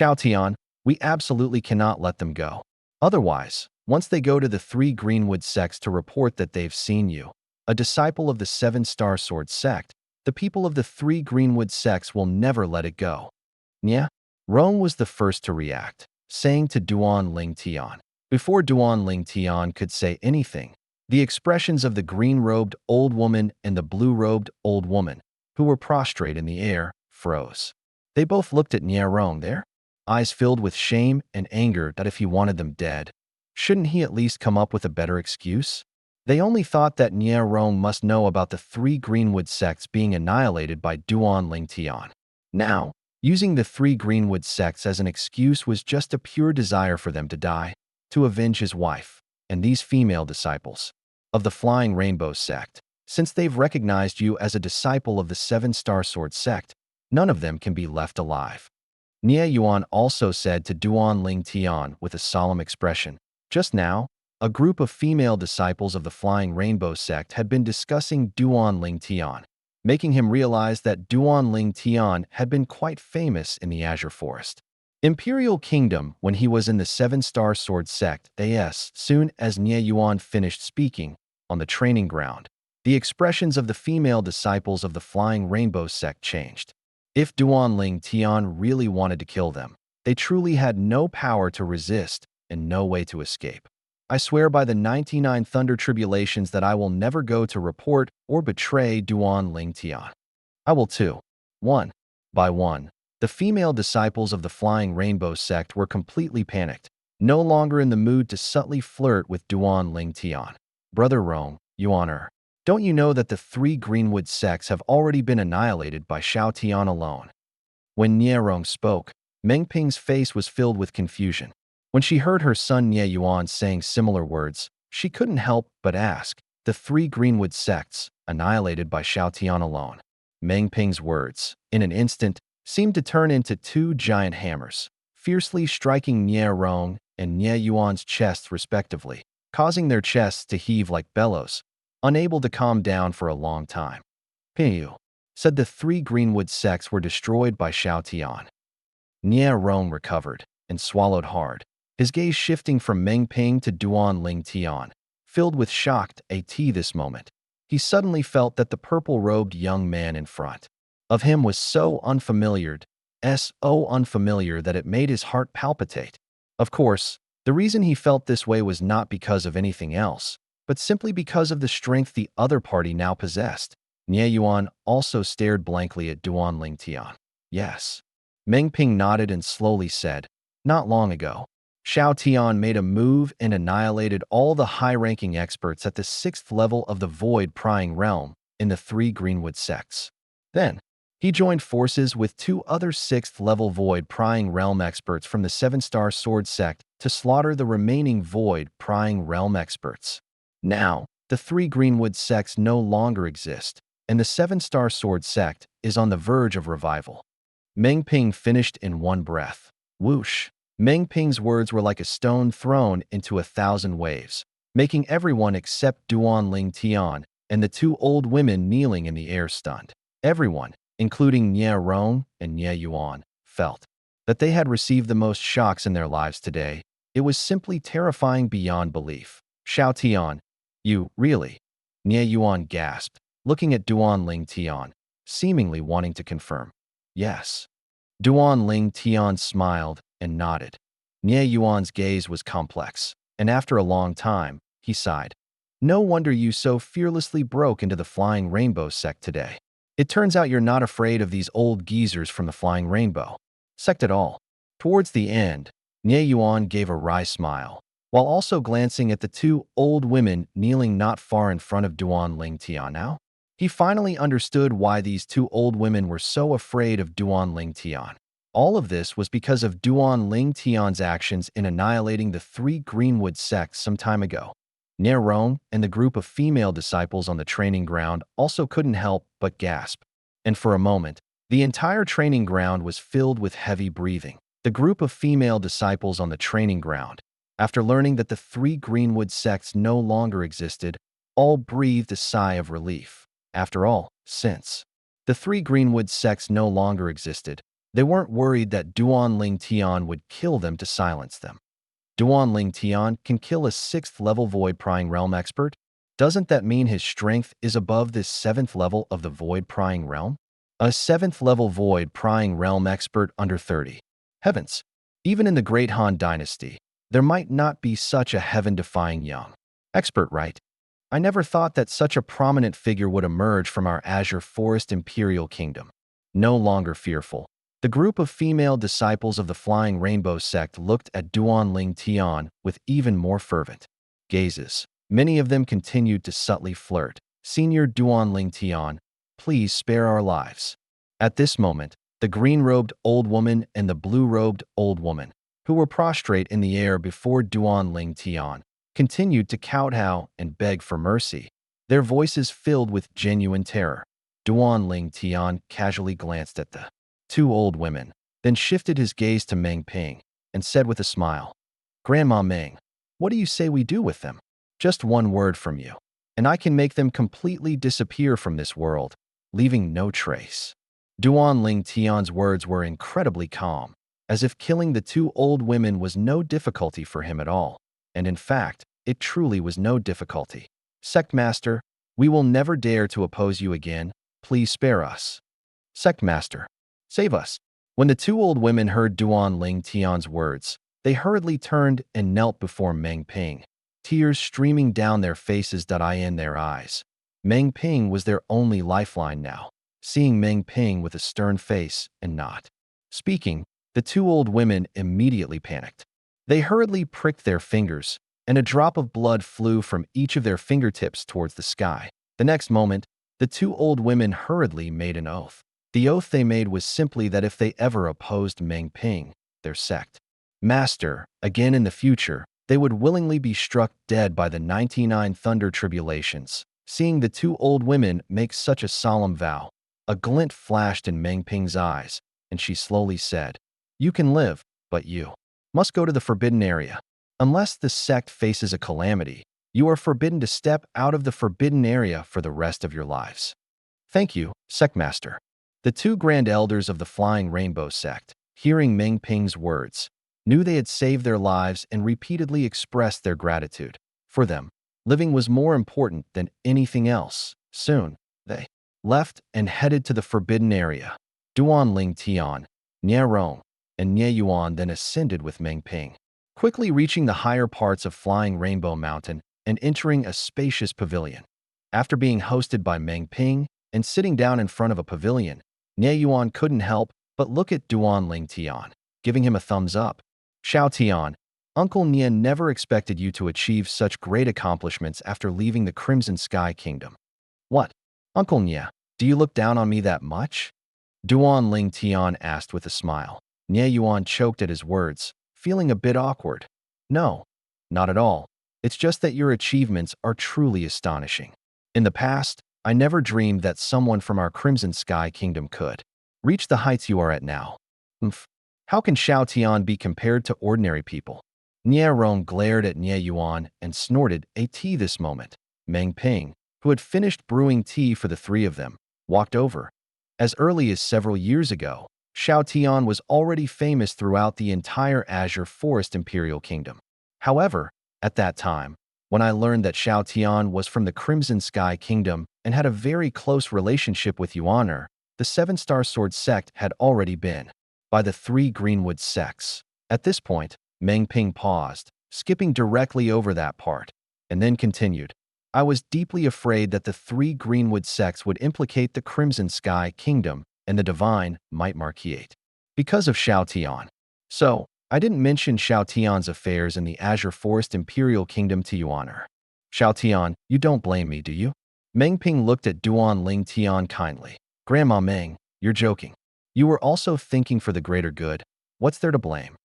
Xiao Tian, we absolutely cannot let them go. Otherwise, once they go to the three Greenwood sects to report that they've seen you, a disciple of the Seven-Star Sword sect, the people of the three Greenwood sects will never let it go. Nya? Rong was the first to react, saying to Duan Ling Tian. Before Duan Ling Tian could say anything, the expressions of the green-robed old woman and the blue-robed old woman, who were prostrate in the air, froze. They both looked at Nya Rong there, eyes filled with shame and anger that if he wanted them dead, shouldn't he at least come up with a better excuse? They only thought that Nya Rong must know about the three Greenwood sects being annihilated by Duan Ling Tian. Now, using the three Greenwood sects as an excuse was just a pure desire for them to die, to avenge his wife, and these female disciples of the Flying Rainbow sect. Since they've recognized you as a disciple of the Seven-Star Sword sect, none of them can be left alive. Nia Yuan also said to Duan Ling Tian with a solemn expression. Just now, a group of female disciples of the Flying Rainbow sect had been discussing Duan Ling Tian, making him realize that Duan Ling Tian had been quite famous in the Azure Forest. Imperial Kingdom when he was in the Seven-Star Sword sect. As soon as Nia Yuan finished speaking, on the training ground, the expressions of the female disciples of the Flying Rainbow sect changed. If Duan Ling Tian really wanted to kill them, they truly had no power to resist and no way to escape. I swear by the 99 thunder tribulations that I will never go to report or betray Duan Ling Tian. I will too. One by one, the female disciples of the Flying Rainbow sect were completely panicked, no longer in the mood to subtly flirt with Duan Ling Tian. Brother Rong, Yuan don't you know that the three Greenwood sects have already been annihilated by Xiao Tian alone? When Nia Rong spoke, Meng Ping's face was filled with confusion. When she heard her son Nia Yuan saying similar words, she couldn't help but ask, the three Greenwood sects, annihilated by Xiao Tian alone. Meng Ping's words, in an instant, seemed to turn into two giant hammers, fiercely striking Nia Rong and Nia Yuan's chests respectively, causing their chests to heave like bellows, unable to calm down for a long time. Pinyu said the three Greenwood sects were destroyed by Xiao Tian. Nia Rong recovered and swallowed hard, his gaze shifting from Meng Ping to Duan Ling Tian. Filled with shocked at this moment, he suddenly felt that the purple-robed young man in front of him was so unfamiliar that it made his heart palpitate. Of course, the reason he felt this way was not because of anything else, but simply because of the strength the other party now possessed. Nia Yuan also stared blankly at Duan Ling Tian. Yes. Meng Ping nodded and slowly said, not long ago, Xiao Tian made a move and annihilated all the high-ranking experts at the 6th level of the Void Prying Realm in the three Greenwood sects. Then, he joined forces with two other 6th level Void Prying Realm experts from the Seven-Star Sword sect to slaughter the remaining Void Prying Realm experts. Now, the three Greenwood sects no longer exist, and the Seven-Star Sword sect is on the verge of revival. Meng Ping finished in one breath. Whoosh! Meng Ping's words were like a stone thrown into 1,000 waves, making everyone except Duan Ling Tian and the two old women kneeling in the air stunned. Everyone, including Nia Rong and Nia Yuan, felt that they had received the most shocks in their lives today. It was simply terrifying beyond belief. Xiao Tian, you, really? Nia Yuan gasped, looking at Duan Ling Tian, seemingly wanting to confirm. Yes. Duan Ling Tian smiled and nodded. Nia Yuan's gaze was complex, and after a long time, he sighed. No wonder you so fearlessly broke into the Flying Rainbow sect today. It turns out you're not afraid of these old geezers from the Flying Rainbow sect at all. Towards the end, Nia Yuan gave a wry smile, while also glancing at the two old women kneeling not far in front of Duan Ling Tian now. He finally understood why these two old women were so afraid of Duan Ling Tian. All of this was because of Duan Ling Tian's actions in annihilating the three Greenwood sects some time ago. Nia Rong and the group of female disciples on the training ground also couldn't help but gasp. And for a moment, the entire training ground was filled with heavy breathing. The group of female disciples on the training ground, after learning that the three Greenwood sects no longer existed, all breathed a sigh of relief. After all, since the three Greenwood sects no longer existed, They weren't worried that Duan Ling Tian would kill them to silence them. Duan Ling Tian can kill a 6th level Void Prying Realm expert? Doesn't that mean his strength is above this 7th level of the Void Prying Realm? A 7th level Void Prying Realm expert under 30. Heavens! Even in the Great Han Dynasty, there might not be such a heaven-defying young expert, right? I never thought that such a prominent figure would emerge from our Azure Forest Imperial Kingdom. No longer fearful, the group of female disciples of the Flying Rainbow sect looked at Duan Ling Tian with even more fervent gazes. Many of them continued to subtly flirt. Senior Duan Ling Tian, please spare our lives. At this moment, the green-robed old woman and the blue-robed old woman, who were prostrate in the air before Duan Ling Tian, continued to kowtow and beg for mercy, their voices filled with genuine terror. Duan Ling Tian casually glanced at the 2 old women, then shifted his gaze to Meng Ping and said with a smile, "Grandma Meng, what do you say we do with them? Just one word from you, and I can make them completely disappear from this world, leaving no trace." Duan Ling Tian's words were incredibly calm, as if killing the 2 old women was no difficulty for him at all. And in fact, it truly was no difficulty. "Sect Master, we will never dare to oppose you again. Please spare us. Sect Master, save us." When the 2 old women heard Duan Ling Tian's words, they hurriedly turned and knelt before Meng Ping, tears streaming down their faces. In their eyes. Meng Ping was their only lifeline now. Seeing Meng Ping with a stern face and not speaking, the 2 old women immediately panicked. They hurriedly pricked their fingers, and a drop of blood flew from each of their fingertips towards the sky. The next moment, the 2 old women hurriedly made an oath. The oath they made was simply that if they ever opposed Meng Ping, their sect master, again in the future, they would willingly be struck dead by the 99 thunder tribulations. Seeing the 2 old women make such a solemn vow, a glint flashed in Meng Ping's eyes, and she slowly said, "You can live, but you must go to the forbidden area. Unless the sect faces a calamity, you are forbidden to step out of the forbidden area for the rest of your lives." "Thank you, Sect Master." The 2 grand elders of the Flying Rainbow sect, hearing Meng Ping's words, knew they had saved their lives and repeatedly expressed their gratitude. For them, living was more important than anything else. Soon, they left and headed to the forbidden area. Duan Ling Tian, Nie Rong, and Nie Yuan then ascended with Meng Ping, quickly reaching the higher parts of Flying Rainbow Mountain and entering a spacious pavilion. After being hosted by Meng Ping and sitting down in front of a pavilion, Nie Yuan couldn't help but look at Duan Ling Tian, giving him a thumbs up. "Xiao Tian, Uncle Nie never expected you to achieve such great accomplishments after leaving the Crimson Sky Kingdom." "What? Uncle Nie, do you look down on me that much?" Duan Ling Tian asked with a smile. Nie Yuan choked at his words, feeling a bit awkward. "No, not at all. It's just that your achievements are truly astonishing. In the past, I never dreamed that someone from our Crimson Sky Kingdom could reach the heights you are at now. How can Xiao Tian be compared to ordinary people?" Nie Rong glared at Nie Yuan and snorted a tea this moment. Meng Ping, who had finished brewing tea for the 3 of them, walked over. As early as several years ago, Xiao Tian was already famous throughout the entire Azure Forest Imperial Kingdom. However, at that time, when I learned that Xiao Tian was from the Crimson Sky Kingdom and had a very close relationship with Yuaner, the 7-star sword sect had already been by the 3 Greenwood sects. At this point, Meng Ping paused, skipping directly over that part, and then continued. "I was deeply afraid that the 3 Greenwood sects would implicate the Crimson Sky Kingdom and the Divine Might Marquiate because of Xiao Tian. So, I didn't mention Xiao Tian's affairs in the Azure Forest Imperial Kingdom to Yuaner." "Xiao Tian, you don't blame me, do you?" Meng Ping looked at Duan Ling Tian kindly. "Grandma Meng, you're joking. You were also thinking for the greater good. What's there to blame?"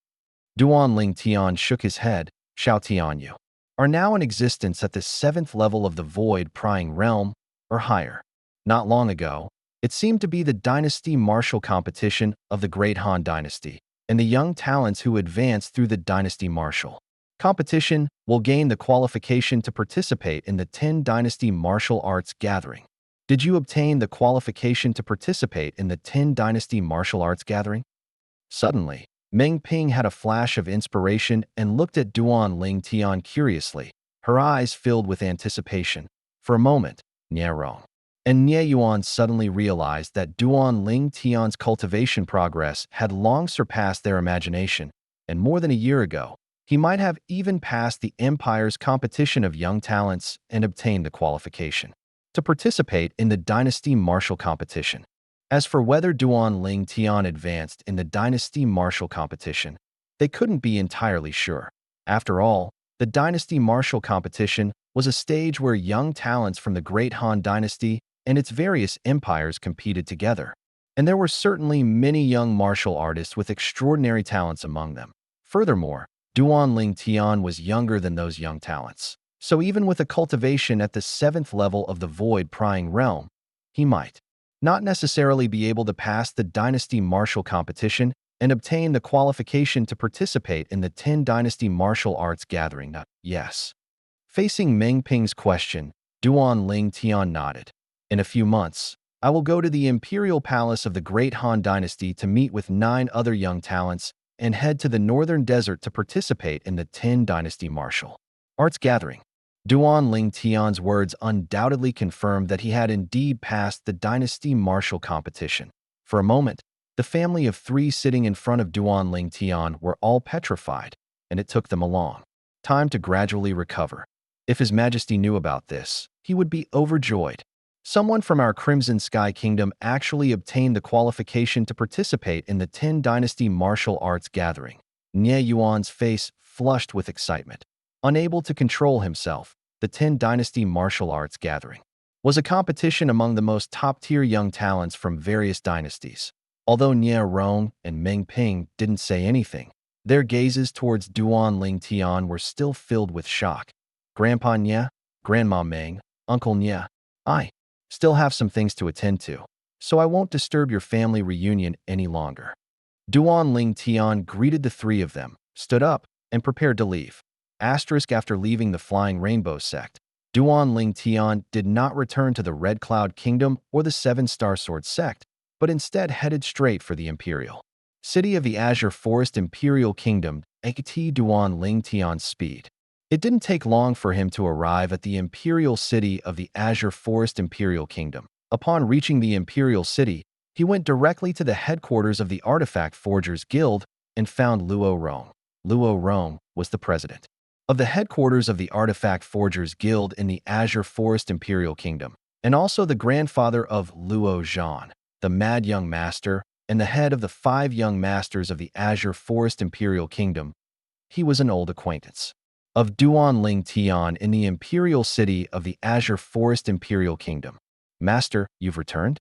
Duan Ling Tian shook his head. "Xiao Tian, you are now in existence at the 7th level of the Void Prying Realm, or higher. Not long ago, it seemed to be the Dynasty Martial Competition of the Great Han Dynasty, and the young talents who advance through the Dynasty Martial Competition will gain the qualification to participate in the 10 Dynasty Martial Arts Gathering. Did you obtain the qualification to participate in the 10 Dynasty Martial Arts Gathering?" Suddenly, Meng Ping had a flash of inspiration and looked at Duan Ling Tian curiously, her eyes filled with anticipation. For a moment, Nie Rong and Nie Yuan suddenly realized that Duan Ling Tian's cultivation progress had long surpassed their imagination, and more than a year ago, he might have even passed the Empire's competition of young talents and obtained the qualification to participate in the Dynasty Martial Competition. As for whether Duan Ling Tian advanced in the Dynasty Martial Competition, they couldn't be entirely sure. After all, the Dynasty Martial Competition was a stage where young talents from the Great Han Dynasty and its various empires competed together, and there were certainly many young martial artists with extraordinary talents among them. Furthermore, Duan Ling Tian was younger than those young talents, so even with a cultivation at the 7th level of the Void Prying Realm, he might not necessarily be able to pass the Dynasty Martial Competition and obtain the qualification to participate in the 10 Dynasty Martial Arts Gathering. Yes. Facing Meng Ping's question, Duan Ling Tian nodded. In a few months, I will go to the Imperial Palace of the Great Han Dynasty to meet with 9 other young talents and head to the Northern Desert to participate in the 10 Dynasty Martial Arts Gathering. Duan Ling Tian's words undoubtedly confirmed that he had indeed passed the Dynasty Martial Competition. For a moment, the family of 3 sitting in front of Duan Ling Tian were all petrified, and it took them a long time to gradually recover. If His Majesty knew about this, he would be overjoyed. Someone from our Crimson Sky Kingdom actually obtained the qualification to participate in the 10 Dynasty Martial Arts Gathering. Nie Yuan's face flushed with excitement. Unable to control himself, the 10 Dynasty Martial Arts Gathering was a competition among the most top-tier young talents from various dynasties. Although Nie Rong and Meng Ping didn't say anything, their gazes towards Duan Ling Tian were still filled with shock. Grandpa Nie, Grandma Meng, Uncle Nie, I still have some things to attend to, so I won't disturb your family reunion any longer. Duan Ling Tian greeted the 3 of them, stood up, and prepared to leave. After leaving the Flying Rainbow sect, Duan Ling Tian did not return to the Red Cloud Kingdom or the 7-Star Sword sect, but instead headed straight for the Imperial City of the Azure Forest Imperial Kingdom, aka Duan Ling Tian's speed. It didn't take long for him to arrive at the Imperial City of the Azure Forest Imperial Kingdom. Upon reaching the Imperial City, he went directly to the headquarters of the Artifact Forgers Guild and found Luo Rong. Luo Rong was the president of the headquarters of the Artifact Forgers Guild in the Azure Forest Imperial Kingdom, and also the grandfather of Luo Zhan, the Mad Young Master, and the head of the 5 Young Masters of the Azure Forest Imperial Kingdom. He was an old acquaintance of Duan Ling Tian in the Imperial City of the Azure Forest Imperial Kingdom. Master, you've returned?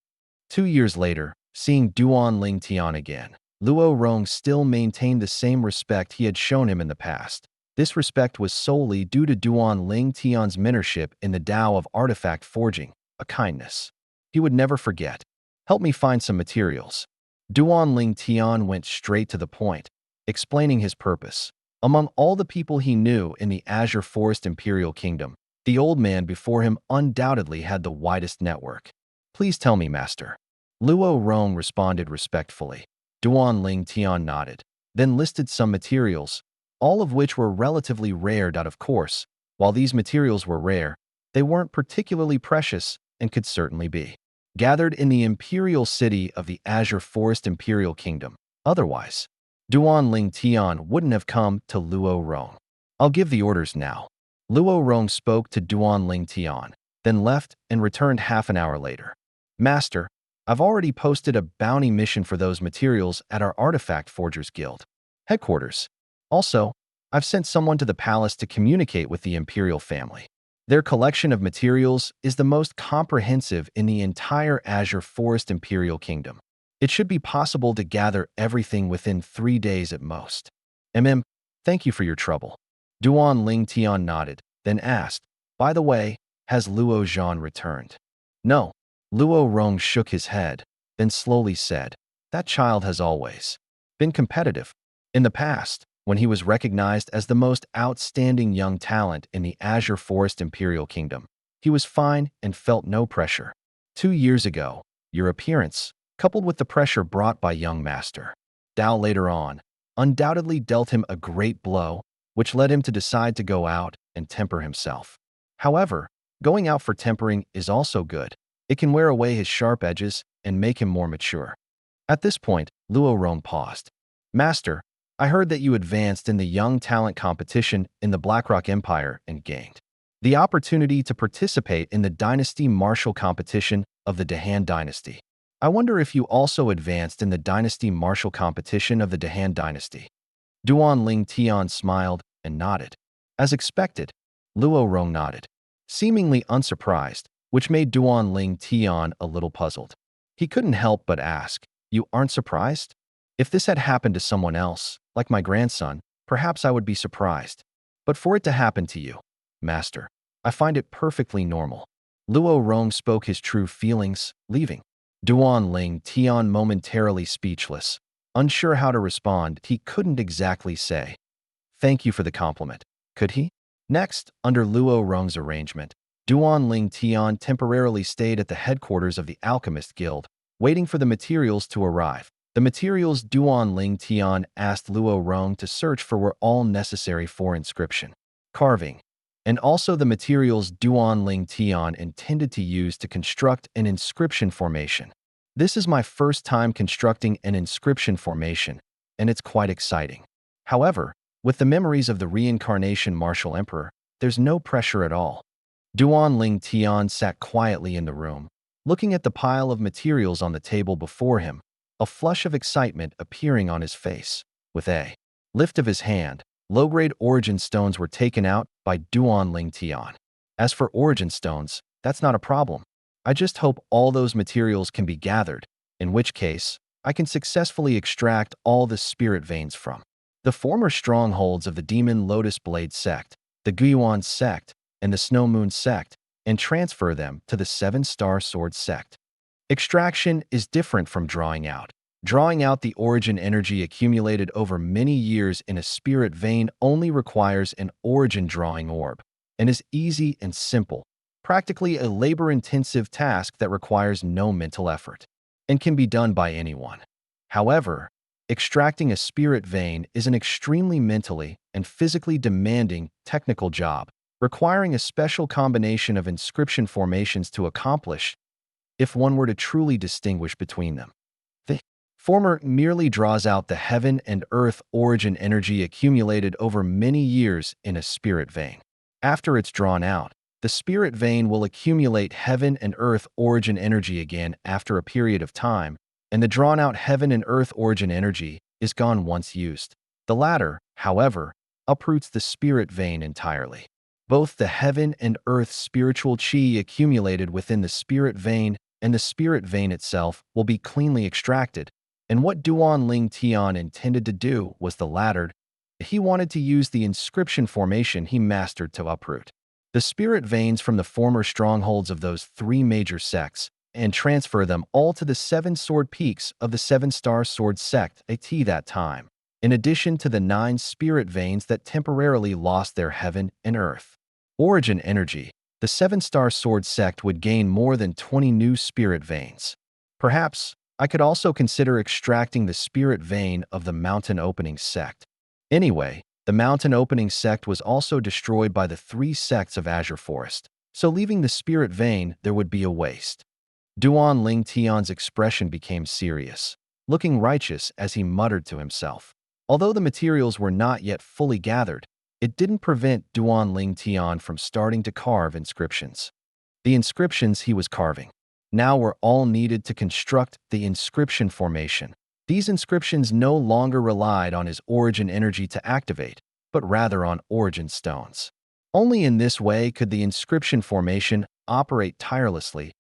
2 years later, seeing Duan Ling Tian again, Luo Rong still maintained the same respect he had shown him in the past. This respect was solely due to Duan Ling Tian's mentorship in the Tao of artifact forging, a kindness he would never forget. Help me find some materials. Duan Ling Tian went straight to the point, explaining his purpose. Among all the people he knew in the Azure Forest Imperial Kingdom, the old man before him undoubtedly had the widest network. Please tell me, Master. Luo Rong responded respectfully. Duan Ling Tian nodded, then listed some materials, all of which were relatively rare. Of course, while these materials were rare, they weren't particularly precious and could certainly be gathered in the Imperial City of the Azure Forest Imperial Kingdom. Otherwise, Duan Ling Tian wouldn't have come to Luo Rong. I'll give the orders now. Luo Rong spoke to Duan Ling Tian, then left and returned half an hour later. Master, I've already posted a bounty mission for those materials at our Artifact Forgers Guild headquarters. Also, I've sent someone to the palace to communicate with the Imperial family. Their collection of materials is the most comprehensive in the entire Azure Forest Imperial Kingdom. It should be possible to gather everything within 3 days at most. Thank you for your trouble. Duan Ling Tian nodded, then asked, by the way, has Luo Zhan returned? No. Luo Rong shook his head, then slowly said, that child has always been competitive. In the past, when he was recognized as the most outstanding young talent in the Azure Forest Imperial Kingdom, he was fine and felt no pressure. 2 years ago, your appearance, coupled with the pressure brought by young Master Dao later on undoubtedly dealt him a great blow, which led him to decide to go out and temper himself. However, going out for tempering is also good. It can wear away his sharp edges and make him more mature. At this point, Luo Rong paused. Master, I heard that you advanced in the young talent competition in the Blackrock Empire and gained the opportunity to participate in the dynasty martial competition of the Dahan dynasty. I wonder if you also advanced in the dynasty martial competition of the Dahan dynasty. Duan Ling Tian smiled and nodded. As expected, Luo Rong nodded, seemingly unsurprised, which made Duan Ling Tian a little puzzled. He couldn't help but ask, "You aren't surprised? If this had happened to someone else, like my grandson, perhaps I would be surprised. But for it to happen to you, Master, I find it perfectly normal." Luo Rong spoke his true feelings, leaving Duan Ling Tian momentarily speechless. Unsure how to respond, he couldn't exactly say, "Thank you for the compliment," could he? Next, under Luo Rong's arrangement, Duan Ling Tian temporarily stayed at the headquarters of the Alchemist Guild, waiting for the materials to arrive. The materials Duan Ling Tian asked Luo Rong to search for were all necessary for inscription, carving, and also the materials Duan Ling Tian intended to use to construct an inscription formation. This is my first time constructing an inscription formation, and it's quite exciting. However, with the memories of the reincarnation Martial Emperor, there's no pressure at all. Duan Ling Tian sat quietly in the room, looking at the pile of materials on the table before him, a flush of excitement appearing on his face. With a lift of his hand, low-grade origin stones were taken out by Duan Ling Tian. As for origin stones, that's not a problem. I just hope all those materials can be gathered, in which case, I can successfully extract all the spirit veins from the former strongholds of the Demon Lotus Blade sect, the Guiyuan sect, and the Snow Moon sect, and transfer them to the Seven Star Sword sect. Extraction is different from drawing out. Drawing out the origin energy accumulated over many years in a spirit vein only requires an origin drawing orb, and is easy and simple, practically a labor-intensive task that requires no mental effort, and can be done by anyone. However, extracting a spirit vein is an extremely mentally and physically demanding technical job, requiring a special combination of inscription formations to accomplish if one were to truly distinguish between them. The former merely draws out the heaven and earth origin energy accumulated over many years in a spirit vein. After it's drawn out, the spirit vein will accumulate heaven and earth origin energy again after a period of time, and the drawn-out heaven and earth origin energy is gone once used. The latter, however, uproots the spirit vein entirely. Both the heaven and earth spiritual chi accumulated within the spirit vein and the spirit vein itself will be cleanly extracted, and what Duan Ling Tian intended to do was the latter. He wanted to use the inscription formation he mastered to uproot the spirit veins from the former strongholds of those three major sects, and transfer them all to the seven sword peaks of the Seven Star Sword sect at that time, in addition to the 9 spirit veins that temporarily lost their heaven and earth origin energy. The Seven Star Sword sect would gain more than 20 new spirit veins. Perhaps I could also consider extracting the spirit vein of the Mountain Opening sect. Anyway, the Mountain Opening sect was also destroyed by the 3 sects of Azure Forest, so leaving the spirit vein there would be a waste. Duan Ling Tian's expression became serious, looking righteous as he muttered to himself. Although the materials were not yet fully gathered, it didn't prevent Duan Ling Tian from starting to carve inscriptions. The inscriptions he was carving now were all needed to construct the inscription formation. These inscriptions no longer relied on his origin energy to activate, but rather on origin stones. Only in this way could the inscription formation operate tirelessly.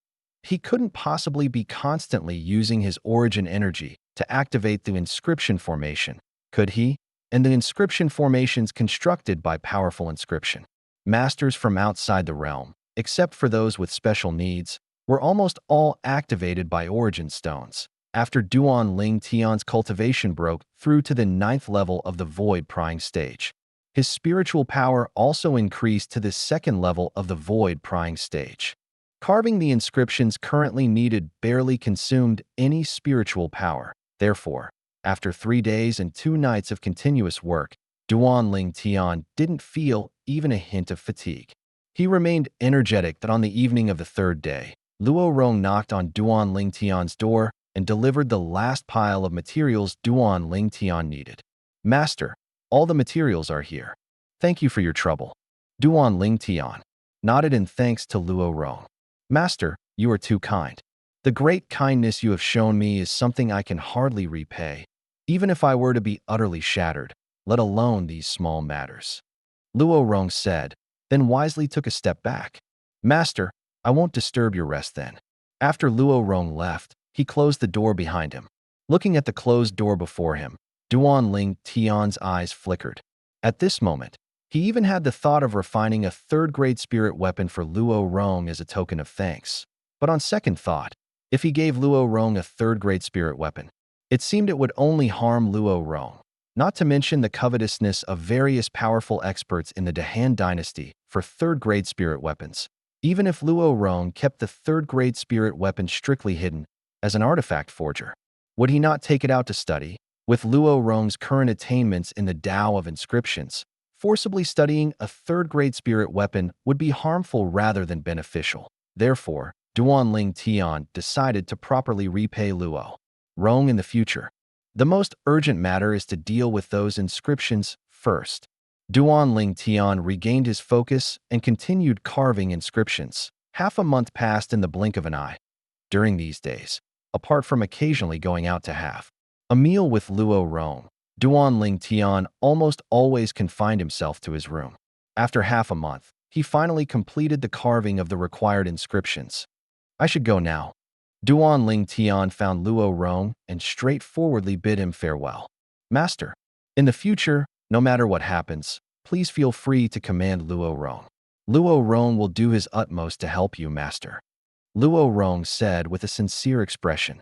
He couldn't possibly be constantly using his origin energy to activate the inscription formation, could he? And the inscription formations constructed by powerful inscription masters from outside the realm, except for those with special needs, were almost all activated by origin stones. After Duan Ling Tian's cultivation broke through to the 9th level of the void prying stage, his spiritual power also increased to the 2nd level of the void prying stage. Carving the inscriptions currently needed barely consumed any spiritual power. Therefore, After 3 days and 2 nights of continuous work, Duan Ling Tian didn't feel even a hint of fatigue. He remained energetic that on the evening of the third day, Luo Rong knocked on Duan Ling Tian's door and delivered the last pile of materials Duan Ling Tian needed. Master, all the materials are here. Thank you for your trouble. Duan Ling Tian nodded in thanks to Luo Rong. Master, you are too kind. The great kindness you have shown me is something I can hardly repay, even if I were to be utterly shattered, let alone these small matters. Luo Rong said, then wisely took a step back. Master, I won't disturb your rest then. After Luo Rong left, he closed the door behind him. Looking at the closed door before him, Duan Ling Tian's eyes flickered. At this moment, he even had the thought of refining a third-grade spirit weapon for Luo Rong as a token of thanks. But on second thought, if he gave Luo Rong a third-grade spirit weapon, it seemed it would only harm Luo Rong, not to mention the covetousness of various powerful experts in the Han dynasty for third-grade spirit weapons. Even if Luo Rong kept the third-grade spirit weapon strictly hidden as an artifact forger, would he not take it out to study? With Luo Rong's current attainments in the Tao of inscriptions, forcibly studying a third-grade spirit weapon would be harmful rather than beneficial. Therefore, Duan Ling Tian decided to properly repay Luo Rong in the future. The most urgent matter is to deal with those inscriptions first. Duan Ling Tian regained his focus and continued carving inscriptions. Half a month passed in the blink of an eye. During these days, apart from occasionally going out to have a meal with Luo Rong, Duan Ling Tian almost always confined himself to his room. After half a month, he finally completed the carving of the required inscriptions. I should go now. Duan Ling Tian found Luo Rong and straightforwardly bid him farewell. Master, in the future, no matter what happens, please feel free to command Luo Rong. Luo Rong will do his utmost to help you, Master. Luo Rong said with a sincere expression.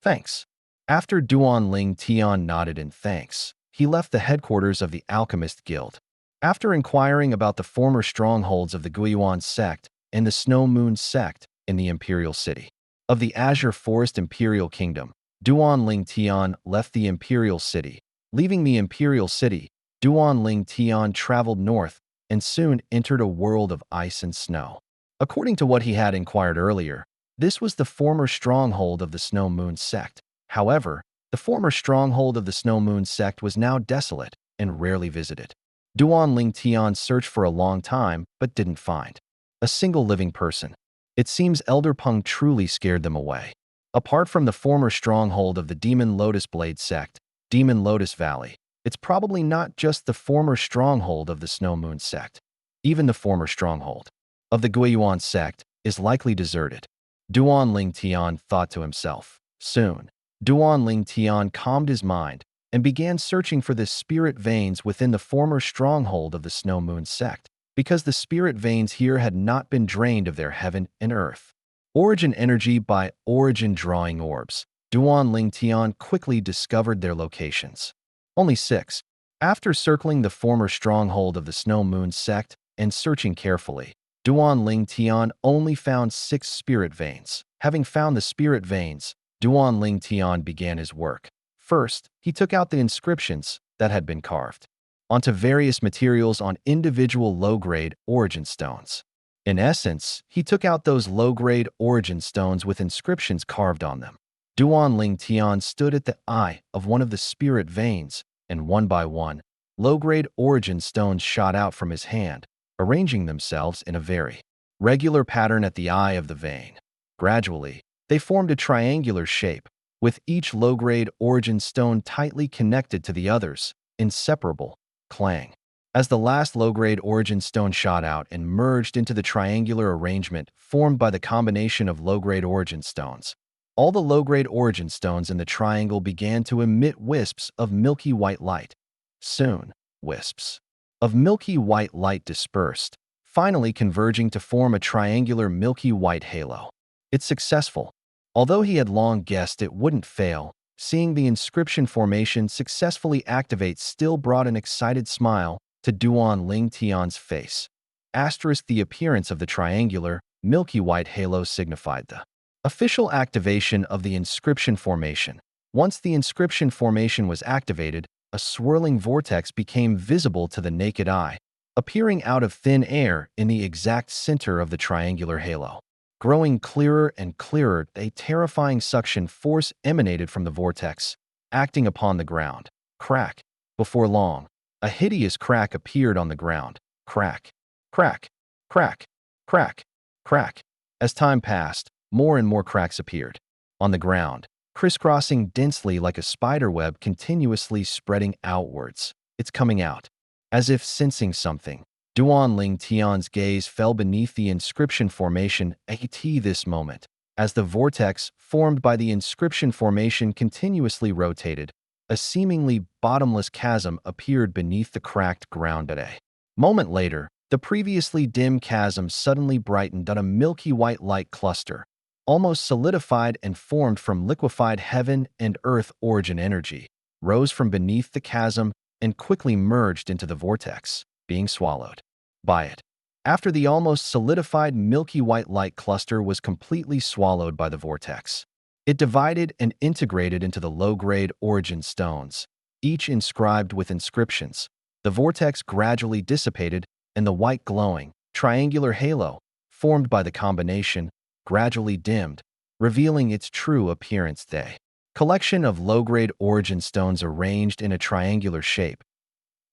Thanks. After Duan Ling Tian nodded in thanks, he left the headquarters of the Alchemist Guild. After inquiring about the former strongholds of the Guiyuan sect and the Snow Moon sect in the Imperial City of the Azure Forest Imperial Kingdom, Duan Ling Tian left the Imperial City. Leaving the Imperial City, Duan Ling Tian traveled north and soon entered a world of ice and snow. According to what he had inquired earlier, this was the former stronghold of the Snow Moon sect. However, the former stronghold of the Snow Moon sect was now desolate and rarely visited. Duan Ling Tian searched for a long time but didn't find a single living person. It seems Elder Peng truly scared them away. Apart from the former stronghold of the Demon Lotus Blade sect, Demon Lotus Valley, it's probably not just the former stronghold of the Snow Moon sect. Even the former stronghold of the Guiyuan sect is likely deserted. Duan Ling Tian thought to himself. Soon, Duan Ling Tian calmed his mind and began searching for the spirit veins within the former stronghold of the Snow Moon sect, because the spirit veins here had not been drained of their heaven and earth. Origin energy by origin drawing orbs. Duan Ling Tian quickly discovered their locations. Only 6. After circling the former stronghold of the Snow Moon sect and searching carefully, Duan Ling Tian only found 6 spirit veins. Having found the spirit veins, Duan Ling Tian began his work. First, he took out the inscriptions that had been carved onto various materials on individual low-grade origin stones. In essence, he took out those low-grade origin stones with inscriptions carved on them. Duan Ling Tian stood at the eye of one of the spirit veins, and one by one, low-grade origin stones shot out from his hand, arranging themselves in a very regular pattern at the eye of the vein. Gradually, they formed a triangular shape, with each low-grade origin stone tightly connected to the others, inseparable. Clang. As the last low-grade origin stone shot out and merged into the triangular arrangement formed by the combination of low-grade origin stones, all the low-grade origin stones in the triangle began to emit wisps of milky white light. Soon, wisps of milky white light dispersed, finally converging to form a triangular milky white halo. It's successful. Although he had long guessed it wouldn't fail, seeing the inscription formation successfully activate still brought an excited smile to Duan Ling Tian's face. The appearance of the triangular, milky white halo signified the official activation of the inscription formation. Once the inscription formation was activated, a swirling vortex became visible to the naked eye, appearing out of thin air in the exact center of the triangular halo. Growing clearer and clearer, a terrifying suction force emanated from the vortex, acting upon the ground. Crack. Before long, a hideous crack appeared on the ground. Crack. Crack. Crack. Crack. Crack. As time passed, more and more cracks appeared on the ground, crisscrossing densely like a spider web, continuously spreading outwards. It's coming out. As if sensing something, Duan Ling Tian's gaze fell beneath the inscription formation at this moment. As the vortex formed by the inscription formation continuously rotated, a seemingly bottomless chasm appeared beneath the cracked ground. A moment later, the previously dim chasm suddenly brightened on a milky white light cluster, almost solidified and formed from liquefied heaven and earth origin energy, rose from beneath the chasm and quickly merged into the vortex, being swallowed by it. After the almost solidified milky white light cluster was completely swallowed by the vortex, it divided and integrated into the low-grade origin stones, each inscribed with inscriptions. The vortex gradually dissipated, and the white glowing, triangular halo, formed by the combination, gradually dimmed, revealing its true appearance. The collection of low-grade origin stones arranged in a triangular shape.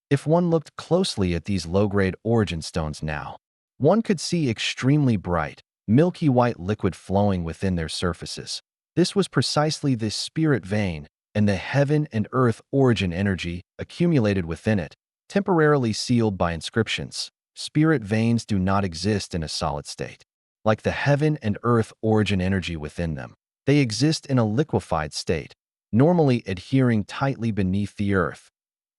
If one looked closely at these low-grade origin stones now, one could see extremely bright, milky white liquid flowing within their surfaces. This was precisely the spirit vein, and the heaven and earth origin energy accumulated within it, temporarily sealed by inscriptions. Spirit veins do not exist in a solid state. Like the heaven and earth origin energy within them, they exist in a liquefied state, normally adhering tightly beneath the earth.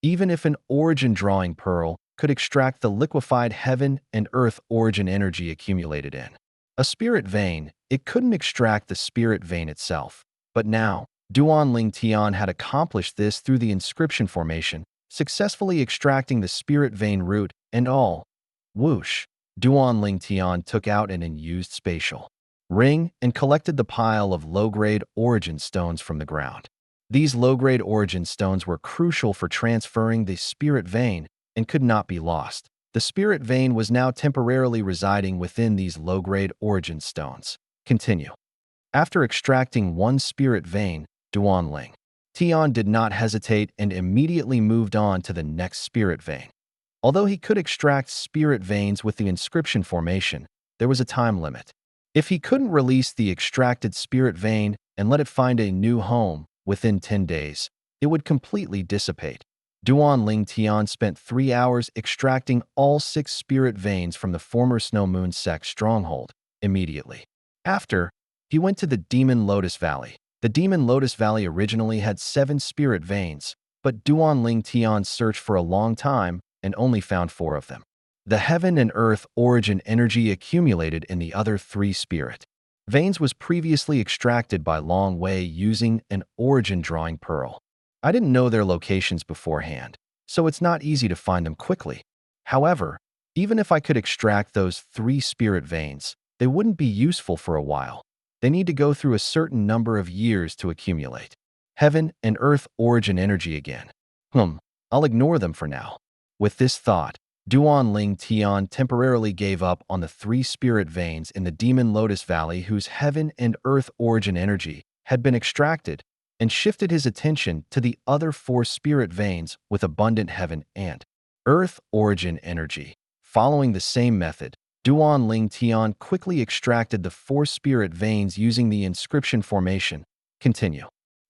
Even if an origin drawing pearl could extract the liquefied heaven and earth origin energy accumulated in a spirit vein, it couldn't extract the spirit vein itself. But now, Duan Ling Tian had accomplished this through the inscription formation, successfully extracting the spirit vein root and all. Whoosh! Duan Ling Tian took out an unused spatial ring and collected the pile of low-grade origin stones from the ground. These low-grade origin stones were crucial for transferring the spirit vein and could not be lost. The spirit vein was now temporarily residing within these low-grade origin stones. Continue. After extracting one spirit vein, Duan Ling Tian did not hesitate and immediately moved on to the next spirit vein. Although he could extract spirit veins with the inscription formation, there was a time limit. If he couldn't release the extracted spirit vein and let it find a new home within 10 days, it would completely dissipate. Duan Ling Tian spent 3 hours extracting all 6 spirit veins from the former Snow Moon sect stronghold. Immediately after, he went to the Demon Lotus Valley. The Demon Lotus Valley originally had 7 spirit veins, but Duan Ling Tian searched for a long time and only found 4 of them. The heaven and earth origin energy accumulated in the other 3 spirit veins was previously extracted by Long Wei using an origin drawing pearl. I didn't know their locations beforehand, so it's not easy to find them quickly. However, even if I could extract those 3 spirit veins, they wouldn't be useful for a while. They need to go through a certain number of years to accumulate heaven and earth origin energy again. I'll ignore them for now. With this thought, Duan Ling Tian temporarily gave up on the 3 spirit veins in the Demon Lotus Valley whose heaven and earth origin energy had been extracted, and shifted his attention to the other 4 spirit veins with abundant heaven and earth origin energy. Following the same method, Duan Ling Tian quickly extracted the 4 spirit veins using the inscription formation. Continue.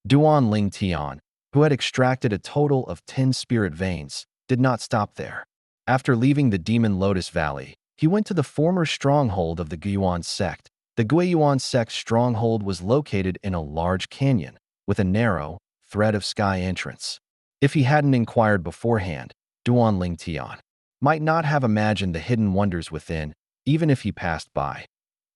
Duan Ling Tian, who had extracted a total of 10 spirit veins, did not stop there. After leaving the Demon Lotus Valley, he went to the former stronghold of the Guiyuan sect. The Guiyuan sect stronghold was located in a large canyon, with a narrow, thread of sky entrance. If he hadn't inquired beforehand, Duan Ling Tian might not have imagined the hidden wonders within, even if he passed by.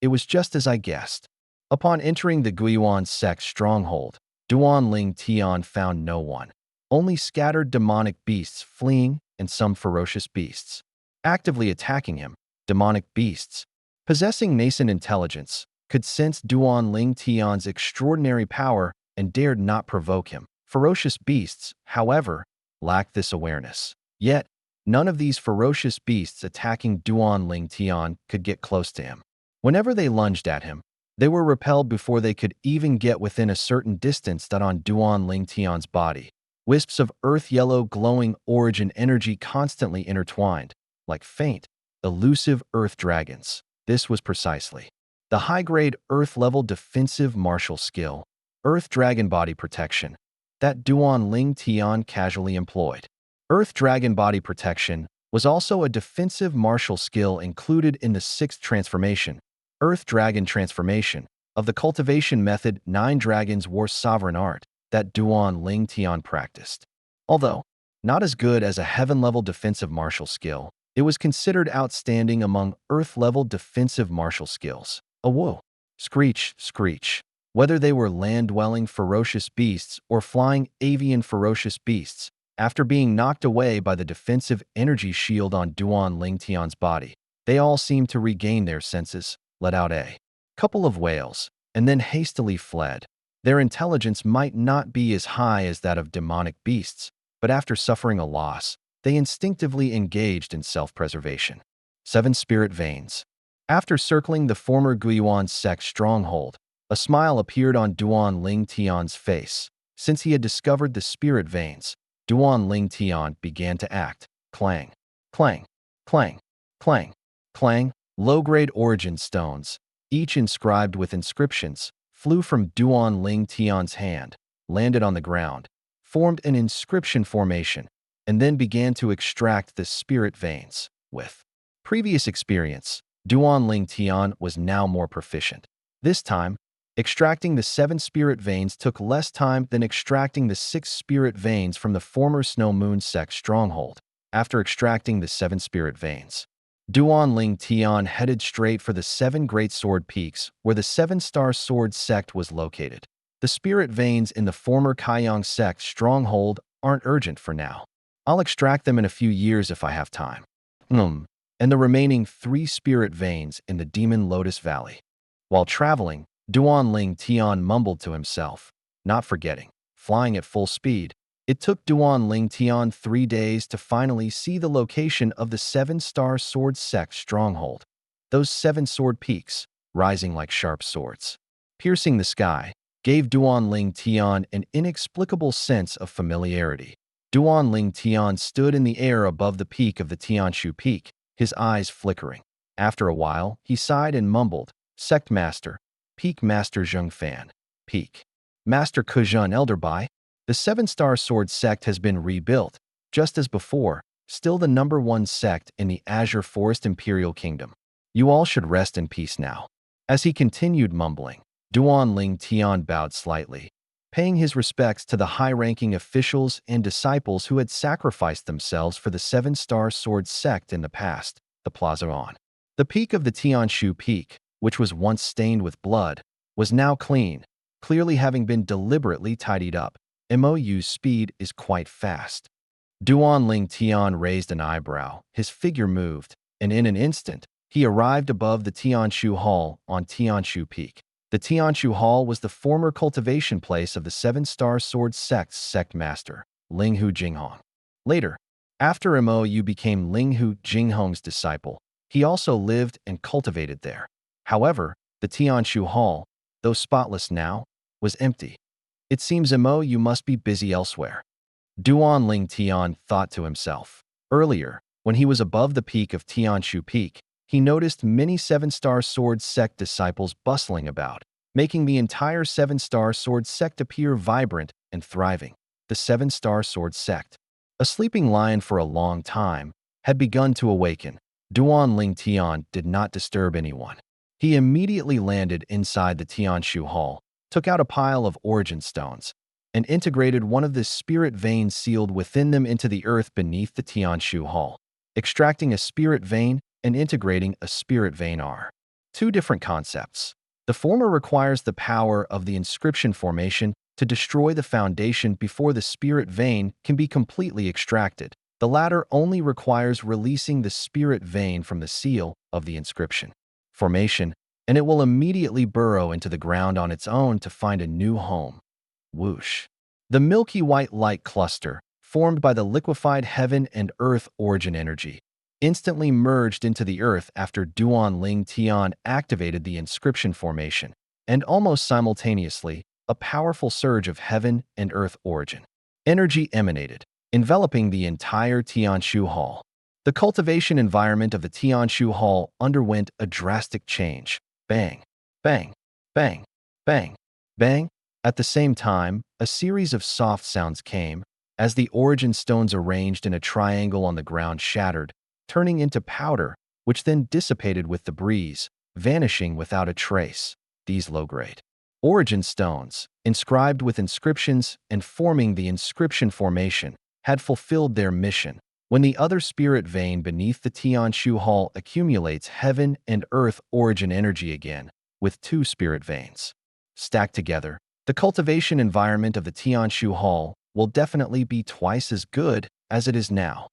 It was just as I guessed. Upon entering the Guiyuan sect stronghold, Duan Ling Tian found no one, only scattered demonic beasts fleeing and some ferocious beasts actively attacking him. Demonic beasts, possessing nascent intelligence, could sense Duan Ling Tian's extraordinary power and dared not provoke him. Ferocious beasts, however, lacked this awareness. Yet, none of these ferocious beasts attacking Duan Ling Tian could get close to him. Whenever they lunged at him, they were repelled before they could even get within a certain distance that on Duan Ling Tian's body. Wisps of earth-yellow glowing origin energy constantly intertwined, like faint, elusive earth dragons. This was precisely the high-grade earth-level defensive martial skill, Earth Dragon Body Protection, that Duan Ling Tian casually employed. Earth Dragon Body Protection was also a defensive martial skill included in the 6th transformation, Earth Dragon Transformation, of the cultivation method 9 Dragons War Sovereign Art that Duan Ling Tian practiced. Although not as good as a heaven-level defensive martial skill, it was considered outstanding among Earth-level defensive martial skills. A woo, screech, screech. Whether they were land-dwelling ferocious beasts or flying avian ferocious beasts, after being knocked away by the defensive energy shield on Duan Ling Tian's body, they all seemed to regain their senses, let out a couple of wails, and then hastily fled. Their intelligence might not be as high as that of demonic beasts, but after suffering a loss, they instinctively engaged in self-preservation. 7 Spirit Veins. After circling the former Guiyuan sect stronghold, a smile appeared on Duan Ling Tian's face. Since he had discovered the spirit veins, Duan Ling Tian began to act. Clang, clang, clang, clang, clang. Low-grade origin stones, each inscribed with inscriptions, flew from Duan Ling Tian's hand, landed on the ground, formed an inscription formation, and then began to extract the spirit veins. With previous experience, Duan Ling Tian was now more proficient. This time, extracting the 7 spirit veins took less time than extracting the 6 spirit veins from the former Snow Moon sect stronghold. After extracting the 7 spirit veins, Duan Ling Tian headed straight for the 7 Great Sword Peaks, where the 7-star sword sect was located. The spirit veins in the former Kaiyang sect stronghold aren't urgent for now. I'll extract them in a few years if I have time. And the remaining 3 spirit veins in the Demon Lotus Valley. While traveling, Duan Ling Tian mumbled to himself, not forgetting, flying at full speed. It took Duan Ling Tian 3 days to finally see the location of the 7-star sword sect stronghold. Those 7 sword peaks, rising like sharp swords, piercing the sky, gave Duan Ling Tian an inexplicable sense of familiarity. Duan Ling Tian stood in the air above the peak of the Tianshu Peak, his eyes flickering. After a while, he sighed and mumbled, Sect Master, Peak Master Zheng Fan, Peak Master Kuzhun Elderbai. The 7-star sword sect has been rebuilt, just as before, still the #1 sect in the Azure Forest Imperial Kingdom. You all should rest in peace now. As he continued mumbling, Duan Ling Tian bowed slightly, paying his respects to the high-ranking officials and disciples who had sacrificed themselves for the 7-star sword sect in the past. The plaza on the peak of the Tianshu Peak, which was once stained with blood, was now clean, clearly having been deliberately tidied up. MOU's speed is quite fast. Duan Ling Tian raised an eyebrow, his figure moved, and in an instant, he arrived above the Tianshu Hall on Tianshu Peak. The Tianshu Hall was the former cultivation place of the 7-star sword sect's sect master, Linghu Jinghong. Later, after MOU became Linghu Jinghong's disciple, he also lived and cultivated there. However, the Tianshu Hall, though spotless now, was empty. It seems MOU must be busy elsewhere. Duan Ling Tian thought to himself. Earlier, when he was above the peak of Tianshu Peak, he noticed many 7-star sword sect disciples bustling about, making the entire 7-star sword sect appear vibrant and thriving. The 7-star sword sect, a sleeping lion for a long time, had begun to awaken. Duan Ling Tian did not disturb anyone. He immediately landed inside the Tianshu Hall, took out a pile of origin stones, and integrated one of the spirit veins sealed within them into the earth beneath the Tianshu Hall. Extracting a spirit vein and integrating a spirit vein are 2 different concepts. The former requires the power of the inscription formation to destroy the foundation before the spirit vein can be completely extracted. The latter only requires releasing the spirit vein from the seal of the inscription formation, and it will immediately burrow into the ground on its own to find a new home. Whoosh. The milky white light cluster, formed by the liquefied heaven and earth origin energy, instantly merged into the earth after Duan Ling Tian activated the inscription formation, and almost simultaneously, a powerful surge of heaven and earth origin energy emanated, enveloping the entire Tianshu Hall. The cultivation environment of the Tianshu Hall underwent a drastic change. Bang, bang, bang, bang, bang. At the same time, a series of soft sounds came as the origin stones arranged in a triangle on the ground shattered, turning into powder, which then dissipated with the breeze, vanishing without a trace. These low-grade origin stones, inscribed with inscriptions and forming the inscription formation, had fulfilled their mission. When the other spirit vein beneath the Tianshu Hall accumulates heaven and earth origin energy again, with two spirit veins stacked together, the cultivation environment of the Tianshu Hall will definitely be twice as good as it is now.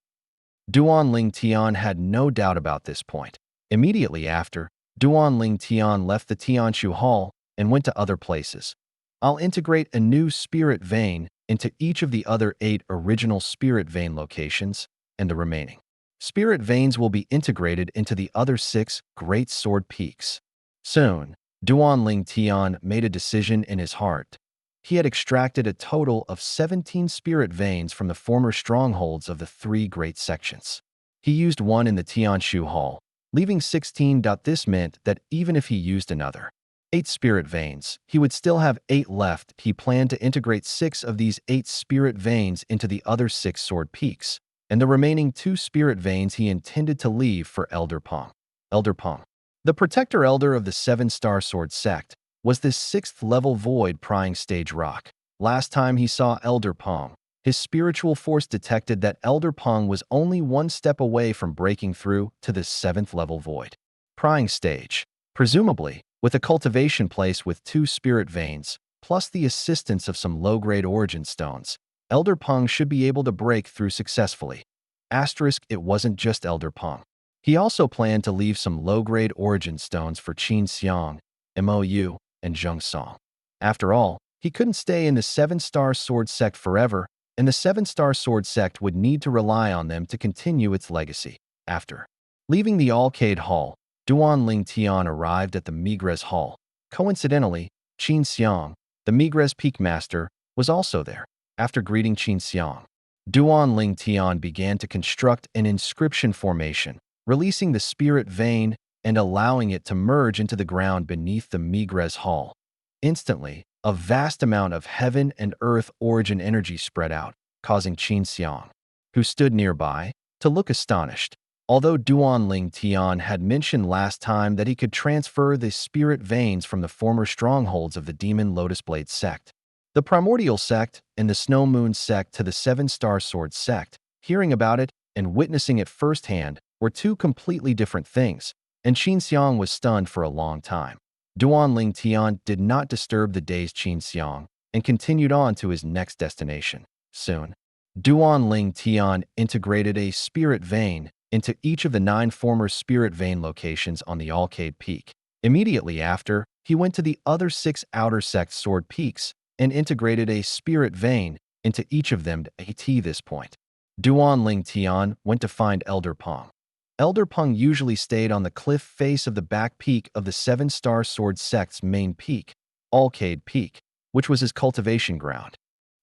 Duan Ling Tian had no doubt about this point. Immediately after, Duan Ling Tian left the Tianshu Hall and went to other places. I'll integrate a new spirit vein into each of the other 8 original spirit vein locations, and the remaining spirit veins will be integrated into the other 6 great sword peaks. Soon, Duan Ling Tian made a decision in his heart. He had extracted a total of 17 spirit veins from the former strongholds of the 3 great sections. He used one in the Tianshu Hall, leaving 16. This meant that even if he used another 8 spirit veins, he would still have 8 left. He planned to integrate 6 of these 8 spirit veins into the other 6 sword peaks, and the remaining 2 spirit veins he intended to leave for Elder Pong. Elder Pong, the protector elder of the 7-star sword sect, was this 6th-level void prying stage rock. Last time he saw Elder Pong, his spiritual force detected that Elder Pong was only 1 step away from breaking through to this 7th-level void prying stage. Presumably, with a cultivation place with 2 spirit veins, plus the assistance of some low-grade origin stones, Elder Pong should be able to break through successfully. Asterisk, it wasn't just Elder Pong. He also planned to leave some low-grade origin stones for Qin Xiang, Mou, and Zheng Song. After all, he couldn't stay in the 7-star sword sect forever, and the 7-star sword sect would need to rely on them to continue its legacy. After leaving the Arcade Hall, Duan Ling Tian arrived at the Migres Hall. Coincidentally, Qin Xiang, the Migres Peak Master, was also there. After greeting Qin Xiang, Duan Ling Tian began to construct an inscription formation, releasing the spirit vein and allowing it to merge into the ground beneath the Migres Hall. Instantly, a vast amount of heaven and earth origin energy spread out, causing Qin Xiang, who stood nearby, to look astonished. Although Duan Ling Tian had mentioned last time that he could transfer the spirit veins from the former strongholds of the Demon Lotus Blade sect, the Primordial sect, and the Snow Moon sect to the 7-star sword sect, hearing about it and witnessing it firsthand were 2 completely different things, and Qin Xiang was stunned for a long time. Duan Ling Tian did not disturb the dazed Qin Xiang and continued on to his next destination. Soon, Duan Ling Tian integrated a spirit vein into each of the 9 former spirit vein locations on the Arcade Peak. Immediately after, he went to the other 6 outer sect sword peaks and integrated a spirit vein into each of them at this point. Duan Ling Tian went to find Elder Pong. Elder Pong usually stayed on the cliff face of the back peak of the 7-star sword sect's main peak, Arcade Peak, which was his cultivation ground.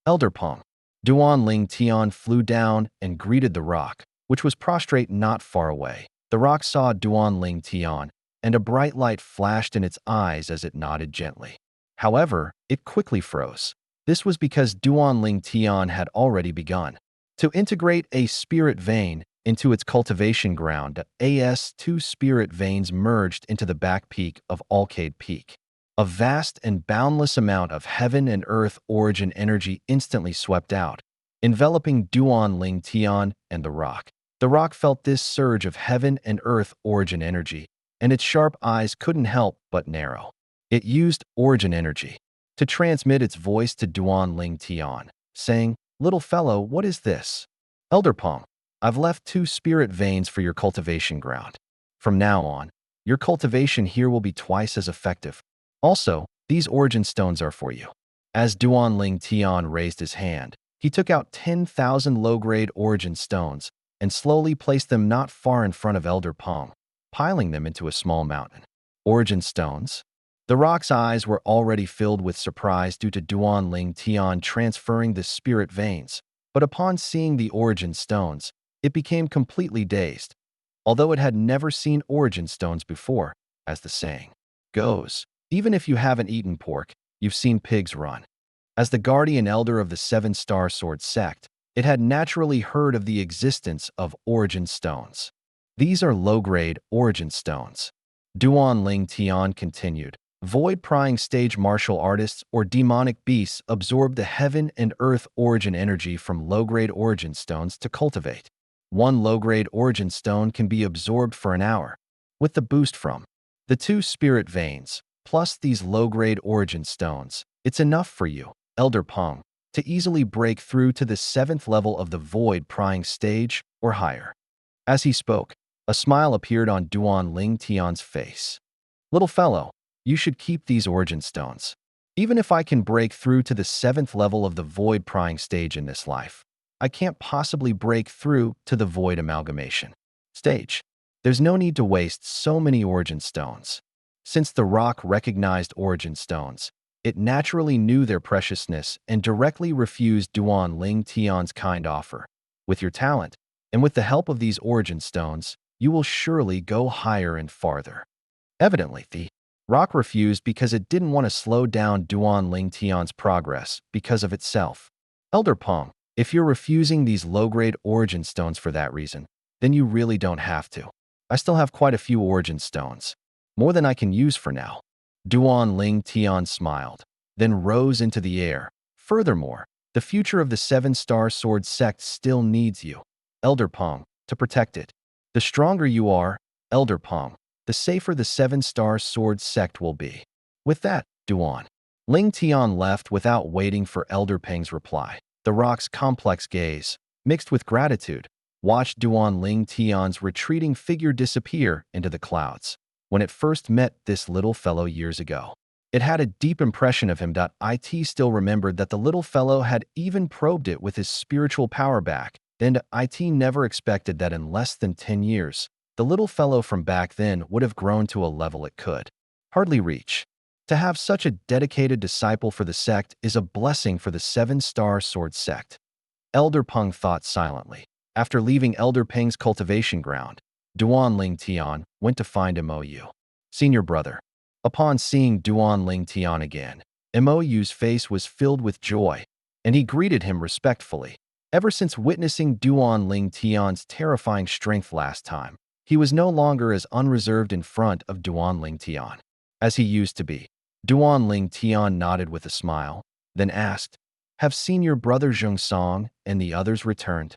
Elder Pong. Duan Ling Tian flew down and greeted the rock, which was prostrate not far away. The rock saw Duan Ling Tian, and a bright light flashed in its eyes as it nodded gently. However, it quickly froze. This was because Duan Ling Tian had already begun to integrate a spirit vein into its cultivation ground. As 2 spirit veins merged into the back peak of Arcade Peak. A vast and boundless amount of heaven and earth origin energy instantly swept out, enveloping Duan Ling Tian and the rock. The rock felt this surge of heaven and earth origin energy, and its sharp eyes couldn't help but narrow. It used origin energy to transmit its voice to Duan Ling Tian, saying, "Little fellow, what is this?" "Elder Pong, I've left 2 spirit veins for your cultivation ground. From now on, your cultivation here will be twice as effective. Also, these origin stones are for you." As Duan Ling Tian raised his hand, he took out 10,000 low-grade origin stones and slowly placed them not far in front of Elder Peng, piling them into a small mountain. Origin stones? The rock's eyes were already filled with surprise due to Duan Ling Tian transferring the spirit veins, but upon seeing the origin stones, it became completely dazed. Although it had never seen origin stones before, as the saying goes, even if you haven't eaten pork, you've seen pigs run. As the guardian elder of the Seven-Star Sword sect, it had naturally heard of the existence of origin stones. These are low-grade origin stones. Duan Ling Tian continued. Void-prying stage martial artists or demonic beasts absorb the heaven and earth origin energy from low-grade origin stones to cultivate. One low-grade origin stone can be absorbed for an hour. With the boost from the 2 spirit veins, plus these low-grade origin stones, it's enough for you, Elder Peng, to easily break through to the 7th level of the void-prying stage or higher. As he spoke, a smile appeared on Duan Ling Tian's face. Little fellow, you should keep these origin stones. Even if I can break through to the 7th level of the void-prying stage in this life, I can't possibly break through to the void amalgamation stage. There's no need to waste so many origin stones. Since the rock recognized origin stones, it naturally knew their preciousness and directly refused Duan Ling Tian's kind offer. With your talent, and with the help of these origin stones, you will surely go higher and farther. Evidently, the rock refused because it didn't want to slow down Duan Ling Tian's progress because of itself. Elder Peng, if you're refusing these low-grade origin stones for that reason, then you really don't have to. I still have quite a few origin stones, more than I can use for now. Duan Ling Tian smiled, then rose into the air. Furthermore, the future of the Seven-Star Sword sect still needs you, Elder Peng, to protect it. The stronger you are, Elder Peng, the safer the Seven-Star Sword sect will be. With that, Duan Ling Tian left without waiting for Elder Peng's reply. The rock's complex gaze, mixed with gratitude, watched Duan Ling Tian's retreating figure disappear into the clouds. When it first met this little fellow years ago, it had a deep impression of him. It still remembered that the little fellow had even probed it with his spiritual power back, and it never expected that in less than 10 years, the little fellow from back then would have grown to a level it could hardly reach. To have such a dedicated disciple for the sect is a blessing for the Seven-Star Sword sect. Elder Peng thought silently. After leaving Elder Peng's cultivation ground, Duan Ling Tian went to find Mou, senior brother. Upon seeing Duan Ling Tian again, Mou's face was filled with joy, and he greeted him respectfully. Ever since witnessing Duan Ling Tian's terrifying strength last time, he was no longer as unreserved in front of Duan Ling Tian as he used to be. Duan Ling Tian nodded with a smile, then asked, "Have senior brother Zhongsong and the others returned?"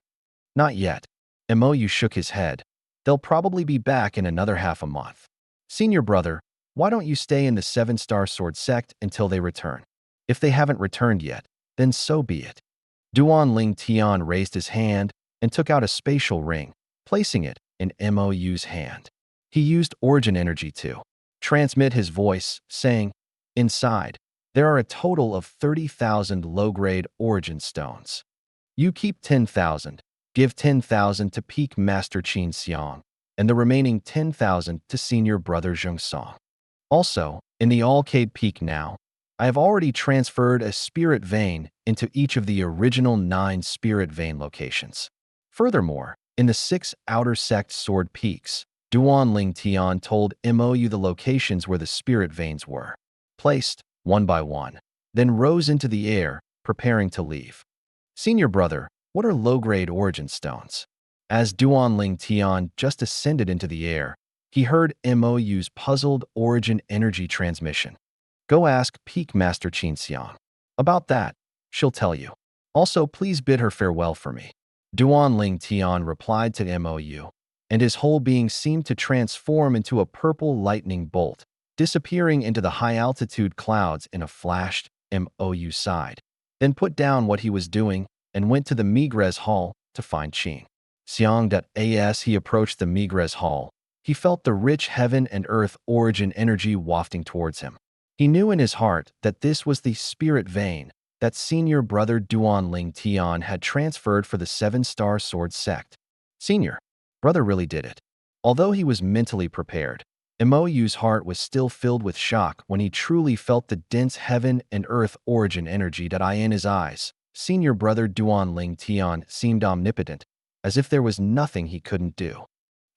"Not yet." Mou shook his head. "They'll probably be back in another half a month." "Senior brother, why don't you stay in the Seven-Star Sword sect until they return? If they haven't returned yet, then so be it." Duan Ling Tian raised his hand and took out a spatial ring, placing it in Mou's hand. He used origin energy to transmit his voice, saying, "Inside, there are a total of 30,000 low-grade origin stones. You keep 10,000, give 10,000 to Peak Master Qin Xiang, and the remaining 10,000 to Senior Brother Zhongsong. Also, in the Alcade Peak now, I have already transferred a spirit vein into each of the original 9 spirit vein locations. Furthermore, in the 6 outer sect sword peaks, Duan Ling Tian told Mou the locations where the spirit veins were placed, one by one, then rose into the air, preparing to leave. "Senior brother, what are low-grade origin stones?" As Duan Ling Tian just ascended into the air, he heard Mou's puzzled origin energy transmission. "Go ask Peak Master Qin Xiang about that. She'll tell you. Also, please bid her farewell for me." Duan Ling Tian replied to Mou, and his whole being seemed to transform into a purple lightning bolt, disappearing into the high-altitude clouds in a flash. Mou sighed, then put down what he was doing and went to the Migres Hall to find Qin Xiang. As he approached the Migres Hall, he felt the rich heaven and earth origin energy wafting towards him. He knew in his heart that this was the spirit vein that senior brother Duan Ling Tian had transferred for the seven-star sword sect. Senior brother really did it. Although he was mentally prepared, Moyu's heart was still filled with shock when he truly felt the dense heaven and earth origin energy that in his eyes. Senior brother Duan Ling Tian seemed omnipotent, as if there was nothing he couldn't do.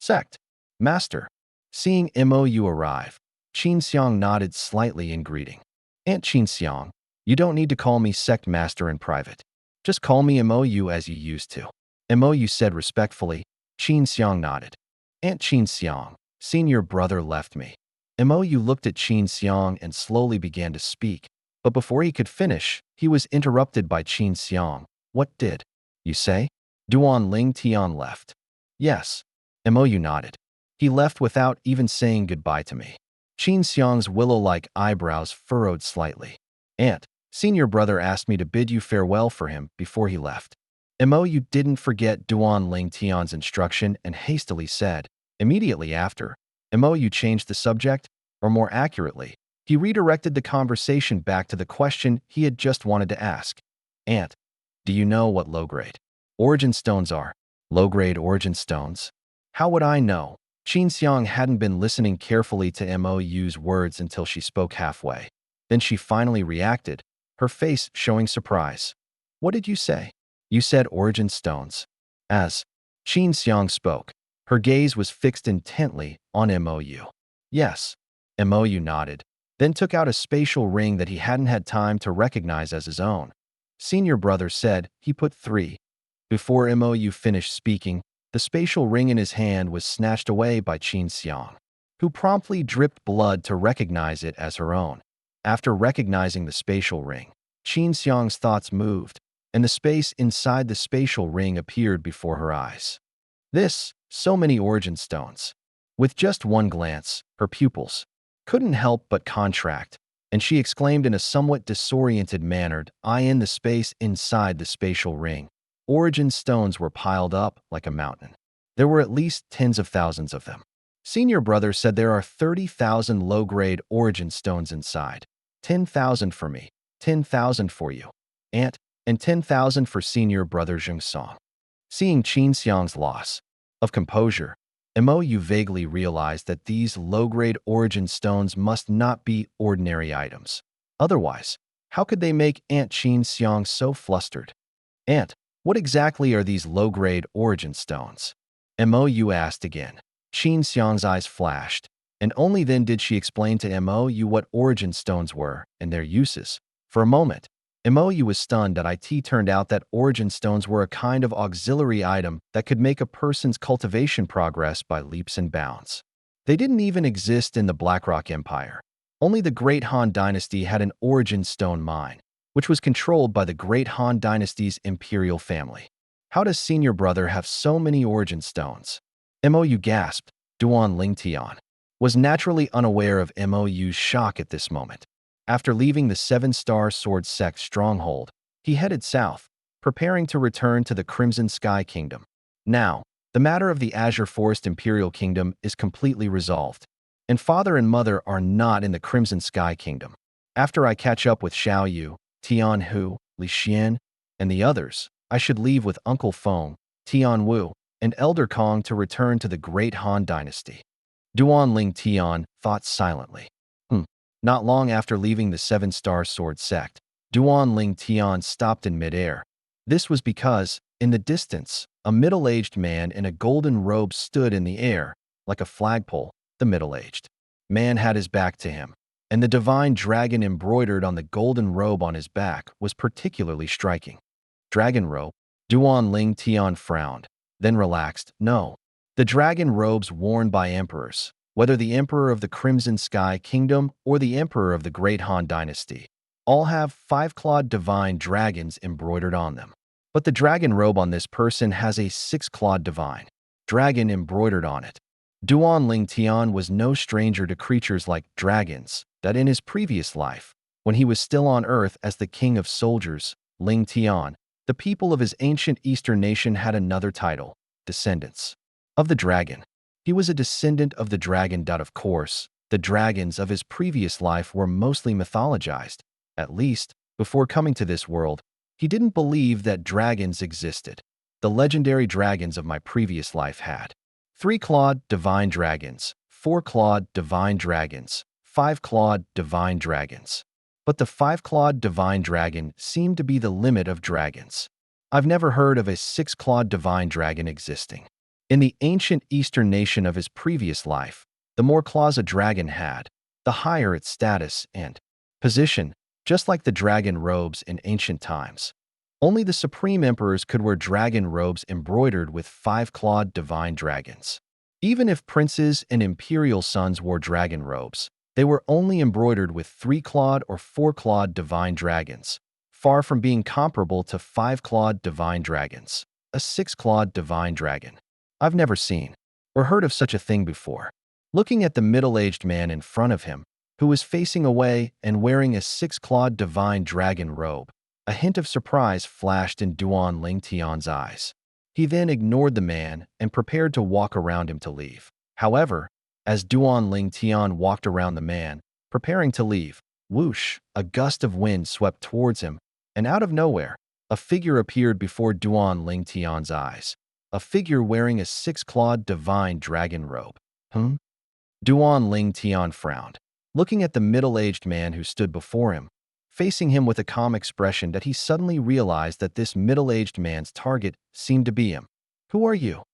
Sect Master. Seeing Mou arrive, Qin Xiang nodded slightly in greeting. Aunt Qin Xiang, you don't need to call me Sect Master in private. Just call me Mou as you used to. Mou said respectfully. Qin Xiang nodded. Aunt Qin Xiang, senior brother left me. Mou looked at Qin Xiang and slowly began to speak, but before he could finish, he was interrupted by Qin Xiang. What did you say? Duan Ling Tian left. Yes. Mou nodded. He left without even saying goodbye to me. Qin Xiang's willow-like eyebrows furrowed slightly. Aunt, senior brother asked me to bid you farewell for him before he left. Mou didn't forget Duan Ling Tian's instruction and hastily said. Immediately after, Mou changed the subject, or more accurately, he redirected the conversation back to the question he had just wanted to ask. Aunt, do you know what low-grade origin stones are? Low-grade origin stones? How would I know? Qin Xiang hadn't been listening carefully to Mou's words until she spoke halfway. Then she finally reacted, her face showing surprise. What did you say? You said origin stones. As Qin Xiang spoke, her gaze was fixed intently on Mou. Yes. Mou nodded, then took out a spatial ring that he hadn't had time to recognize as his own. Senior brother said he put 3. Before Mou finished speaking, the spatial ring in his hand was snatched away by Qin Xiang, who promptly dripped blood to recognize it as her own. After recognizing the spatial ring, Qin Xiang's thoughts moved, and the space inside the spatial ring appeared before her eyes. So many origin stones. With just one glance, her pupils couldn't help but contract, and she exclaimed in a somewhat disoriented manner, "I in the space inside the spatial ring." Origin stones were piled up like a mountain. There were at least tens of thousands of them. Senior brother said there are 30,000 low-grade origin stones inside. 10,000 for me, 10,000 for you, Aunt, and 10,000 for senior brother Zheng Song. Seeing Qin Xiang's loss of composure, Mou vaguely realized that these low-grade origin stones must not be ordinary items. Otherwise, how could they make Aunt Qin Xiang so flustered? Aunt, what exactly are these low-grade origin stones? Mou asked again. Qin Xiang's eyes flashed, and only then did she explain to Mou what origin stones were and their uses. For a moment, Mou was stunned that it turned out that origin stones were a kind of auxiliary item that could make a person's cultivation progress by leaps and bounds. They didn't even exist in the Blackrock Empire. Only the Great Han Dynasty had an origin stone mine, which was controlled by the Great Han Dynasty's imperial family. How does senior brother have so many origin stones? Mou gasped. Duan Ling Tian was naturally unaware of Mou's shock at this moment. After leaving the seven-star sword sect stronghold, he headed south, preparing to return to the Crimson Sky Kingdom. Now, the matter of the Azure Forest Imperial Kingdom is completely resolved, and father and mother are not in the Crimson Sky Kingdom. After I catch up with Xiao Yu, Tian Hu, Li Xian, and the others, I should leave with Uncle Feng, Tian Wu, and Elder Kong to return to the Great Han Dynasty. Duan Ling Tian thought silently. Not long after leaving the seven-star sword sect, Duan Ling Tian stopped in midair. This was because, in the distance, a middle-aged man in a golden robe stood in the air, like a flagpole. The middle-aged man had his back to him, and the divine dragon embroidered on the golden robe on his back was particularly striking. Dragon robe? Duan Ling Tian frowned, then relaxed. No, the dragon robes worn by emperors, whether the Emperor of the Crimson Sky Kingdom or the Emperor of the Great Han Dynasty, all have 5-clawed divine dragons embroidered on them. But the dragon robe on this person has a 6-clawed divine dragon embroidered on it. Duan Ling Tian was no stranger to creatures like dragons, that in his previous life, when he was still on Earth as the King of Soldiers, Ling Tian, the people of his ancient Eastern nation had another title, descendants of the dragon. He was a descendant of the dragon. Of course, The dragons of his previous life were mostly mythologized. At least, before coming to this world, he didn't believe that dragons existed. The legendary dragons of my previous life had 3-clawed divine dragons, 4-clawed divine dragons, 5-clawed divine dragons. But the 5-clawed divine dragon seemed to be the limit of dragons. I've never heard of a 6-clawed divine dragon existing. In the ancient Eastern nation of his previous life, the more claws a dragon had, the higher its status and position, just like the dragon robes in ancient times. Only the supreme emperors could wear dragon robes embroidered with 5-clawed divine dragons. Even if princes and imperial sons wore dragon robes, they were only embroidered with 3-clawed or 4-clawed divine dragons, far from being comparable to 5-clawed divine dragons. A 6-clawed divine dragon. I've never seen or heard of such a thing before. Looking at the middle-aged man in front of him, who was facing away and wearing a 6-clawed divine dragon robe, a hint of surprise flashed in Duan Ling Tian's eyes. He then ignored the man and prepared to walk around him to leave. However, as Duan Ling Tian walked around the man, preparing to leave, whoosh, a gust of wind swept towards him, and out of nowhere, a figure appeared before Duan Ling Tian's eyes. A figure wearing a 6-clawed divine dragon robe. Duan Ling Tian frowned, looking at the middle-aged man who stood before him, facing him with a calm expression that he suddenly realized that this middle-aged man's target seemed to be him. Who are you?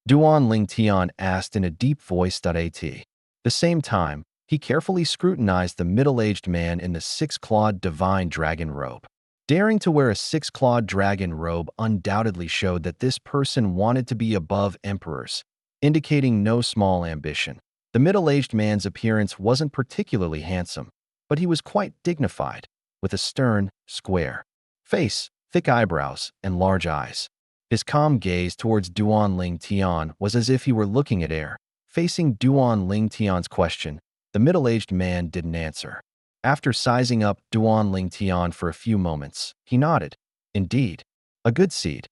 Duan Ling Tian asked in a deep voice. At the same time, he carefully scrutinized the middle-aged man in the 6-clawed divine dragon robe. Daring to wear a 6-clawed dragon robe undoubtedly showed that this person wanted to be above emperors, indicating no small ambition. The middle-aged man's appearance wasn't particularly handsome, but he was quite dignified, with a stern, square face, thick eyebrows, and large eyes. His calm gaze towards Duan Ling Tian was as if he were looking at air. Facing Duan Ling Tian's question, the middle-aged man didn't answer. After sizing up Duan Ling Tian for a few moments, he nodded. Indeed, a good seed.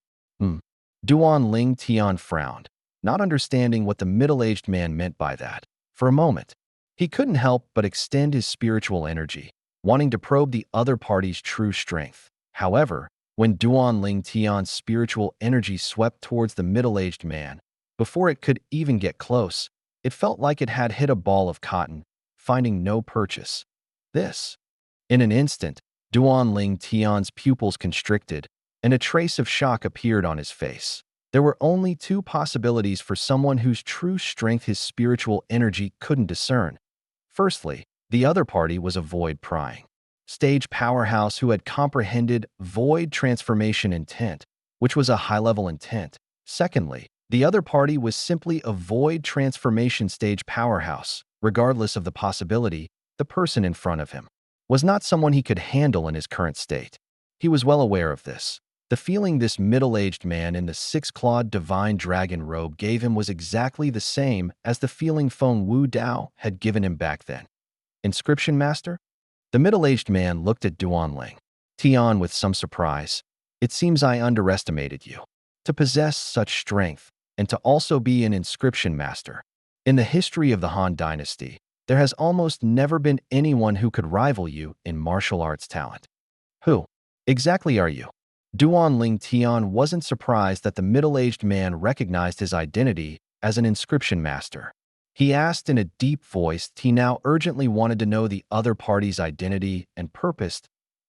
Duan Ling Tian frowned, not understanding what the middle-aged man meant by that. For a moment, he couldn't help but extend his spiritual energy, wanting to probe the other party's true strength. However, when Duan Ling Tian's spiritual energy swept towards the middle-aged man, before it could even get close, it felt like it had hit a ball of cotton, finding no purchase. In an instant, Duan Ling Tian's pupils constricted, and a trace of shock appeared on his face. There were only two possibilities for someone whose true strength his spiritual energy couldn't discern. Firstly, the other party was a void prying stage powerhouse who had comprehended void transformation intent, which was a high-level intent. Secondly, the other party was simply a void transformation stage powerhouse. Regardless of the possibility, the person in front of him was not someone he could handle in his current state. He was well aware of this. The feeling this middle-aged man in the 6-clawed divine dragon robe gave him was exactly the same as the feeling Feng Wu Dao had given him back then. Inscription Master? The middle-aged man looked at Duan Ling Tian with some surprise. It seems I underestimated you. To possess such strength, and to also be an inscription master. In the history of the Han Dynasty, there has almost never been anyone who could rival you in martial arts talent. Who exactly are you? Duan Ling Tian wasn't surprised that the middle-aged man recognized his identity as an inscription master. He asked in a deep voice. He now urgently wanted to know the other party's identity and purpose.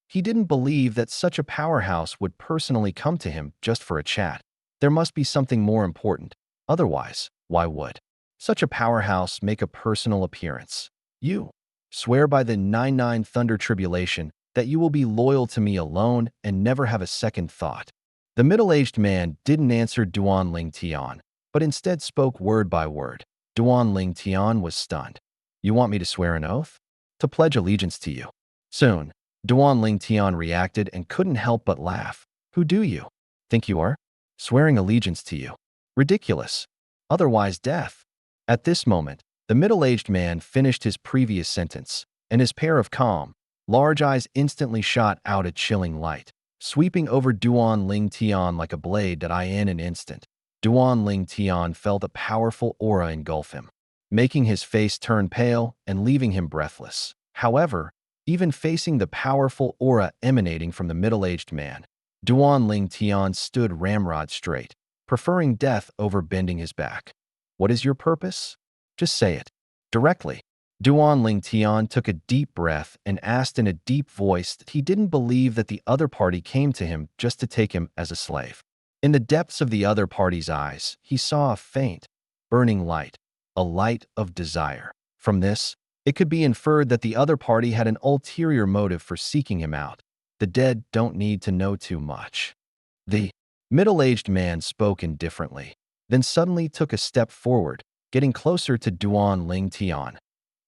He didn't believe that such a powerhouse would personally come to him just for a chat. There must be something more important. Otherwise, why would such a powerhouse make a personal appearance? You swear by the 99 Thunder Tribulation that you will be loyal to me alone and never have a second thought. The middle-aged man didn't answer Duan Ling Tian, but instead spoke word by word. Duan Ling Tian was stunned. You want me to swear an oath? To pledge allegiance to you? Soon, Duan Ling Tian reacted and couldn't help but laugh. Who do you think you are? Swearing allegiance to you? Ridiculous. Otherwise death. At this moment, the middle-aged man finished his previous sentence, and his pair of calm, large eyes instantly shot out a chilling light, sweeping over Duan Ling Tian like a blade. In an instant, Duan Ling Tian felt a powerful aura engulf him. making his face turn pale and leaving him breathless. However, even facing the powerful aura emanating from the middle-aged man, Duan Ling Tian stood ramrod straight, preferring death over bending his back. What is your purpose? Just say it. Directly. Duan Ling Tian took a deep breath and asked in a deep voice that he didn't believe that the other party came to him just to take him as a slave. In the depths of the other party's eyes, he saw a faint, burning light, a light of desire. From this, it could be inferred that the other party had an ulterior motive for seeking him out. The dead don't need to know too much. The middle-aged man spoke indifferently, then suddenly took a step forward, getting closer to Duan Ling Tian.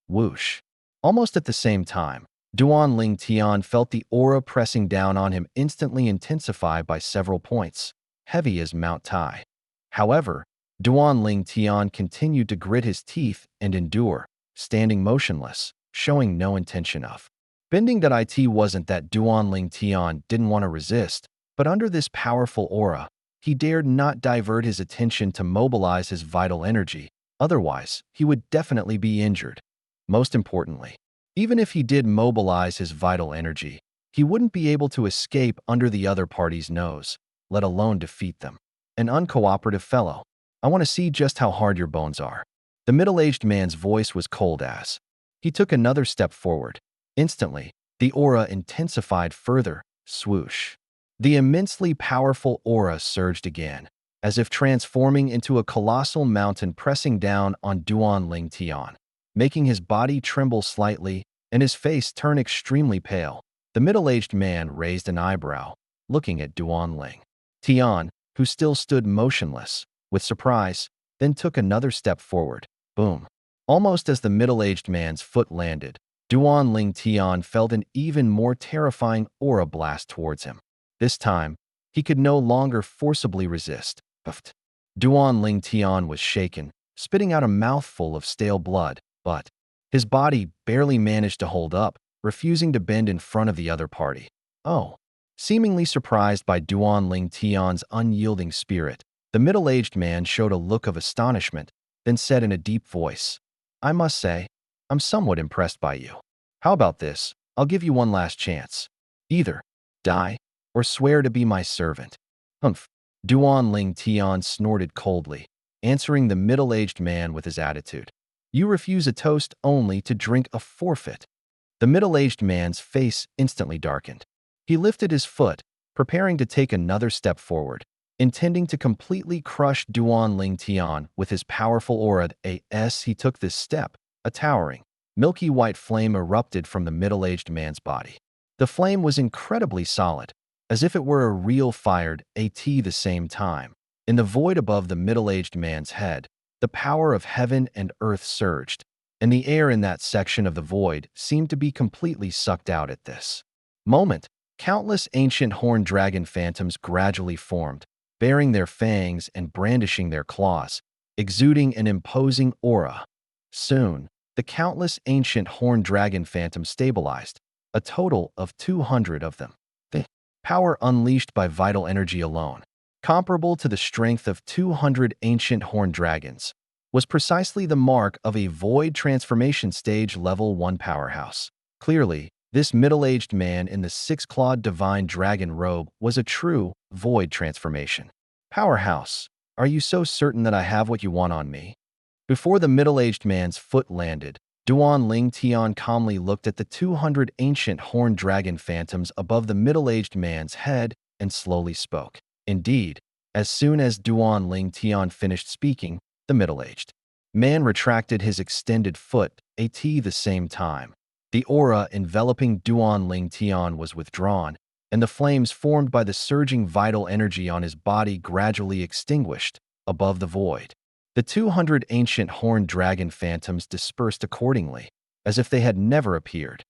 Whoosh. Almost at the same time, Duan Ling Tian felt the aura pressing down on him instantly intensify by several points, heavy as Mount Tai. However, Duan Ling Tian continued to grit his teeth and endure, standing motionless, showing no intention of bending. That it wasn't that Duan Ling Tian didn't want to resist, but under this powerful aura, he dared not divert his attention to mobilize his vital energy, otherwise he would definitely be injured. Most importantly, even if he did mobilize his vital energy, he wouldn't be able to escape under the other party's nose, let alone defeat them. An uncooperative fellow. I want to see just how hard your bones are. The middle-aged man's voice was cold as he took another step forward. Instantly, the aura intensified further. Swoosh. The immensely powerful aura surged again, as if transforming into a colossal mountain pressing down on Duan Ling Tian, making his body tremble slightly and his face turn extremely pale. The middle-aged man raised an eyebrow, looking at Duan Ling Tian, who still stood motionless, with surprise, then took another step forward. Boom. Almost as the middle-aged man's foot landed, Duan Ling Tian felt an even more terrifying aura blast towards him. This time, he could no longer forcibly resist. Puffed. Duan Ling Tian was shaken, spitting out a mouthful of stale blood, but his body barely managed to hold up, refusing to bend in front of the other party. Oh. Seemingly surprised by Duan Ling Tian's unyielding spirit, the middle-aged man showed a look of astonishment, then said in a deep voice, I must say, I'm somewhat impressed by you. How about this? I'll give you one last chance. Either die or swear to be my servant. Humph. Duan Ling Tian snorted coldly, answering the middle-aged man with his attitude. You refuse a toast only to drink a forfeit. The middle-aged man's face instantly darkened. He lifted his foot, preparing to take another step forward, intending to completely crush Duan Ling Tian with his powerful aura. As he took this step, a towering, milky white flame erupted from the middle-aged man's body. The flame was incredibly solid, as if it were a real fired at the same time. In the void above the middle-aged man's head, the power of heaven and earth surged, and the air in that section of the void seemed to be completely sucked out at this moment. Countless ancient horned dragon phantoms gradually formed, baring their fangs and brandishing their claws, exuding an imposing aura. Soon, the countless ancient horned dragon phantoms stabilized, a total of 200 of them. The power unleashed by vital energy alone, comparable to the strength of 200 ancient horned dragons, was precisely the mark of a void transformation stage level 1 powerhouse. Clearly, this middle-aged man in the six-clawed divine dragon robe was a true void transformation powerhouse. Are you so certain that I have what you want on me? Before the middle-aged man's foot landed, Duan Ling Tian calmly looked at the 200 ancient horned dragon phantoms above the middle-aged man's head and slowly spoke. Indeed, as soon as Duan Ling Tian finished speaking, the middle-aged man retracted his extended foot at the same time. The aura enveloping Duan Ling Tian was withdrawn, and the flames formed by the surging vital energy on his body gradually extinguished above the void. The 200 ancient horned dragon phantoms dispersed accordingly, as if they had never appeared.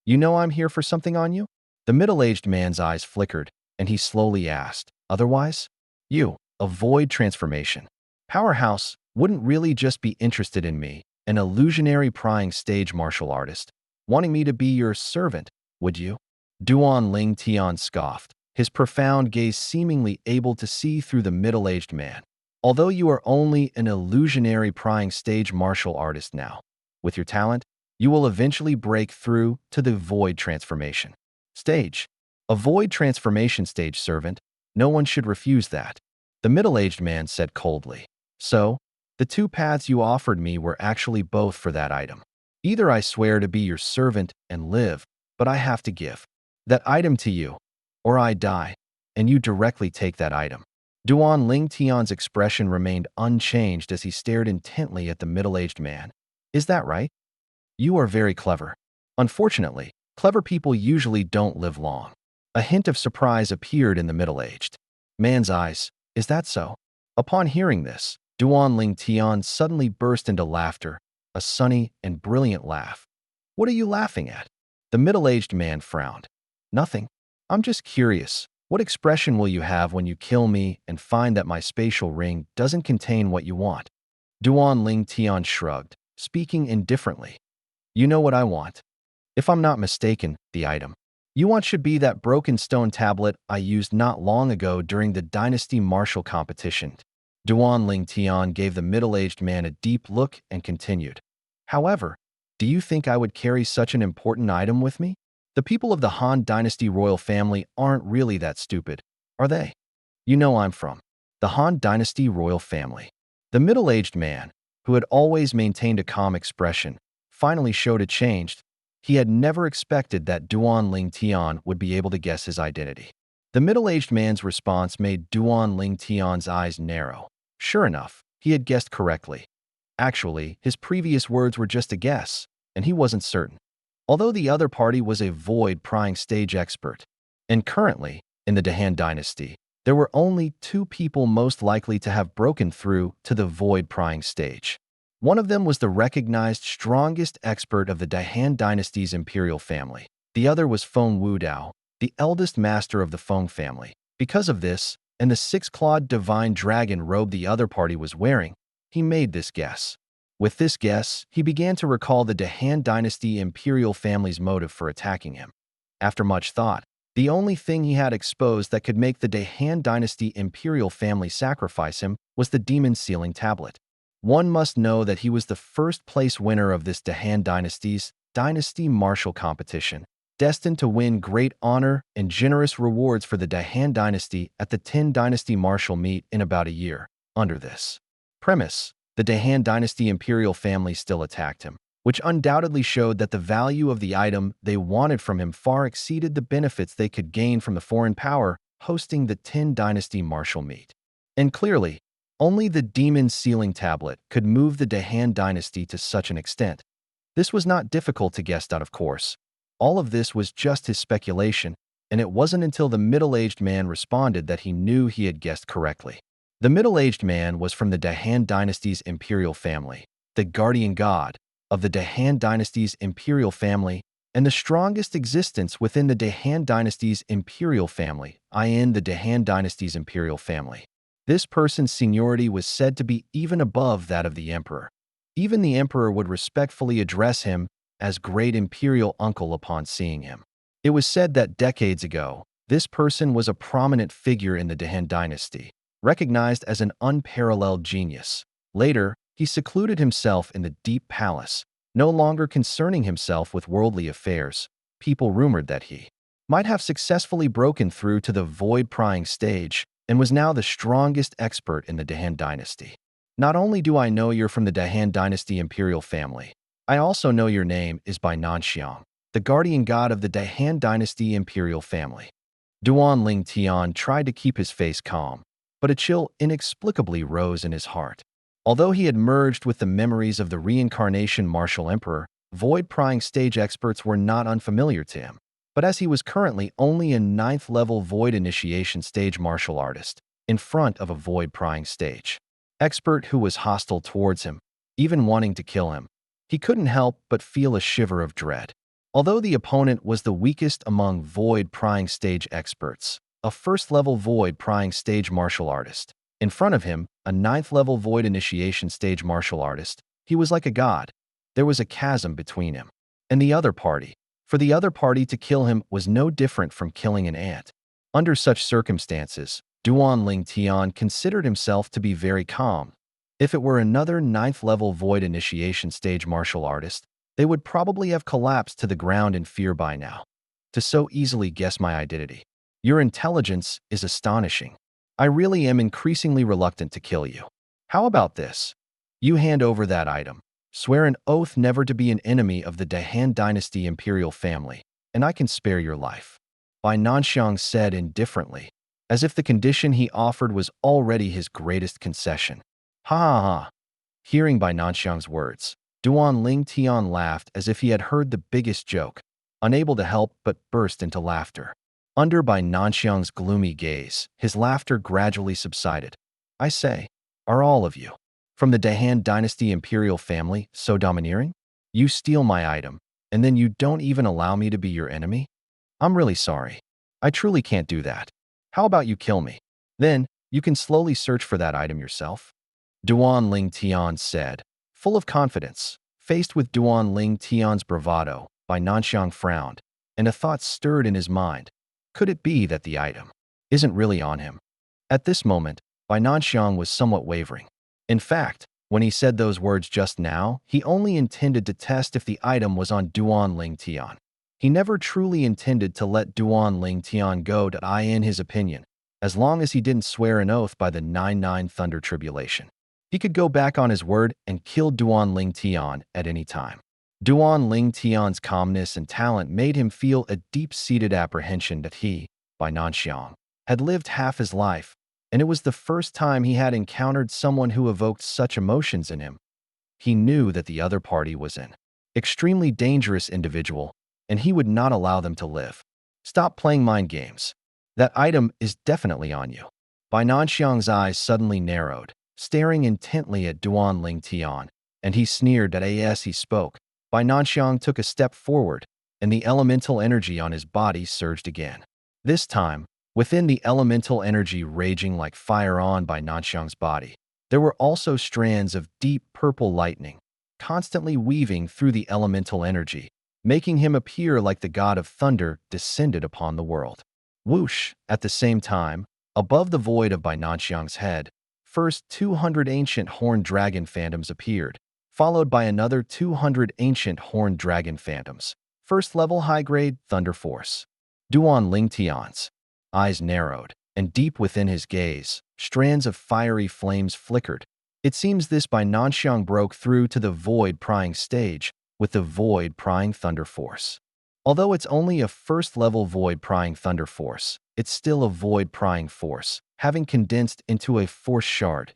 You know I'm here for something on you? The middle-aged man's eyes flickered, and he slowly asked, Otherwise? You, a void transformation powerhouse, wouldn't really just be interested in me, an illusionary prying stage martial artist, wanting me to be your servant, would you? Duan Ling Tian scoffed, his profound gaze seemingly able to see through the middle-aged man. Although you are only an illusionary prying stage martial artist now, with your talent, you will eventually break through to the void transformation stage. A void transformation stage, servant. No one should refuse that. The middle-aged man said coldly. So, the two paths you offered me were actually both for that item. Either I swear to be your servant and live, but I have to give that item to you, or I die, and you directly take that item. Duan Ling Tian's expression remained unchanged as he stared intently at the middle-aged man. Is that right? You are very clever. Unfortunately, clever people usually don't live long. A hint of surprise appeared in the middle-aged man's eyes. Is that so? Upon hearing this, Duan Ling Tian suddenly burst into laughter, a sunny and brilliant laugh. What are you laughing at? The middle-aged man frowned. Nothing. I'm just curious. What expression will you have when you kill me and find that my spatial ring doesn't contain what you want? Duan Ling Tian shrugged, speaking indifferently. You know what I want. If I'm not mistaken, the item you want should be that broken stone tablet I used not long ago during the Dynasty Martial competition. Duan Ling Tian gave the middle-aged man a deep look and continued. However, do you think I would carry such an important item with me? The people of the Han Dynasty royal family aren't really that stupid, are they? You know I'm from the Han Dynasty royal family. The middle-aged man, who had always maintained a calm expression, finally showed a change. He had never expected that Duan Ling Tian would be able to guess his identity. The middle-aged man's response made Duan Ling Tian's eyes narrow. Sure enough, he had guessed correctly. Actually, his previous words were just a guess, and he wasn't certain. Although the other party was a void prying stage expert, and currently, in the Dahan dynasty, there were only two people most likely to have broken through to the void prying stage. One of them was the recognized strongest expert of the Dahan dynasty's imperial family. The other was Feng Wudao, the eldest master of the Feng family. Because of this, and the six-clawed divine dragon robe the other party was wearing, he made this guess. With this guess, he began to recall the Dahan dynasty imperial family's motive for attacking him. After much thought, the only thing he had exposed that could make the Dahan dynasty imperial family sacrifice him was the demon sealing tablet. One must know that he was the first-place winner of this Dahan dynasty's Dynasty Martial competition, destined to win great honor and generous rewards for the Dahan dynasty at the 10 Dynasty Martial meet in about a year. Under this premise, the Dahan dynasty imperial family still attacked him, which undoubtedly showed that the value of the item they wanted from him far exceeded the benefits they could gain from the foreign power hosting the 10 Dynasty Martial meet. And clearly, only the demon sealing tablet could move the Dahan dynasty to such an extent. This was not difficult to guess out, of course. All of this was just his speculation, and it wasn't until the middle-aged man responded that he knew he had guessed correctly. The middle-aged man was from the Dahan dynasty's imperial family, the guardian god of the Dahan dynasty's imperial family, and the strongest existence within the Dahan dynasty's imperial family, i.e. the Dahan dynasty's imperial family. This person's seniority was said to be even above that of the emperor. Even the emperor would respectfully address him as great imperial uncle upon seeing him. It was said that decades ago, this person was a prominent figure in the Dahan dynasty, recognized as an unparalleled genius. Later, he secluded himself in the deep palace, no longer concerning himself with worldly affairs. People rumored that he might have successfully broken through to the void-prying stage and was now the strongest expert in the Dahan dynasty. Not only do I know you're from the Dahan dynasty imperial family, I also know your name is by Nanxiang, the guardian god of the Dahan dynasty imperial family. Duan Ling Tian tried to keep his face calm, but a chill inexplicably rose in his heart. Although he had merged with the memories of the reincarnation martial emperor, void-prying stage experts were not unfamiliar to him. But as he was currently only a 9th-level void initiation stage martial artist, in front of a void-prying stage expert who was hostile towards him, even wanting to kill him, he couldn't help but feel a shiver of dread. Although the opponent was the weakest among void-prying stage experts, a 1st-level void-prying stage martial artist, in front of him, a 9th-level void initiation stage martial artist, he was like a god. There was a chasm between him and the other party. For the other party to kill him was no different from killing an ant. Under such circumstances, Duan Ling Tian considered himself to be very calm. If it were another 9th-level void initiation stage martial artist, they would probably have collapsed to the ground in fear by now. To so easily guess my identity. Your intelligence is astonishing. I really am increasingly reluctant to kill you. How about this? You hand over that item. Swear an oath never to be an enemy of the Dahan Dynasty imperial family, and I can spare your life. Bai Nanxiang said indifferently, as if the condition he offered was already his greatest concession. Ha ha ha. Hearing Bai Nanxiang's words, Duan Ling Tian laughed as if he had heard the biggest joke, unable to help but burst into laughter. Under Bai Nanxiang's gloomy gaze, his laughter gradually subsided. I say, are all of you, from the Dahan Dynasty imperial family, so domineering? You steal my item, and then you don't even allow me to be your enemy? I'm really sorry. I truly can't do that. How about you kill me? Then, you can slowly search for that item yourself. Duan Ling Tian said, full of confidence. Faced with Duan Ling Tian's bravado, Bai Nanxiang frowned, and a thought stirred in his mind. Could it be that the item isn't really on him? At this moment, Bai Nanxiang was somewhat wavering. In fact, when he said those words just now, he only intended to test if the item was on Duan Ling Tian. He never truly intended to let Duan Ling Tian go in his opinion, as long as he didn't swear an oath by the 9-9 Thunder Tribulation. He could go back on his word and kill Duan Ling Tian at any time. Duan Ling Tian's calmness and talent made him feel a deep-seated apprehension that he, Bai Nanxiang, had lived half his life, and it was the first time he had encountered someone who evoked such emotions in him. He knew that the other party was an extremely dangerous individual, and he would not allow them to live. Stop playing mind games. That item is definitely on you. Bai Nanxiang's eyes suddenly narrowed, staring intently at Duan Ling Tian, and he sneered as he spoke. Bai Nanxiang took a step forward, and the elemental energy on his body surged again. This time, within the elemental energy raging like fire on Bai Nanxiang's body, there were also strands of deep purple lightning, constantly weaving through the elemental energy, making him appear like the god of thunder descended upon the world. Whoosh! At the same time, above the void of Bai Nanxiang's head, first 200 ancient horned dragon phantoms appeared, followed by another 200 ancient horned dragon phantoms. First level high-grade Thunder Force. Duan Ling Tian's eyes narrowed, and deep within his gaze, strands of fiery flames flickered. It seems this Bai Nanxiang broke through to the void-prying stage with the void-prying Thunder Force. Although it's only a first-level void-prying Thunder Force, it's still a void-prying force, having condensed into a force shard.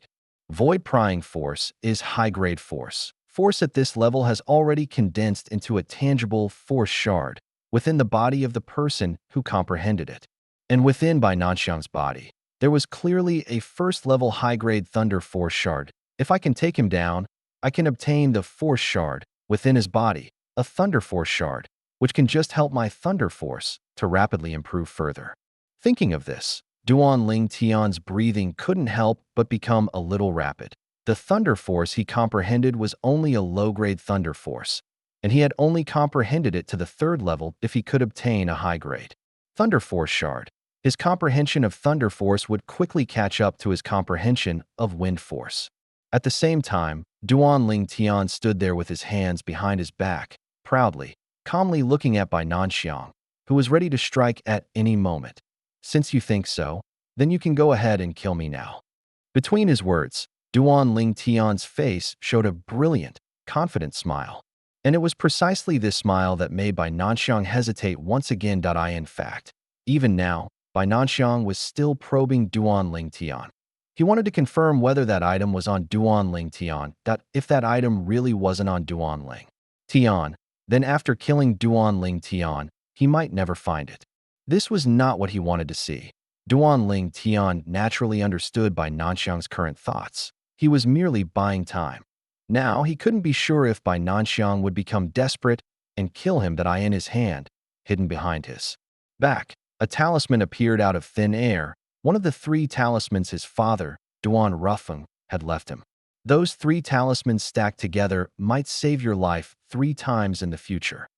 Void-prying force is high-grade force. Force at this level has already condensed into a tangible force shard within the body of the person who comprehended it. And within Bai Nanxiang's body, there was clearly a first-level high-grade Thunder Force shard. If I can take him down, I can obtain the Force shard within his body, a Thunder Force shard, which can just help my Thunder Force to rapidly improve further. Thinking of this, Duan Ling Tian's breathing couldn't help but become a little rapid. The Thunder Force he comprehended was only a low-grade Thunder Force, and he had only comprehended it to the 3rd level if he could obtain a high-grade Thunder Force shard. His comprehension of Thunder Force would quickly catch up to his comprehension of Wind Force. At the same time, Duan Ling Tian stood there with his hands behind his back, proudly, calmly looking at Bai Nanxiang, who was ready to strike at any moment. Since you think so, then you can go ahead and kill me now. Between his words, Duan Ling Tian's face showed a brilliant, confident smile. And it was precisely this smile that made Bai Nanxiang hesitate once again. In fact, even now, Bai Nanxiang was still probing Duan Ling Tian. He wanted to confirm whether that item was on Duan Ling Tian. If that item really wasn't on Duan Ling Tian, then after killing Duan Ling Tian, he might never find it. This was not what he wanted to see. Duan Ling Tian naturally understood Bai Nanxiang's current thoughts. He was merely buying time. Now he couldn't be sure if Bai Nanxiang would become desperate and kill him in his hand, hidden behind his back. A talisman appeared out of thin air, one of the 3 talismans his father, Duan Rufeng, had left him. Those 3 talismans stacked together might save your life 3 times in the future.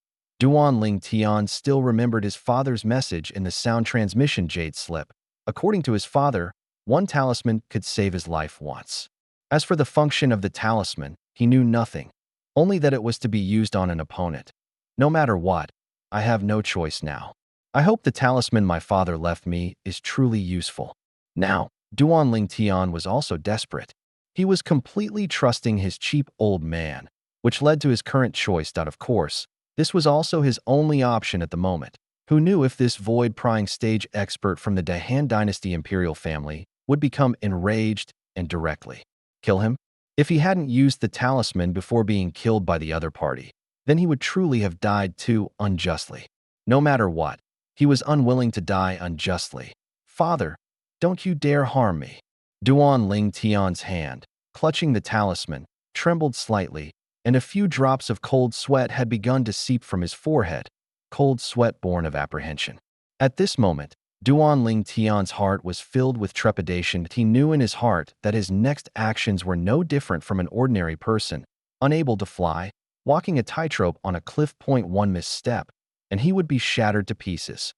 Duan Ling Tian still remembered his father's message in the sound transmission jade slip. According to his father, One talisman could save his life once. As for the function of the talisman, he knew nothing, only that it was to be used on an opponent. No matter what, I have no choice now. I hope the talisman my father left me is truly useful. Now, Duan Ling Tian was also desperate. He was completely trusting his cheap old man, which led to his current choice that, of course, this was also his only option at the moment. Who knew if this void-prying stage expert from the Dahan Dynasty imperial family would become enraged and directly kill him? If he hadn't used the talisman before being killed by the other party, then he would truly have died too unjustly. No matter what, he was unwilling to die unjustly. Father, don't you dare harm me. Duan Ling Tian's hand, clutching the talisman, trembled slightly, and a few drops of cold sweat had begun to seep from his forehead, cold sweat born of apprehension. At this moment, Duan Ling Tian's heart was filled with trepidation. He knew in his heart that his next actions were no different from an ordinary person, unable to fly, walking a tightrope on a cliff point, one misstep, and he would be shattered to pieces.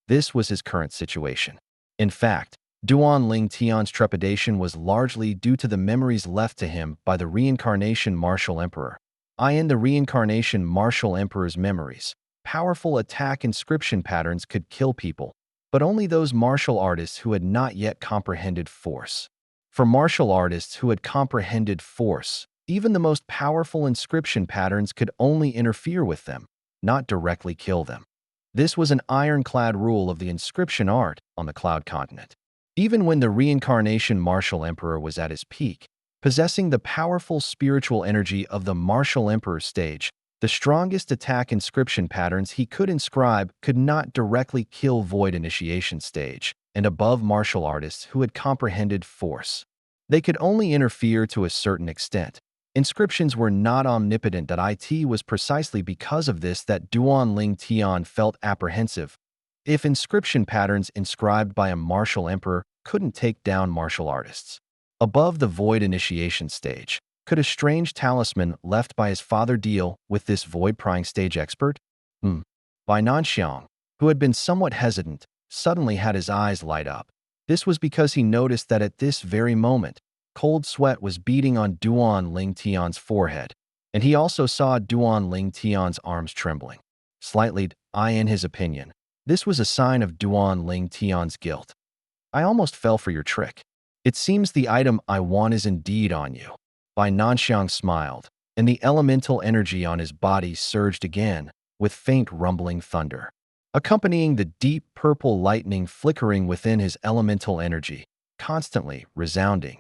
This was his current situation. In fact, Duan Ling Tian's trepidation was largely due to the memories left to him by the reincarnation Martial Emperor. In the reincarnation Martial Emperor's memories, powerful attack inscription patterns could kill people, but only those martial artists who had not yet comprehended force. For martial artists who had comprehended force, even the most powerful inscription patterns could only interfere with them, not directly kill them. This was an ironclad rule of the inscription art on the Cloud Continent. Even when the reincarnation Martial Emperor was at his peak, possessing the powerful spiritual energy of the Martial Emperor stage, the strongest attack inscription patterns he could inscribe could not directly kill Void Initiation stage and above martial artists who had comprehended force. They could only interfere to a certain extent. Inscriptions were not omnipotent. That it was precisely because of this that Duan Ling Tian felt apprehensive. If inscription patterns inscribed by a martial emperor couldn't take down martial artists above the Void Initiation stage, could a strange talisman left by his father deal with this void-prying stage expert? Bai Nanxiang, who had been somewhat hesitant, suddenly had his eyes light up. This was because he noticed that at this very moment, cold sweat was beating on Duan Ling Tian's forehead, and he also saw Duan Ling Tian's arms trembling. Slightly, in his opinion, this was a sign of Duan Ling Tian's guilt. I almost fell for your trick. It seems the item I want is indeed on you. Bai Nanxiang smiled, and the elemental energy on his body surged again, with faint rumbling thunder, accompanying the deep purple lightning flickering within his elemental energy, constantly resounding.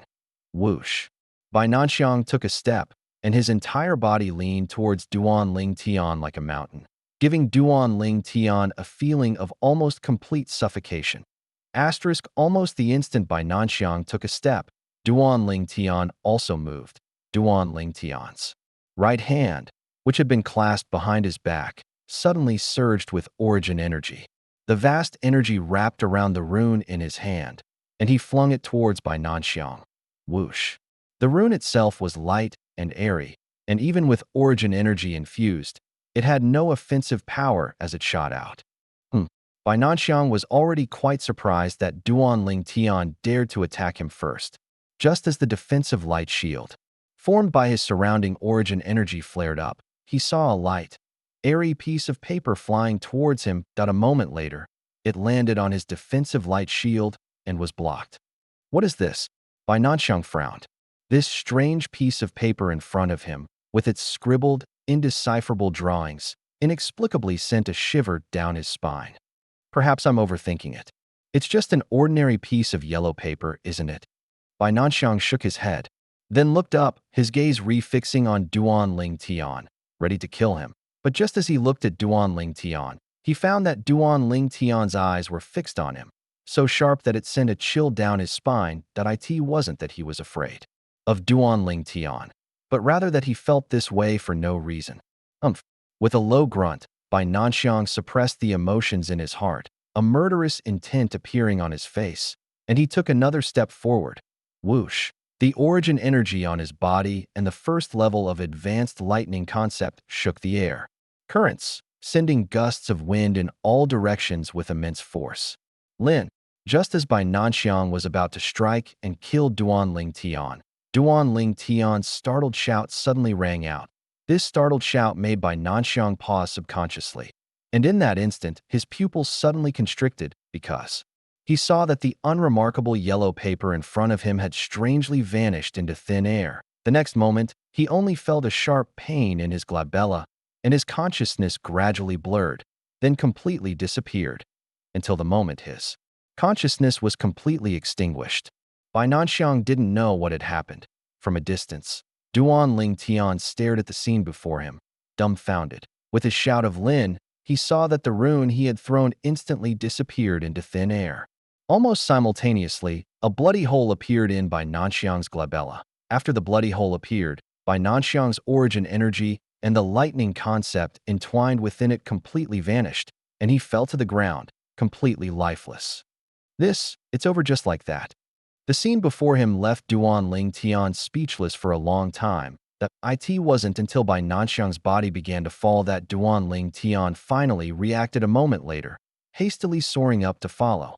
Whoosh! Bai Nanxiang took a step, and his entire body leaned towards Duan Ling Tian like a mountain, giving Duan Ling Tian a feeling of almost complete suffocation. Almost the instant Bai Nanxiang took a step, Duan Ling Tian also moved. Duan Ling Tian's right hand, which had been clasped behind his back, suddenly surged with origin energy. The vast energy wrapped around the rune in his hand, and he flung it towards Bai Nanxiang. Whoosh! The rune itself was light and airy, and even with origin energy infused, it had no offensive power as it shot out. Bai Nanxiang was already quite surprised that Duan Ling Tian dared to attack him first. Just as the defensive light shield, formed by his surrounding origin energy, flared up, he saw a light, airy piece of paper flying towards him. A moment later, it landed on his defensive light shield and was blocked. What is this? Bai Nanxiang frowned. This strange piece of paper in front of him, with its scribbled, indecipherable drawings, inexplicably sent a shiver down his spine. Perhaps I'm overthinking it. It's just an ordinary piece of yellow paper, isn't it? Bai Nanxiang shook his head, then looked up, his gaze refixing on Duan Ling Tian, ready to kill him. But just as he looked at Duan Ling Tian, he found that Duan Ling Tian's eyes were fixed on him, so sharp that it sent a chill down his spine. It wasn't that he was afraid of Duan Ling Tian, but rather that he felt this way for no reason. With a low grunt, Bai Nanxiang suppressed the emotions in his heart, a murderous intent appearing on his face, and he took another step forward. Whoosh! The origin energy on his body and the first level of advanced lightning concept shook the air. Currents, sending gusts of wind in all directions with immense force. Lin, Just as Bai Nanxiang was about to strike and kill Duan Ling Tian, Duan Ling Tian's startled shout suddenly rang out. This startled shout made Bai Nanxiang pause subconsciously. And in that instant, his pupils suddenly constricted because he saw that the unremarkable yellow paper in front of him had strangely vanished into thin air. The next moment, he only felt a sharp pain in his glabella, and his consciousness gradually blurred, then completely disappeared, until the moment his consciousness was completely extinguished. Bai Nanxiang didn't know what had happened. From a distance, Duan Ling Tian stared at the scene before him, dumbfounded. With his shout of Lin, he saw that the rune he had thrown instantly disappeared into thin air. Almost simultaneously, a bloody hole appeared in Bai Nanxiang's glabella. After the bloody hole appeared, Bai Nanxiang's origin energy and the lightning concept entwined within it completely vanished, and he fell to the ground, completely lifeless. It's over just like that. The scene before him left Duan Ling Tian speechless for a long time. It wasn't until Bai Nanxiang's body began to fall that Duan Ling Tian finally reacted a moment later, hastily soaring up to follow.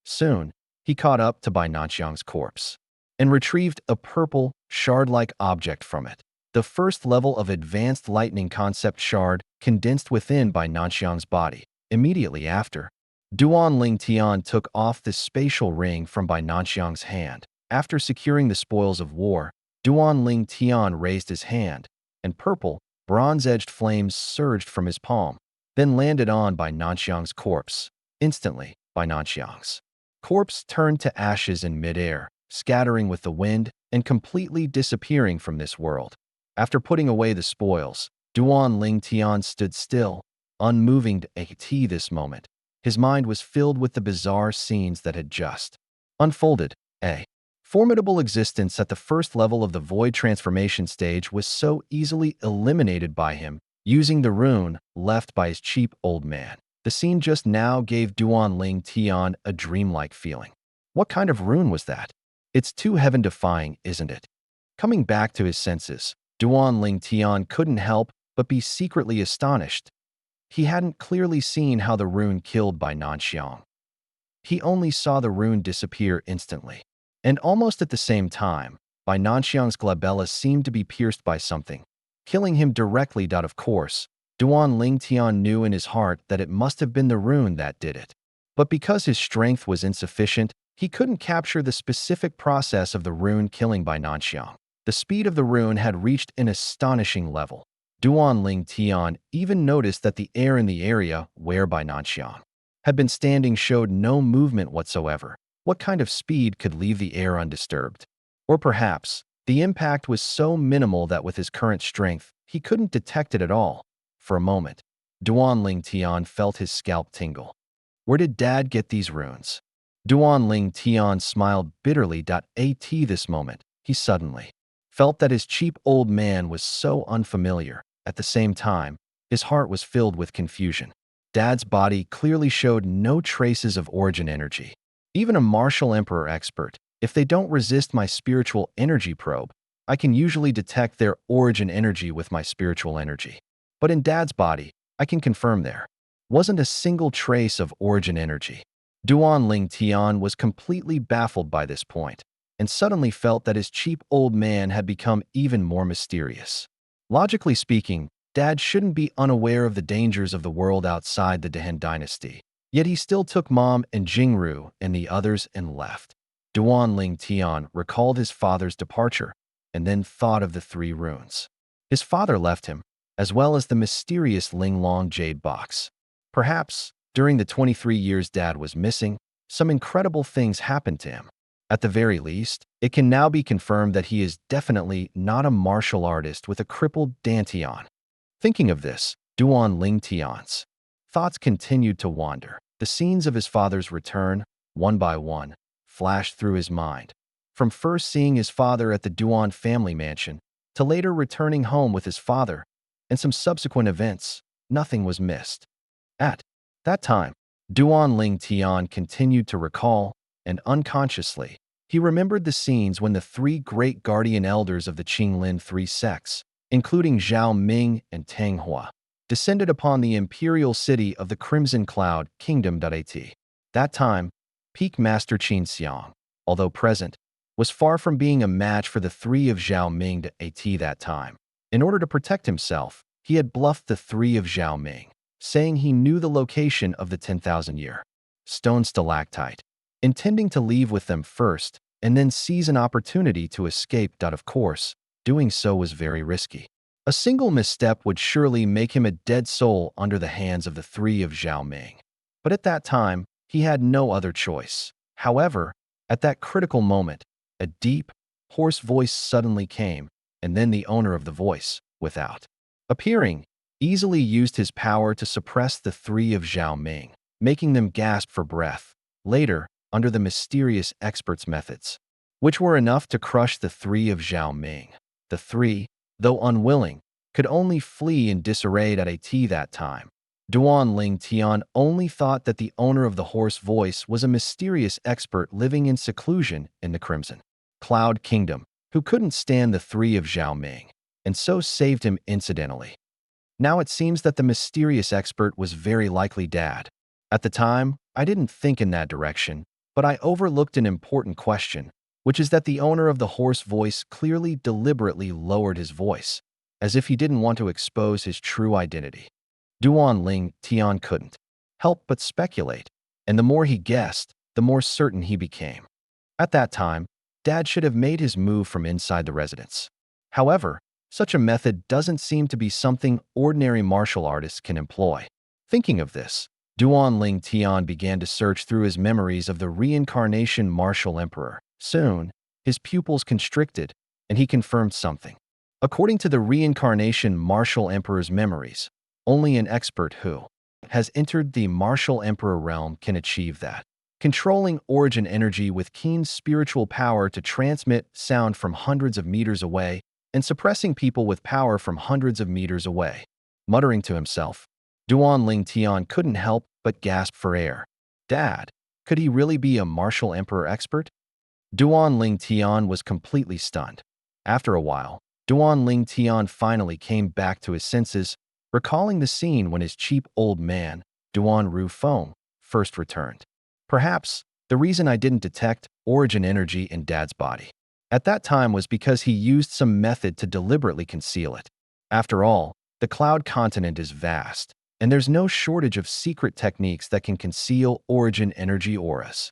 Soon, he caught up to Bai Nanxiang's corpse and retrieved a purple, shard-like object from it. The first level of advanced lightning concept shard condensed within Bai Nanxiang's body. Immediately after, Duan Ling Tian took off the spatial ring from Bai Nanxiang's hand. After securing the spoils of war, Duan Ling Tian raised his hand, and purple, bronze-edged flames surged from his palm, then landed on Bai Nanxiang's corpse. Instantly, Bai Nanxiang's corpse turned to ashes in midair, scattering with the wind and completely disappearing from this world. After putting away the spoils, Duan Ling Tian stood still, unmoving at this moment. His mind was filled with the bizarre scenes that had just unfolded. A formidable existence at the first level of the void transformation stage was so easily eliminated by him, using the rune left by his cheap old man. The scene just now gave Duan Ling Tian a dreamlike feeling. What kind of rune was that? It's too heaven-defying, isn't it? Coming back to his senses, Duan Ling Tian couldn't help but be secretly astonished. He hadn't clearly seen how the rune killed Bai Nanxiang. He only saw the rune disappear instantly. And almost at the same time, Bai Nanxiang's glabella seemed to be pierced by something, killing him directly. Of course, Duan Ling Tian knew in his heart that it must have been the rune that did it. But because his strength was insufficient, he couldn't capture the specific process of the rune killing Bai Nanxiang. The speed of the rune had reached an astonishing level. Duan Ling Tian even noticed that the air in the area where Bai Nanxiang had been standing showed no movement whatsoever. What kind of speed could leave the air undisturbed? Or perhaps, the impact was so minimal that with his current strength, he couldn't detect it at all. For a moment, Duan Ling Tian felt his scalp tingle. Where did Dad get these runes? Duan Ling Tian smiled bitterly. At this moment, he suddenly felt that his cheap old man was so unfamiliar. At the same time, his heart was filled with confusion. Dad's body clearly showed no traces of origin energy. Even a martial emperor expert, if they don't resist my spiritual energy probe, I can usually detect their origin energy with my spiritual energy. But in Dad's body, I can confirm there wasn't a single trace of origin energy. Duan Ling Tian was completely baffled by this point, and suddenly felt that his cheap old man had become even more mysterious. Logically speaking, Dad shouldn't be unaware of the dangers of the world outside the Dehen dynasty. Yet he still took Mom and Jingru and the others and left. Duan Ling Tian recalled his father's departure and then thought of the 3 runes. His father left him, as well as the mysterious Linglong jade box. Perhaps, during the 23 years Dad was missing, some incredible things happened to him. At the very least, it can now be confirmed that he is definitely not a martial artist with a crippled dantian. Thinking of this, Duan Ling Tian's thoughts continued to wander. The scenes of his father's return, one by one, flashed through his mind. From first seeing his father at the Duan family mansion, to later returning home with his father, and some subsequent events, nothing was missed. At that time, Duan Ling Tian continued to recall, and unconsciously, he remembered the scenes when the 3 great guardian elders of the Qinglin 3 sects, including Zhao Ming and Tang Hua, descended upon the imperial city of the Crimson Cloud Kingdom. That time, Peak Master Qin Xiang, although present, was far from being a match for the three of Zhao Ming at that time. In order to protect himself, he had bluffed the three of Zhao Ming, saying he knew the location of the 10,000-year stone stalactite, intending to leave with them first and then seize an opportunity to escape. Of course, doing so was very risky. A single misstep would surely make him a dead soul under the hands of the three of Zhao Ming. But at that time, he had no other choice. However, at that critical moment, a deep, hoarse voice suddenly came, and then the owner of the voice, without appearing, easily used his power to suppress the three of Zhao Ming, making them gasp for breath. Later, under the mysterious expert's methods, which were enough to crush the three of Zhao Ming. The three, though unwilling, could only flee in disarray at that time. Duan Ling Tian only thought that the owner of the hoarse voice was a mysterious expert living in seclusion in the Crimson Cloud Kingdom, who couldn't stand the three of Zhao Ming, and so saved him incidentally. Now it seems that the mysterious expert was very likely Dad. At the time, I didn't think in that direction, but I overlooked an important question, which is that the owner of the hoarse voice clearly deliberately lowered his voice, as if he didn't want to expose his true identity. Duan Ling Tian couldn't help but speculate, and the more he guessed, the more certain he became. At that time, Dad should have made his move from inside the residence. However, such a method doesn't seem to be something ordinary martial artists can employ. Thinking of this, Duan Ling Tian began to search through his memories of the reincarnation Martial Emperor. Soon, his pupils constricted, and he confirmed something. According to the reincarnation Martial Emperor's memories, only an expert who has entered the Martial Emperor realm can achieve that. Controlling origin energy with keen spiritual power to transmit sound from hundreds of meters away and suppressing people with power from hundreds of meters away. Muttering to himself, Duan Ling Tian couldn't help but gasp for air. Dad, could he really be a Martial Emperor expert? Duan Ling Tian was completely stunned. After a while, Duan Ling Tian finally came back to his senses, recalling the scene when his cheap old man, Duan Ru Feng, first returned. Perhaps the reason I didn't detect origin energy in Dad's body at that time was because he used some method to deliberately conceal it. After all, the Cloud Continent is vast, and there's no shortage of secret techniques that can conceal origin energy auras.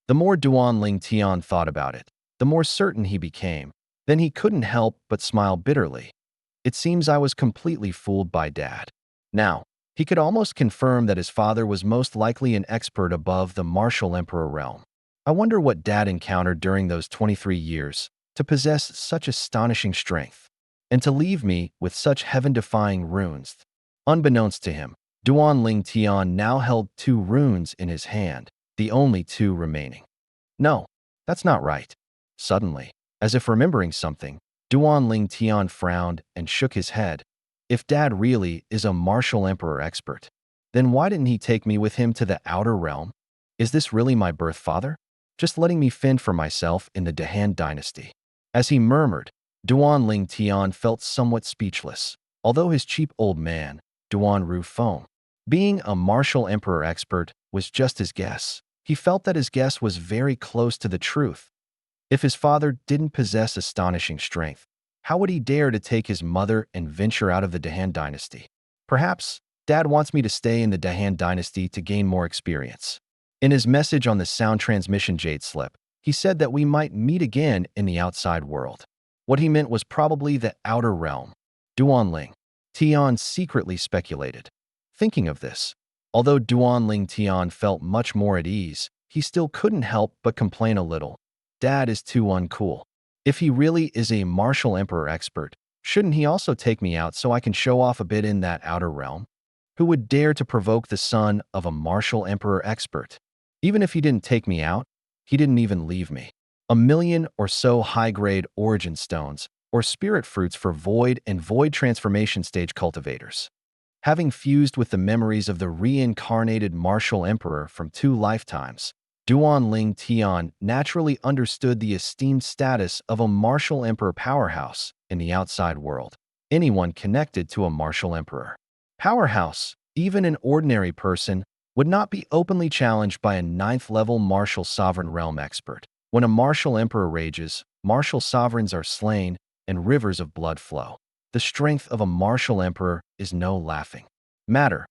The more Duan Ling Tian thought about it, the more certain he became. Then he couldn't help but smile bitterly. It seems I was completely fooled by Dad. Now, he could almost confirm that his father was most likely an expert above the Martial Emperor realm. I wonder what Dad encountered during those 23 years to possess such astonishing strength, and to leave me with such heaven-defying runes. Unbeknownst to him, Duan Ling Tian now held 2 runes in his hand, the only 2 remaining. No, that's not right. Suddenly, as if remembering something, Duan Ling Tian frowned and shook his head. If Dad really is a Martial Emperor expert, then why didn't he take me with him to the outer realm? Is this really my birth father? Just letting me fend for myself in the Dahan dynasty. As he murmured, Duan Ling Tian felt somewhat speechless. Although his cheap old man, Duan Ru Feng, being a Martial Emperor expert, was just his guess, he felt that his guess was very close to the truth. If his father didn't possess astonishing strength, how would he dare to take his mother and venture out of the Dahan dynasty? Perhaps Dad wants me to stay in the Dahan dynasty to gain more experience. In his message on the sound transmission jade slip, he said that we might meet again in the outside world. What he meant was probably the outer realm. Duan Ling Tian secretly speculated. Thinking of this, although Duan Ling Tian felt much more at ease, he still couldn't help but complain a little. Dad is too uncool. If he really is a Martial Emperor expert, shouldn't he also take me out so I can show off a bit in that outer realm? Who would dare to provoke the son of a Martial Emperor expert? Even if he didn't take me out, he didn't even leave me 1,000,000 or so high-grade origin stones or spirit fruits for void and void transformation stage cultivators. Having fused with the memories of the reincarnated Martial Emperor from 2 lifetimes, Duan Ling Tian naturally understood the esteemed status of a Martial Emperor powerhouse in the outside world. Anyone connected to a Martial Emperor powerhouse, even an ordinary person, would not be openly challenged by a ninth-level martial sovereign realm expert. When a martial emperor rages, martial sovereigns are slain and rivers of blood flow. The strength of a martial emperor is no laughing matter.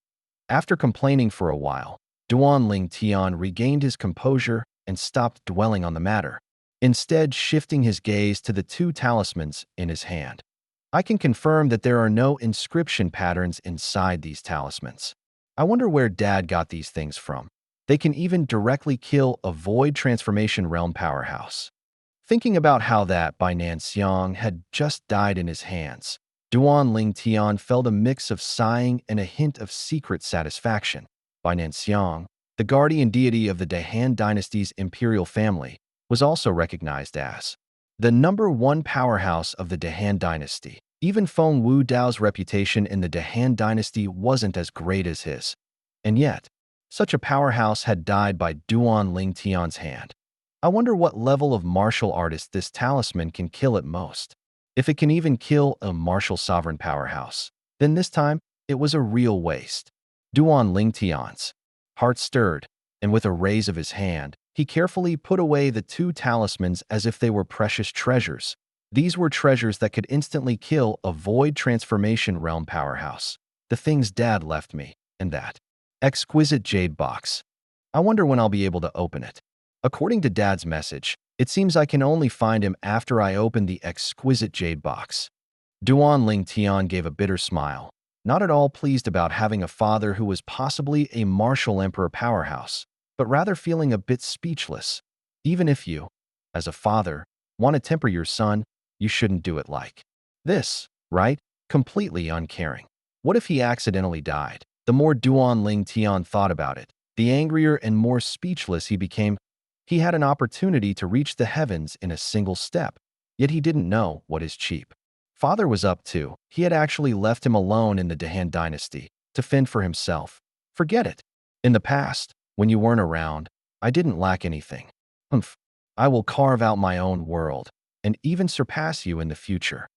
After complaining for a while, Duan Ling Tian regained his composure and stopped dwelling on the matter, instead shifting his gaze to the two talismans in his hand. I can confirm that there are no inscription patterns inside these talismans. I wonder where Dad got these things from. They can even directly kill a void transformation realm powerhouse. Thinking about how that by Nan Xiang had just died in his hands, Duan Ling Tian felt a mix of sighing and a hint of secret satisfaction. By Nan Xiang, the guardian deity of the Dahan dynasty's imperial family, was also recognized as the #1 powerhouse of the Dahan dynasty. Even Feng Wu Dao's reputation in the Dahan dynasty wasn't as great as his. And yet, such a powerhouse had died by Duan Ling Tian's hand. I wonder what level of martial artist this talisman can kill at most. If it can even kill a martial sovereign powerhouse, then this time it was a real waste. Duan Ling Tian's heart stirred, and with a raise of his hand, he carefully put away the two talismans as if they were precious treasures. These were treasures that could instantly kill a void transformation realm powerhouse. The things Dad left me, and that exquisite jade box. I wonder when I'll be able to open it. According to Dad's message, it seems I can only find him after I open the exquisite jade box. Duan Ling Tian gave a bitter smile, not at all pleased about having a father who was possibly a martial emperor powerhouse, but rather feeling a bit speechless. Even if you, as a father, want to temper your son, you shouldn't do it like this, right? Completely uncaring. What if he accidentally died? The more Duan Ling Tian thought about it, the angrier and more speechless he became. He had an opportunity to reach the heavens in a single step, yet he didn't know what his cheap father was up to. He had actually left him alone in the Dahan dynasty to fend for himself. Forget it. In the past, when you weren't around, I didn't lack anything. Humph. I will carve out my own world and even surpass you in the future.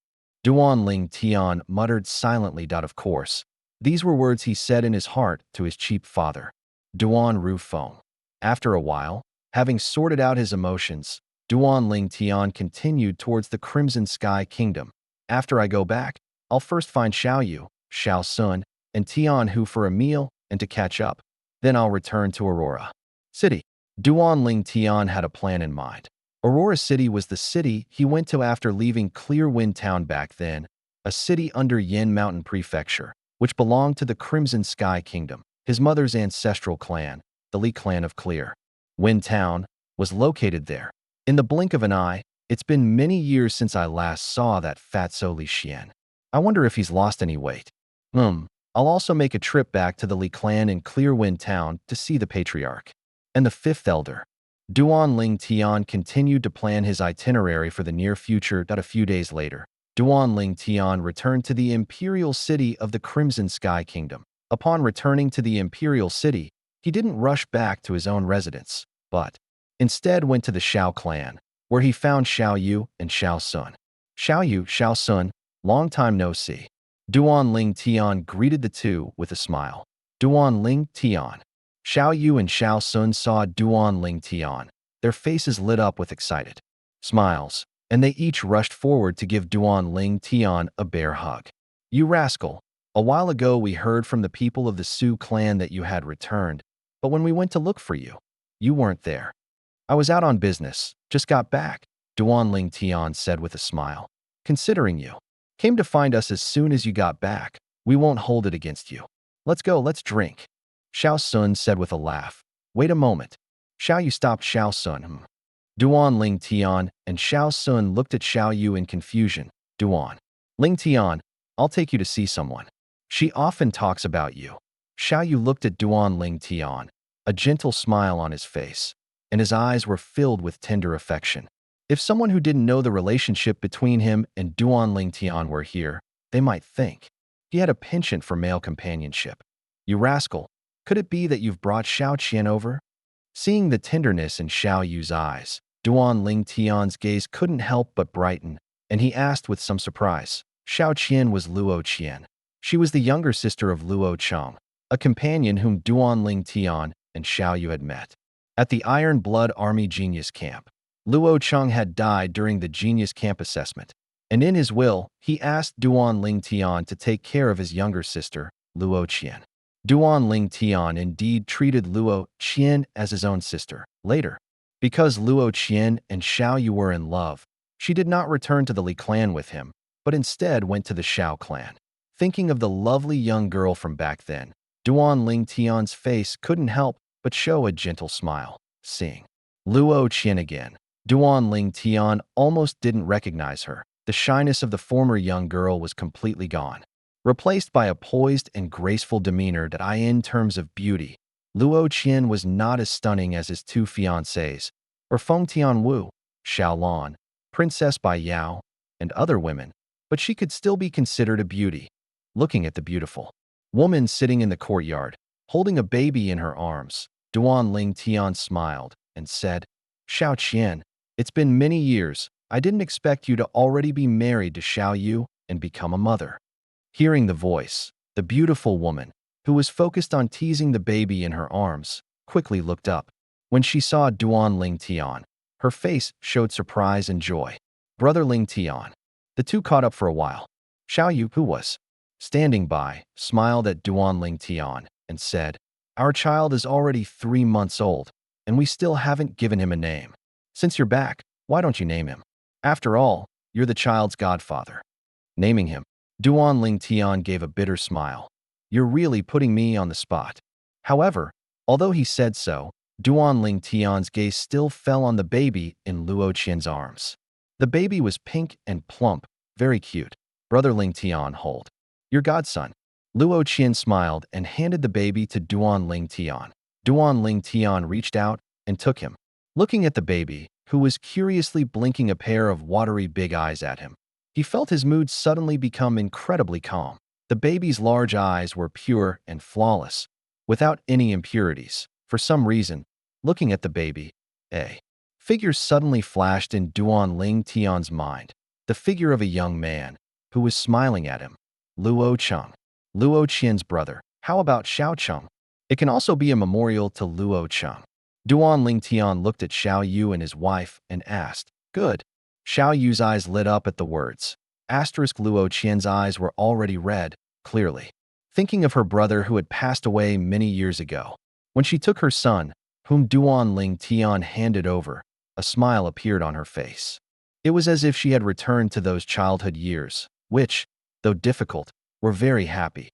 Duan Ling Tian muttered silently. Of course, these were words he said in his heart to his cheap father, Duan Ru Feng. After a while, having sorted out his emotions, Duan Ling Tian continued towards the Crimson Sky Kingdom. After I go back, I'll first find Xiao Yu, Xiao Sun, and Tian Hu for a meal and to catch up. Then I'll return to Aurora City. Duan Ling Tian had a plan in mind. Aurora City was the city he went to after leaving Clearwind Town back then, a city under Yin Mountain Prefecture, which belonged to the Crimson Sky Kingdom. His mother's ancestral clan, the Li clan of Clear Wind Town, was located there. In the blink of an eye, it's been many years since I last saw that fatso Li Xian. I wonder if he's lost any weight. I'll also make a trip back to the Li clan in Clearwind Town to see the patriarch and the fifth elder. Duan Ling Tian continued to plan his itinerary for the near future. A few days later, Duan Ling Tian returned to the imperial city of the Crimson Sky Kingdom. Upon returning to the imperial city, he didn't rush back to his own residence, but instead went to the Xiao clan, where he found Xiao Yu and Xiao Sun. Xiao Yu, Xiao Sun, long time no see. Duan Ling Tian greeted the two with a smile. Duan Ling Tian. Xiao Yu and Xiao Sun saw Duan Ling Tian. Their faces lit up with excited smiles, and they each rushed forward to give Duan Ling Tian a bear hug. You rascal! A while ago we heard from the people of the Su clan that you had returned, but when we went to look for you, you weren't there. I was out on business, just got back, Duan Ling Tian said with a smile. Considering you came to find us as soon as you got back, we won't hold it against you. Let's go, let's drink, Xiao Sun said with a laugh. Wait a moment. Xiao Yu stopped Xiao Sun. Duan Ling Tian and Xiao Sun looked at Xiao Yu in confusion. Duan Ling Tian, I'll take you to see someone. She often talks about you. Xiao Yu looked at Duan Ling Tian, a gentle smile on his face, and his eyes were filled with tender affection. If someone who didn't know the relationship between him and Duan Ling Tian were here, they might think he had a penchant for male companionship. You rascal, could it be that you've brought Xiao Qian over? Seeing the tenderness in Xiao Yu's eyes, Duan Ling Tian's gaze couldn't help but brighten, and he asked with some surprise. Xiao Qian was Luo Qian. She was the younger sister of Luo Cheng. a companion whom Duan Ling Tian and Xiao Yu had met at the Iron Blood Army Genius Camp. Luo Cheng had died during the Genius Camp assessment, and in his will, he asked Duan Ling Tian to take care of his younger sister, Luo Qian. Duan Ling Tian indeed treated Luo Qian as his own sister. Later, because Luo Qian and Xiao Yu were in love, she did not return to the Li clan with him, but instead went to the Xiao clan. Thinking of the lovely young girl from back then, Duan Ling Tian's face couldn't help but show a gentle smile. Seeing Luo Qian again, Duan Ling Tian almost didn't recognize her. The shyness of the former young girl was completely gone, replaced by a poised and graceful demeanor that in terms of beauty, Luo Qian was not as stunning as his two fiancées, or Feng Tianwu, Xiaolan, Princess Bai Yao, and other women, but she could still be considered a beauty. Looking at the beautiful woman sitting in the courtyard, holding a baby in her arms, Duan Ling Tian smiled and said, "Xiao Qian, it's been many years. I didn't expect you to already be married to Xiao Yu and become a mother." Hearing the voice, the beautiful woman, who was focused on teasing the baby in her arms, quickly looked up. When she saw Duan Ling Tian, her face showed surprise and joy. Brother Ling Tian. The two caught up for a while. Xiao Yu, who was standing by, smiled at Duan Ling Tian and said, "Our child is already 3 months old, and we still haven't given him a name. Since you're back, why don't you name him? After all, you're the child's godfather." Naming him, Duan Ling Tian gave a bitter smile. "You're really putting me on the spot." However, although he said so, Duan Ling Tian's gaze still fell on the baby in Luo Qian's arms. The baby was pink and plump, very cute. Brother Ling Tian, hold your godson. Luo Qian smiled and handed the baby to Duan Ling Tian. Duan Ling Tian reached out and took him. Looking at the baby, who was curiously blinking a pair of watery big eyes at him, he felt his mood suddenly become incredibly calm. The baby's large eyes were pure and flawless, without any impurities. For some reason, looking at the baby, a figure suddenly flashed in Duan Ling Tian's mind, the figure of a young man who was smiling at him. Luo Cheng, Luo Qian's brother. How about Xiao Cheng? It can also be a memorial to Luo Cheng. Duan Ling Tian looked at Xiao Yu and his wife and asked, "Good." Xiao Yu's eyes lit up at the words. Luo Qian's eyes were already red, clearly thinking of her brother who had passed away many years ago. When she took her son, whom Duan Ling Tian handed over, a smile appeared on her face. It was as if she had returned to those childhood years, which, though difficult, were very happy.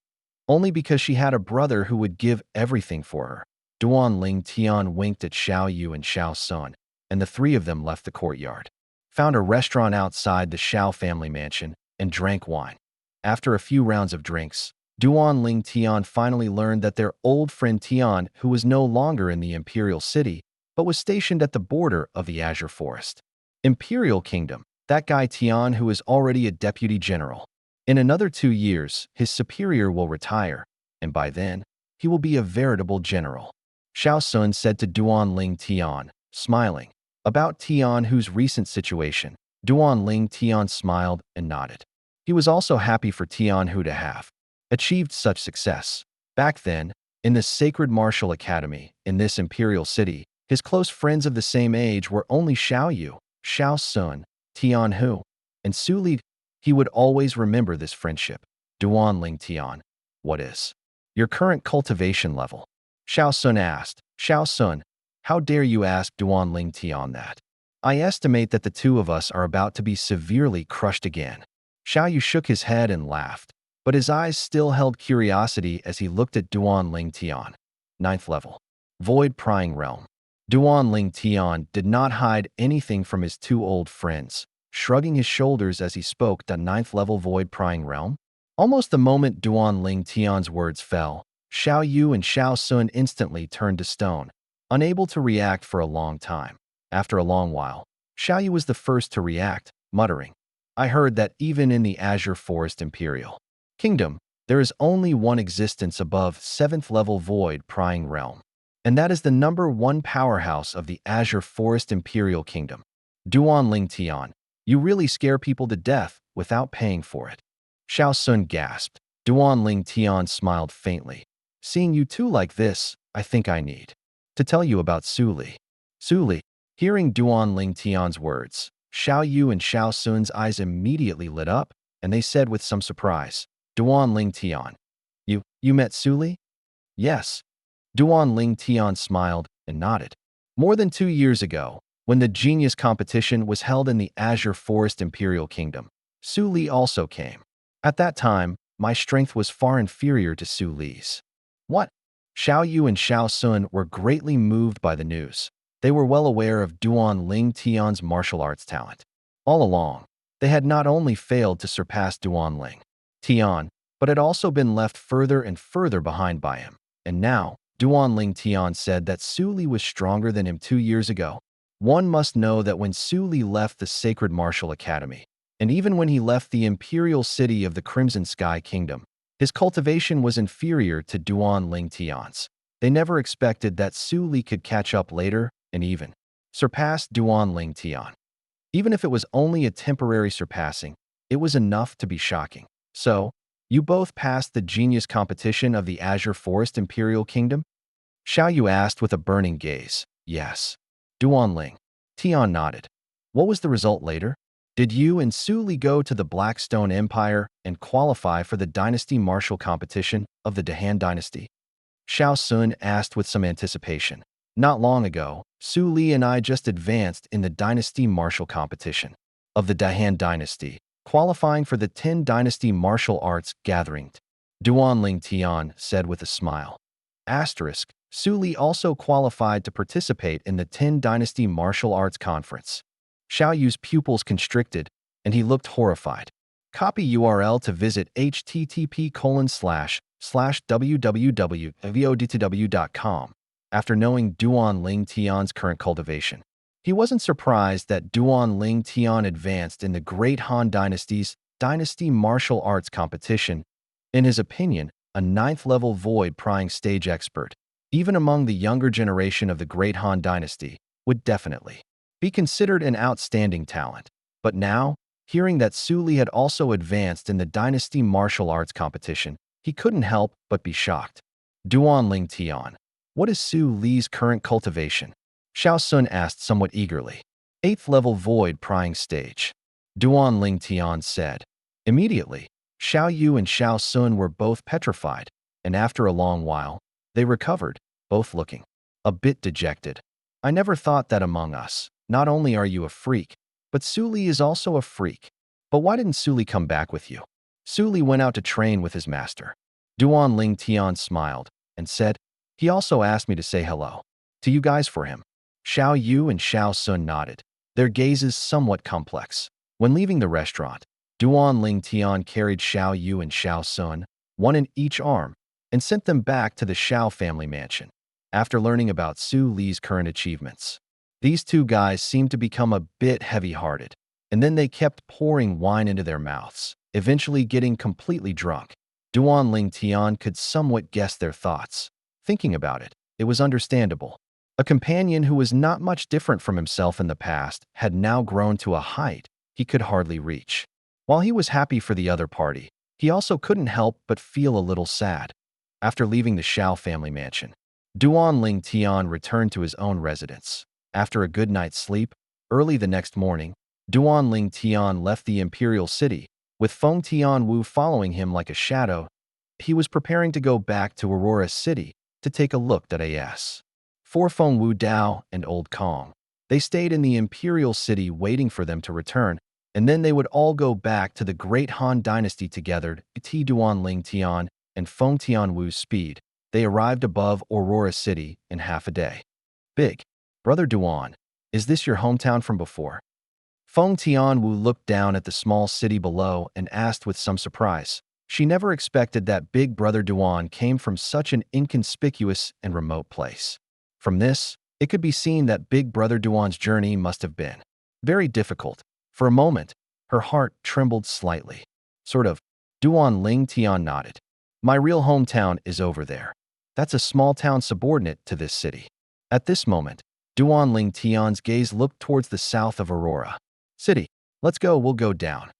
Only because she had a brother who would give everything for her. Duan Ling Tian winked at Xiao Yu and Xiao Sun, and the three of them left the courtyard, found a restaurant outside the Xiao family mansion, and drank wine. After a few rounds of drinks, Duan Ling Tian finally learned that their old friend Tian, who was no longer in the Imperial City, but was stationed at the border of the Azure Forest. Imperial Kingdom, that guy Tian who is already a deputy general. In another 2 years, his superior will retire, and by then, he will be a veritable general. Xiao Sun said to Duan Ling Tian, smiling. About Tian whose recent situation, Duan Ling Tian smiled and nodded. He was also happy for Tian who to have achieved such success. Back then, in the Sacred Martial Academy, in this imperial city, his close friends of the same age were only Xiao Yu, Xiao Sun, Tian Hu, and Su Li. He would always remember this friendship. Duan Ling Tian, what is your current cultivation level? Xiao Sun asked. Xiao Sun, how dare you ask Duan Ling Tian that? I estimate that the two of us are about to be severely crushed again. Xiao Yu shook his head and laughed, but his eyes still held curiosity as he looked at Duan Ling Tian. 9th level. Void Prying Realm. Duan Ling Tian did not hide anything from his two old friends, shrugging his shoulders as he spoke. The 9th level Void Prying Realm? Almost the moment Duan Ling Tian's words fell, Xiao Yu and Xiao Sun instantly turned to stone, unable to react for a long time. After a long while, Xiao Yu was the first to react, muttering, I heard that even in the Azure Forest Imperial Kingdom, there is only one existence above 7th level Void Prying Realm, and that is the #1 powerhouse of the Azure Forest Imperial Kingdom. Duan Ling Tian, you really scare people to death without paying for it. Xiao Sun gasped. Duan Ling Tian smiled faintly. Seeing you two like this, I think I need to tell you about Su Li. Su Li, hearing Duan Ling Tian's words, Xiao Yu and Xiao Sun's eyes immediately lit up, and they said with some surprise, Duan Ling Tian, you met Su Li? Yes. Duan Ling Tian smiled and nodded. More than 2 years ago, when the genius competition was held in the Azure Forest Imperial Kingdom, Su Li also came. At that time, my strength was far inferior to Su Li's. What? Xiao Yu and Xiao Sun were greatly moved by the news. They were well aware of Duan Ling Tian's martial arts talent. All along, they had not only failed to surpass Duan Ling Tian, but had also been left further and further behind by him. And now, Duan Ling Tian said that Su Li was stronger than him 2 years ago. One must know that when Su Li left the Sacred Martial Academy, and even when he left the imperial city of the Crimson Sky Kingdom, his cultivation was inferior to Duan Ling Tian's. They never expected that Su Li could catch up later and even surpass Duan Ling Tian. Even if it was only a temporary surpassing, it was enough to be shocking. So, you both passed the genius competition of the Azure Forest Imperial Kingdom? Xiao Yu asked with a burning gaze. Yes. Duan Ling Tian nodded. What was the result later? Did you and Su Li go to the Blackstone Empire and qualify for the dynasty martial competition of the Dahan dynasty? Xiao Sun asked with some anticipation. Not long ago, Su Li and I just advanced in the dynasty martial competition of the Dahan dynasty, qualifying for the 10 dynasty martial arts gathering. Duan Ling Tian said with a smile. Asterisk, Su Li also qualified to participate in the 10 dynasty martial arts conference. Xiao Yu's pupils constricted, and he looked horrified. Copy URL to visit http://www.vodtw.com. After knowing Duan Ling Tian's current cultivation, he wasn't surprised that Duan Ling Tian advanced in the Great Han Dynasty's Dynasty Martial Arts competition. In his opinion, a 9th-level void-prying stage expert, even among the younger generation of the Great Han Dynasty, would definitely be considered an outstanding talent. But now, hearing that Su Li had also advanced in the Dynasty Martial Arts competition, he couldn't help but be shocked. Duan Ling Tian, what is Su Li's current cultivation? Xiao Sun asked somewhat eagerly. 8th-level void-prying stage, Duan Ling Tian said. Immediately, Xiao Yu and Xiao Sun were both petrified, and after a long while, they recovered, both looking a bit dejected. I never thought that among us, not only are you a freak, but Su Li is also a freak. But why didn't Su Li come back with you? Su Li went out to train with his master. Duan Ling Tian smiled and said, he also asked me to say hello to you guys for him. Xiao Yu and Xiao Sun nodded, their gazes somewhat complex. When leaving the restaurant, Duan Ling Tian carried Xiao Yu and Xiao Sun, one in each arm, and sent them back to the Xiao family mansion. After learning about Su Li's current achievements, these two guys seemed to become a bit heavy-hearted, and then they kept pouring wine into their mouths, eventually getting completely drunk. Duan Ling Tian could somewhat guess their thoughts. Thinking about it, it was understandable. A companion who was not much different from himself in the past had now grown to a height he could hardly reach. While he was happy for the other party, he also couldn't help but feel a little sad. After leaving the Xiao family mansion, Duan Ling Tian returned to his own residence. After a good night's sleep, early the next morning, Duan Ling Tian left the imperial city, with Feng Tianwu following him like a shadow. He was preparing to go back to Aurora City to take a look at AS. For Feng Wu Dao and Old Kong, they stayed in the imperial city waiting for them to return, and then they would all go back to the Great Han Dynasty together. Duan Ling Tian and Feng Tianwu's speed, they arrived above Aurora City in half a day. Big Brother Duan, is this your hometown from before? Feng Tianwu looked down at the small city below and asked with some surprise. She never expected that Big Brother Duan came from such an inconspicuous and remote place. From this, it could be seen that Big Brother Duan's journey must have been very difficult. For a moment, her heart trembled slightly. Sort of. Duan Ling Tian nodded. My real hometown is over there. That's a small town subordinate to this city. At this moment, Duan Ling Tian's gaze looked towards the south of Aurora City. Let's go, we'll go down.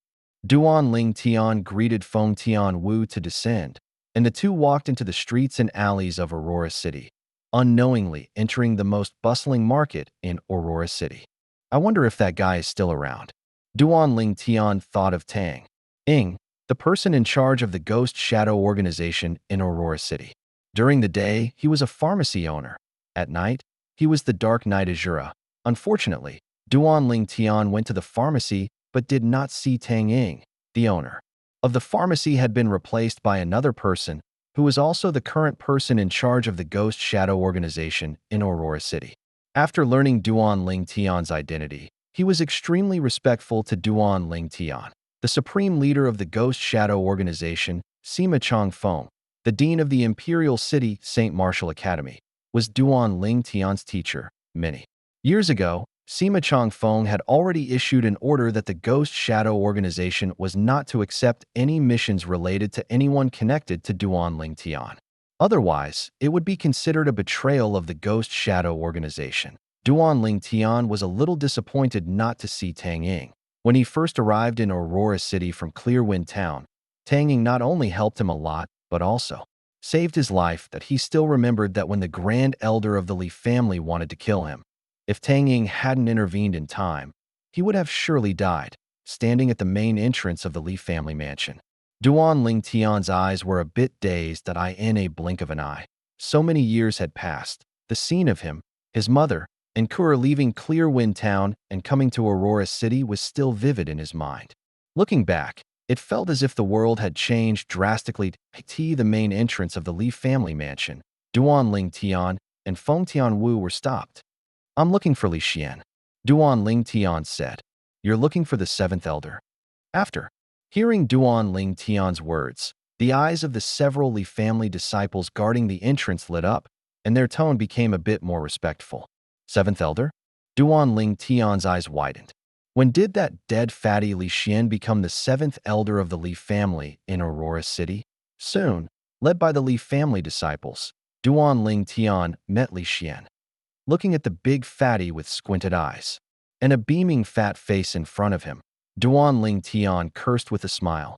Duan Ling Tian greeted Feng Tianwu to descend, and the two walked into the streets and alleys of Aurora City, unknowingly entering the most bustling market in Aurora City. I wonder if that guy is still around. Duan Ling Tian thought of Tang Ing, the person in charge of the Ghost Shadow organization in Aurora City. During the day, he was a pharmacy owner. At night, he was the Dark Knight Azura. Unfortunately, Duan Ling Tian went to the pharmacy but did not see Tang Ing. The owner of the pharmacy had been replaced by another person who was also the current person in charge of the Ghost Shadow organization in Aurora City. After learning Duan Ling Tian's identity, he was extremely respectful to Duan Ling Tian, the supreme leader of the Ghost Shadow organization. Sima Changfeng, the dean of the Imperial City St. Martial Academy, was Duan Ling Tian's teacher. Many years ago, Sima Changfeng had already issued an order that the Ghost Shadow organization was not to accept any missions related to anyone connected to Duan Ling Tian. Otherwise, it would be considered a betrayal of the Ghost Shadow organization. Duan Ling Tian was a little disappointed not to see Tang Ing. When he first arrived in Aurora City from Clearwind Town, Tang Ing not only helped him a lot, but also saved his life. That he still remembered that when the Grand Elder of the Li family wanted to kill him, if Tang Ing hadn't intervened in time, he would have surely died, standing at the main entrance of the Li family mansion. Duan Ling Tian's eyes were a bit dazed that in a blink of an eye. So many years had passed. The scene of him, his mother, and Kura leaving Clearwind Town and coming to Aurora City was still vivid in his mind. Looking back, it felt as if the world had changed drastically. The main entrance of the Li family mansion, Duan Ling Tian and Feng Tianwu were stopped. "I'm looking for Li Xian," Duan Ling Tian said. "You're looking for the seventh elder?" After hearing Duan Ling Tian's words, the eyes of the several Li family disciples guarding the entrance lit up, and their tone became a bit more respectful. "Seventh elder?" Duan Ling Tian's eyes widened. When did that dead fatty Li Xian become the seventh elder of the Li family in Aurora City? Soon, led by the Li family disciples, Duan Ling Tian met Li Xian. Looking at the big fatty with squinted eyes and a beaming fat face in front of him, Duan Ling Tian cursed with a smile.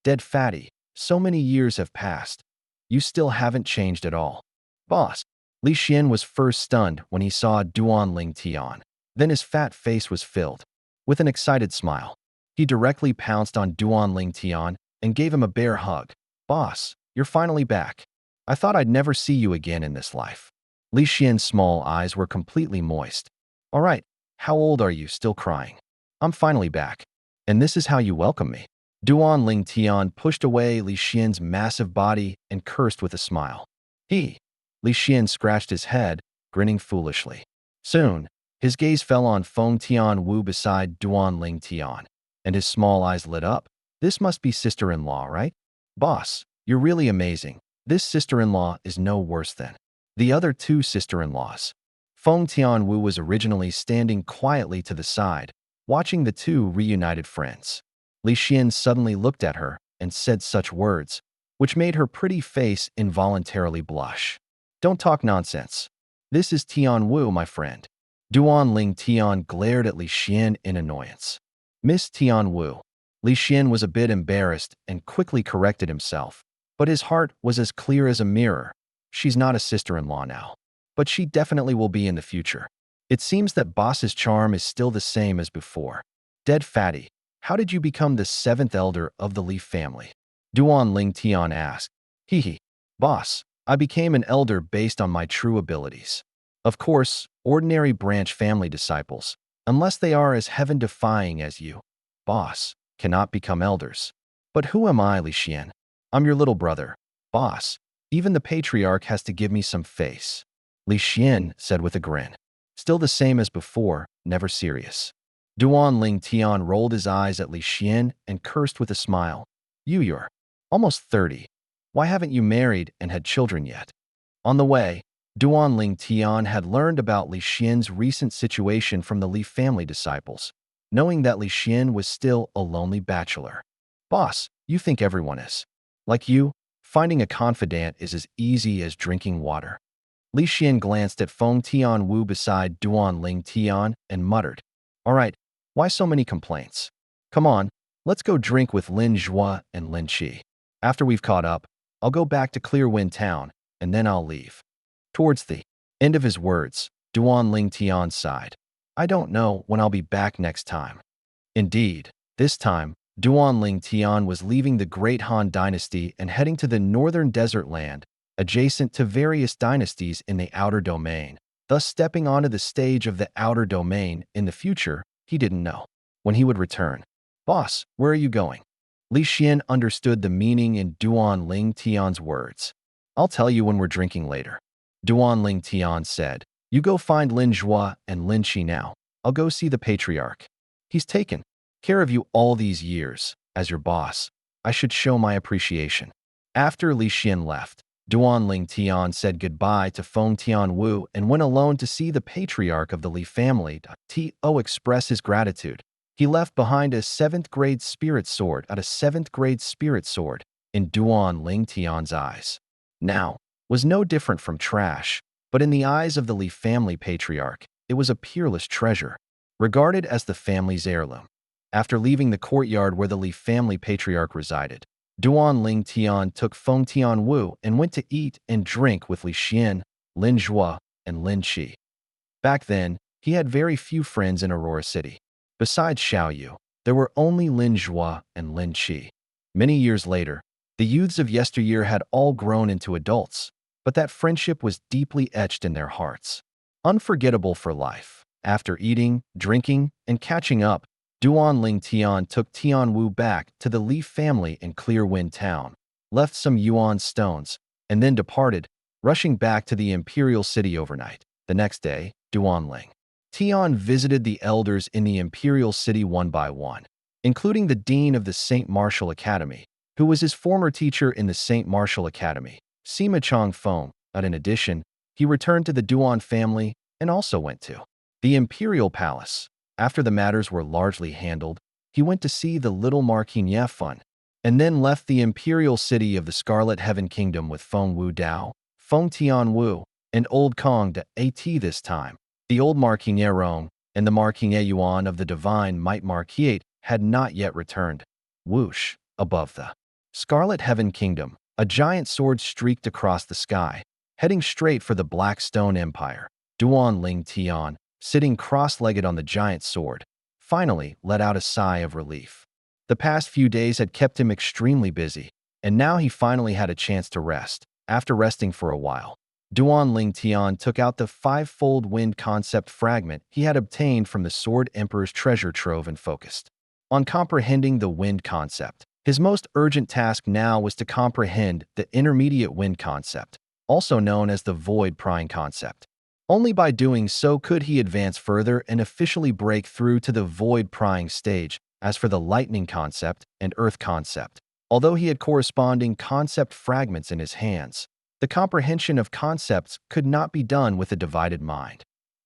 "Dead fatty, so many years have passed. You still haven't changed at all." "Boss." Li Xian was first stunned when he saw Duan Ling Tian. Then his fat face was filled with an excited smile. He directly pounced on Duan Ling Tian and gave him a bear hug. "Boss, you're finally back. I thought I'd never see you again in this life." Li Xian's small eyes were completely moist. "All right, how old are you? Still crying? I'm finally back. And this is how you welcome me?" Duan Ling Tian pushed away Li Xian's massive body and cursed with a smile. Li Xian scratched his head, grinning foolishly. Soon, his gaze fell on Feng Tianwu beside Duan Ling Tian, and his small eyes lit up. "This must be sister-in-law, right? Boss, you're really amazing. This sister-in-law is no worse than the other two sister-in-laws." Feng Tianwu was originally standing quietly to the side, watching the two reunited friends. Li Xian suddenly looked at her and said such words, which made her pretty face involuntarily blush. "Don't talk nonsense. This is Tianwu, my friend." Duan Ling Tian glared at Li Xian in annoyance. "Miss Tianwu." Li Xian was a bit embarrassed and quickly corrected himself, but his heart was as clear as a mirror. She's not a sister-in-law now, but she definitely will be in the future. It seems that boss's charm is still the same as before. "Dead fatty, how did you become the seventh elder of the Li family?" Duan Ling Tian asked. Boss, I became an elder based on my true abilities. Of course, ordinary branch family disciples, unless they are as heaven-defying as you, boss, cannot become elders. But who am I, Li Xian? I'm your little brother. Boss, even the patriarch has to give me some face." Li Xian said with a grin. Still the same as before, never serious. Duan Ling Tian rolled his eyes at Li Xian and cursed with a smile. You're almost 30. Why haven't you married and had children yet?" On the way, Duan Ling Tian had learned about Li Xian's recent situation from the Li family disciples, knowing that Li Xian was still a lonely bachelor. "Boss, you think everyone is like you? Finding a confidant is as easy as drinking water." Li Xian glanced at Feng Tianwu beside Duan Ling Tian and muttered, "All right, why so many complaints? Come on, let's go drink with Lin Zhua and Lin Qi. After we've caught up, I'll go back to Clearwind Town, and then I'll leave." Towards the end of his words, Duan Ling Tian sighed. "I don't know when I'll be back next time." Indeed, this time, Duan Ling Tian was leaving the Great Han Dynasty and heading to the northern desert land, adjacent to various dynasties in the Outer Domain, thus stepping onto the stage of the Outer Domain in the future. He didn't know when he would return. "Boss, where are you going?" Li Xian understood the meaning in Duan Ling Tian's words. "I'll tell you when we're drinking later." Duan Ling Tian said, "You go find Lin Zhua and Lin Qi now. I'll go see the patriarch. He's taken care of you all these years. As your boss, I should show my appreciation." After Li Xian left, Duan Ling Tian said goodbye to Feng Tianwu and went alone to see the patriarch of the Li family to express his gratitude. He left behind a 7th grade spirit sword in Duan Ling Tian's eyes. Now, was no different from trash, but in the eyes of the Li family patriarch, it was a peerless treasure, regarded as the family's heirloom. After leaving the courtyard where the Li family patriarch resided, Duan Ling Tian took Feng Tianwu and went to eat and drink with Li Xian, Lin Zhua, and Lin Qi. Back then, he had very few friends in Aurora City. Besides Xiaoyu, there were only Lin Zhua and Lin Qi. Many years later, the youths of yesteryear had all grown into adults, but that friendship was deeply etched in their hearts. Unforgettable for life. After eating, drinking, and catching up, Duan Ling Tian took Tianwu back to the Li family in Clearwind Town, left some yuan stones, and then departed, rushing back to the imperial city overnight. The next day, Duan Ling Tian visited the elders in the imperial city one by one, including the dean of the St. Martial Academy, who was his former teacher in the St. Martial Academy, Sima Chong Feng. In addition, he returned to the Duan family and also went to the imperial palace. After the matters were largely handled, he went to see the little Marquis Fun, and then left the imperial city of the Scarlet Heaven Kingdom with Feng Wu Dao, Feng Tianwu, and Old Kong de At. This time, the old Marquis Rong and the Marquis Yuan of the Divine Might Marquis had not yet returned. Whoosh! Above the Scarlet Heaven Kingdom, a giant sword streaked across the sky, heading straight for the Black Stone Empire. Duan Ling Tian, sitting cross-legged on the giant sword, finally let out a sigh of relief. The past few days had kept him extremely busy, and now he finally had a chance to rest. After resting for a while, Duan Ling Tian took out the 5-fold wind concept fragment he had obtained from the Sword Emperor's treasure trove and focused on comprehending the wind concept. His most urgent task now was to comprehend the intermediate wind concept, also known as the void prying concept. Only by doing so could he advance further and officially break through to the void prying stage. As for the lightning concept and earth concept, although he had corresponding concept fragments in his hands, the comprehension of concepts could not be done with a divided mind.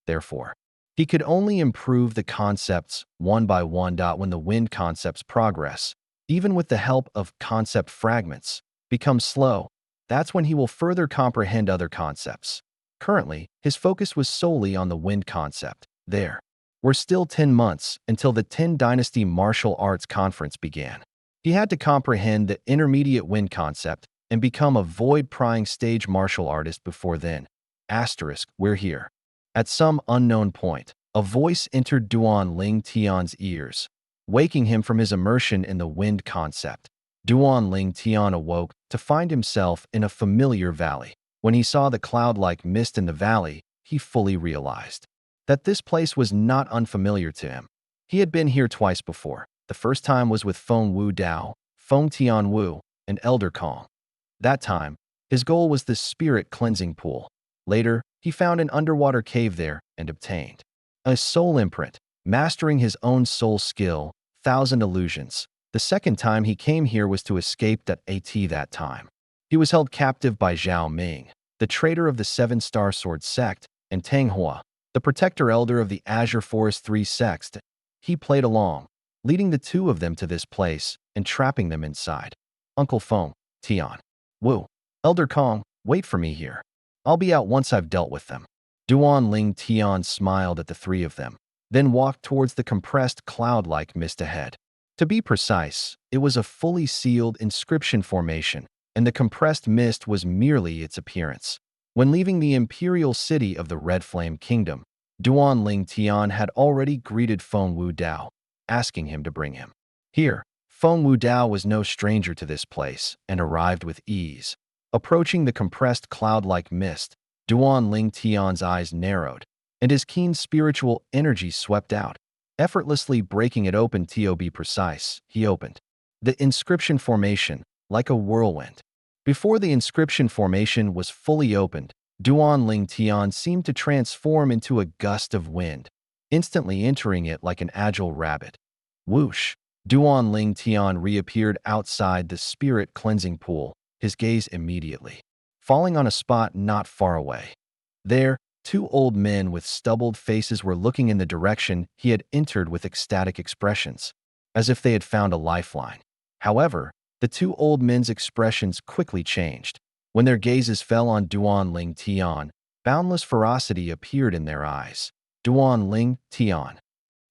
Therefore, he could only improve the concepts one by one. When the wind concepts progress, even with the help of concept fragments, become slow, that's when he will further comprehend other concepts. Currently, his focus was solely on the wind concept. There were still 10 months until the 10 Dynasty Martial Arts Conference began. He had to comprehend the intermediate wind concept and become a void-prying stage martial artist before then. We're here. At some unknown point, a voice entered Duan Ling Tian's ears, waking him from his immersion in the wind concept. Duan Ling Tian awoke to find himself in a familiar valley. When he saw the cloud-like mist in the valley, he fully realized that this place was not unfamiliar to him. He had been here twice before. The first time was with Feng Wu Dao, Feng Tianwu, and Elder Kong. That time, his goal was the spirit cleansing pool. Later, he found an underwater cave there and obtained a soul imprint, mastering his own soul skill, 1,000 illusions. The second time he came here was to escape that time. He was held captive by Zhao Ming, the traitor of the 7-Star Sword sect, and Tang Hua, the protector elder of the Azure Forest 3 sect. He played along, leading the two of them to this place and trapping them inside. Uncle Feng, Tian Wu, Elder Kong, wait for me here. I'll be out once I've dealt with them. Duan Ling Tian smiled at the three of them, then walked towards the compressed cloud-like mist ahead. To be precise, it was a fully sealed inscription formation, and the compressed mist was merely its appearance. When leaving the imperial city of the Red Flame Kingdom, Duan Ling Tian had already greeted Feng Wu Dao, asking him to bring him here. Feng Wu Dao was no stranger to this place and arrived with ease. Approaching the compressed cloud-like mist, Duan Ling Tian's eyes narrowed, and his keen spiritual energy swept out, effortlessly breaking it open. To be precise, he opened the inscription formation like a whirlwind. Before the inscription formation was fully opened, Duan Ling Tian seemed to transform into a gust of wind, instantly entering it like an agile rabbit. Whoosh! Duan Ling Tian reappeared outside the spirit cleansing pool, his gaze immediately falling on a spot not far away. There, two old men with stubbled faces were looking in the direction he had entered with ecstatic expressions, as if they had found a lifeline. However, the two old men's expressions quickly changed. When their gazes fell on Duan Ling Tian, boundless ferocity appeared in their eyes. Duan Ling Tian.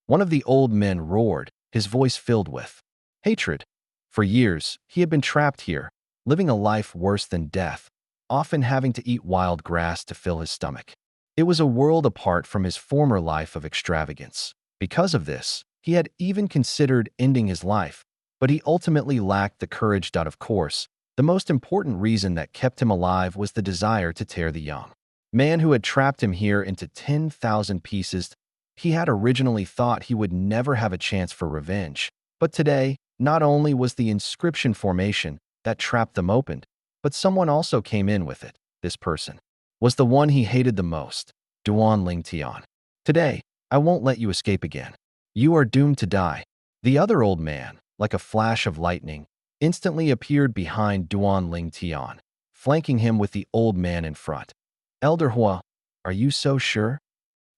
One of the old men roared, his voice filled with hatred. For years, he had been trapped here, living a life worse than death, often having to eat wild grass to fill his stomach. It was a world apart from his former life of extravagance. Because of this, he had even considered ending his life, but he ultimately lacked the courage. Of course, the most important reason that kept him alive was the desire to tear the young man who had trapped him here into 10,000 pieces. He had originally thought he would never have a chance for revenge, but today, not only was the inscription formation that trapped them opened, but someone also came in with it. This person was the one he hated the most, Duan Ling Tian. Today, I won't let you escape again. You are doomed to die. The other old man, like a flash of lightning, instantly appeared behind Duan Ling Tian, flanking him with the old man in front. Elder Hua, are you so sure?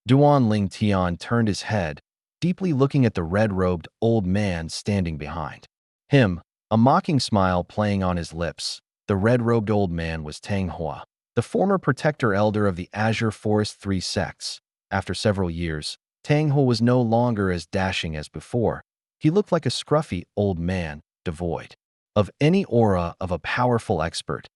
Duan Ling Tian turned his head, deeply looking at the red-robed old man standing behind him, a mocking smile playing on his lips. The red-robed old man was Tang Hua, the former protector elder of the Azure Forest Three Sects. After several years, Tang Hua was no longer as dashing as before. He looked like a scruffy old man, devoid of any aura of a powerful expert.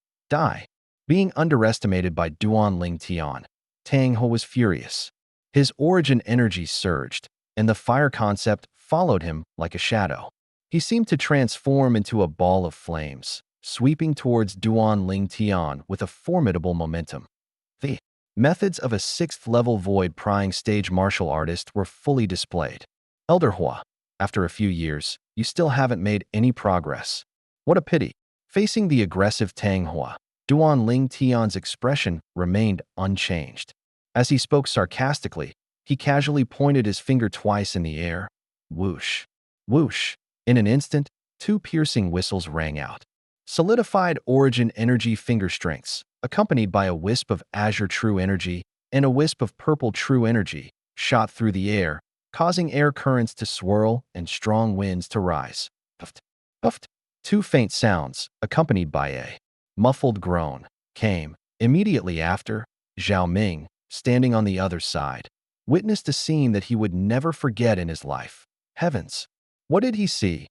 Being underestimated by Duan Ling Tian, Tang Hua was furious. His origin energy surged, and the fire concept followed him like a shadow. He seemed to transform into a ball of flames, sweeping towards Duan Ling Tian with a formidable momentum. The methods of a sixth-level void-prying stage martial artist were fully displayed. Elder Hua, after a few years, you still haven't made any progress. What a pity. Facing the aggressive Tang Hua, Duan Ling Tian's expression remained unchanged. As he spoke sarcastically, he casually pointed his finger twice in the air. Whoosh! Whoosh! In an instant, two piercing whistles rang out. Solidified origin energy finger strengths, accompanied by a wisp of azure true energy and a wisp of purple true energy, shot through the air, causing air currents to swirl and strong winds to rise. Puffed, puffed. Two faint sounds, accompanied by a muffled groan, came. Immediately after, Zhao Ming, standing on the other side, witnessed a scene that he would never forget in his life. Heavens! What did he see?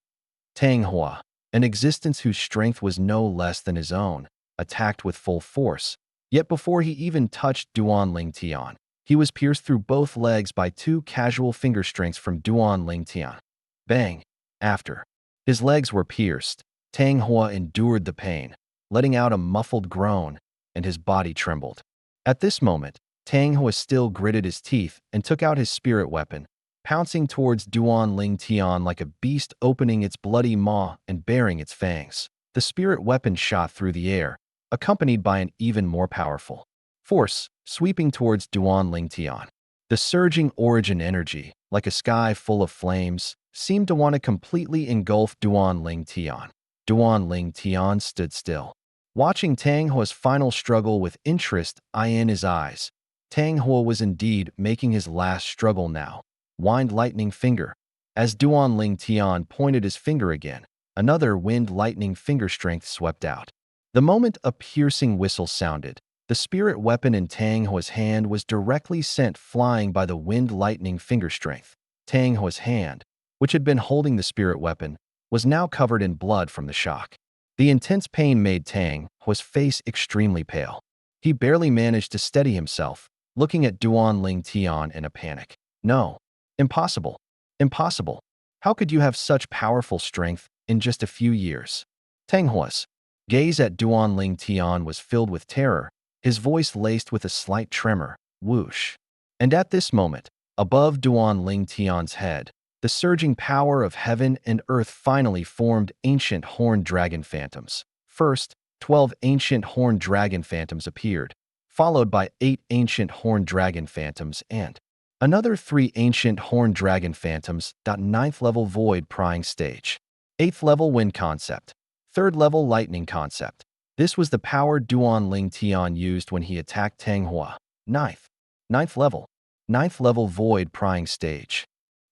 Tang Hua, an existence whose strength was no less than his own, attacked with full force. Yet before he even touched Duan Ling Tian, he was pierced through both legs by two casual finger strengths from Duan Ling Tian. Bang! After his legs were pierced, Tang Hua endured the pain, letting out a muffled groan, and his body trembled. At this moment, Tang Hua still gritted his teeth and took out his spirit weapon, pouncing towards Duan Ling Tian like a beast opening its bloody maw and baring its fangs. The spirit weapon shot through the air, accompanied by an even more powerful force, sweeping towards Duan Ling Tian. The surging origin energy, like a sky full of flames, seemed to want to completely engulf Duan Ling Tian. Duan Ling Tian stood still, watching Tang Hua's final struggle with interest in his eyes. Tang Hua was indeed making his last struggle now. Wind lightning finger. As Duan Ling Tian pointed his finger again, another wind lightning finger strength swept out. The moment a piercing whistle sounded, the spirit weapon in Tang Hua's hand was directly sent flying by the wind lightning finger strength. Tang Hua's hand, which had been holding the spirit weapon, was now covered in blood from the shock. The intense pain made Tang Hua's face extremely pale. He barely managed to steady himself, looking at Duan Ling Tian in a panic. No. Impossible. Impossible. How could you have such powerful strength in just a few years? Tang Hua's gaze at Duan Ling Tian was filled with terror, his voice laced with a slight tremor. Whoosh. And at this moment, above Duan Ling Tian's head, the surging power of heaven and earth finally formed ancient horned dragon phantoms. First, 12 ancient horned dragon phantoms appeared, followed by 8 ancient horned dragon phantoms and another 3 ancient horned dragon phantoms. 9th level void prying stage. 8th level wind concept. 3rd level lightning concept. This was the power Duan Ling Tian used when he attacked Tang Hua. 9th level. 9th level void prying stage.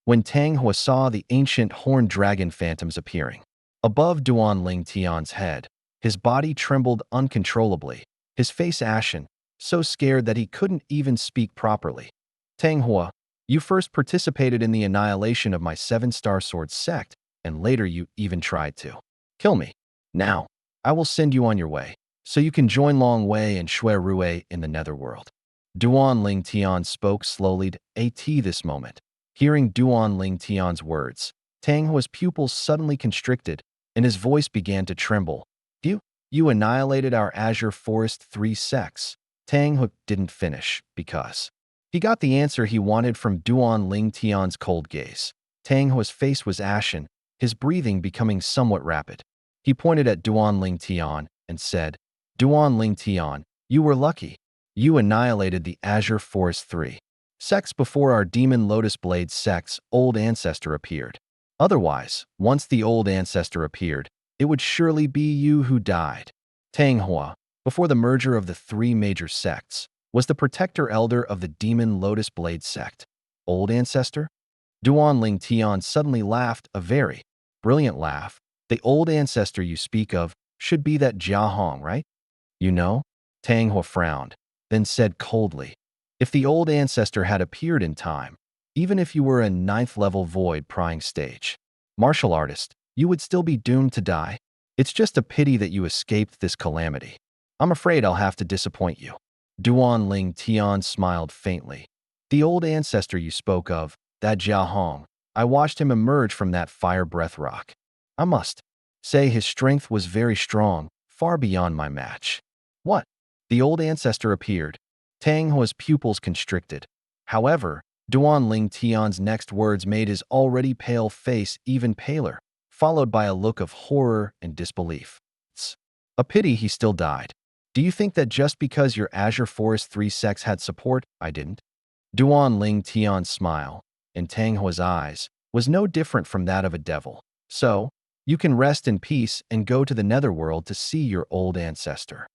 When Tang Hua saw the ancient horned dragon phantoms appearing above Duan Ling Tian's head, his body trembled uncontrollably, his face ashen, so scared that he couldn't even speak properly. Tang Hua, you first participated in the annihilation of my 7-star sword sect, and later you even tried to kill me. Now, I will send you on your way, so you can join Long Wei and Shui Rue in the netherworld. Duan Ling Tian spoke slowly at this moment. Hearing Duan Ling Tian's words, Tang Hua's pupils suddenly constricted, and his voice began to tremble. You annihilated our Azure Forest 3 sects. Tang Hua didn't finish, because he got the answer he wanted from Duan Ling Tian's cold gaze. Tang Hua's face was ashen, his breathing becoming somewhat rapid. He pointed at Duan Ling Tian and said, Duan Ling Tian, you were lucky. You annihilated the Azure Forest 3 sects before our Demon Lotus Blade sect's old ancestor appeared. Otherwise, once the old ancestor appeared, it would surely be you who died. Tang Hua, before the merger of the 3 major sects, was the protector elder of the Demon Lotus Blade sect. Old ancestor? Duan Ling Tian suddenly laughed, a very brilliant laugh. The old ancestor you speak of should be that Jia Hong, right? You know? Tang Hua frowned, then said coldly, if the old ancestor had appeared in time, even if you were a 9th level void prying stage martial artist, you would still be doomed to die. It's just a pity that you escaped this calamity. I'm afraid I'll have to disappoint you. Duan Ling Tian smiled faintly. The old ancestor you spoke of, that Jia Hong, I watched him emerge from that fire breath rock. I must say his strength was very strong, far beyond my match. What? The old ancestor appeared. Tang Hua's pupils constricted. However, Duan Ling Tian's next words made his already pale face even paler, followed by a look of horror and disbelief. It's a pity he still died. Do you think that just because your Azure Forest 3 sects had support, I didn't? Duan Ling Tian's smile, in Tang Hua's eyes, was no different from that of a devil. So, you can rest in peace and go to the netherworld to see your old ancestor.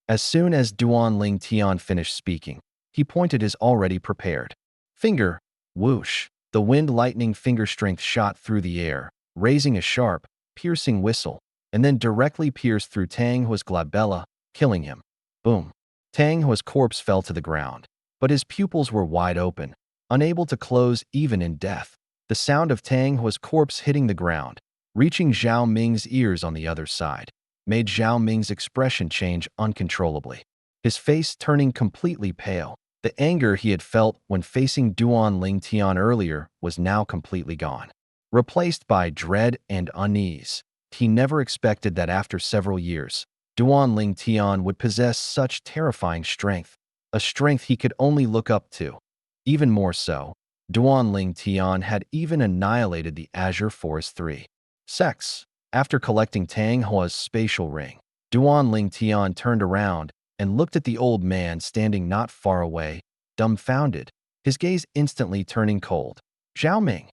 As soon as Duan Ling Tian finished speaking, he pointed his already prepared finger. Whoosh! The wind lightning finger strength shot through the air, raising a sharp, piercing whistle, and then directly pierced through Tang Hua's glabella, killing him. Boom! Tang Hua's corpse fell to the ground, but his pupils were wide open, unable to close even in death. The sound of Tang Hua's corpse hitting the ground, reaching Zhao Ming's ears on the other side, made Zhao Ming's expression change uncontrollably, his face turning completely pale. The anger he had felt when facing Duan Ling Tian earlier was now completely gone, replaced by dread and unease. He never expected that after several years, Duan Ling Tian would possess such terrifying strength, a strength he could only look up to. Even more so, Duan Ling Tian had even annihilated the Azure Forest 3 sects. After collecting Tang Hua's spatial ring, Duan Ling Tian turned around and looked at the old man standing not far away, dumbfounded, his gaze instantly turning cold. Zhao Ming.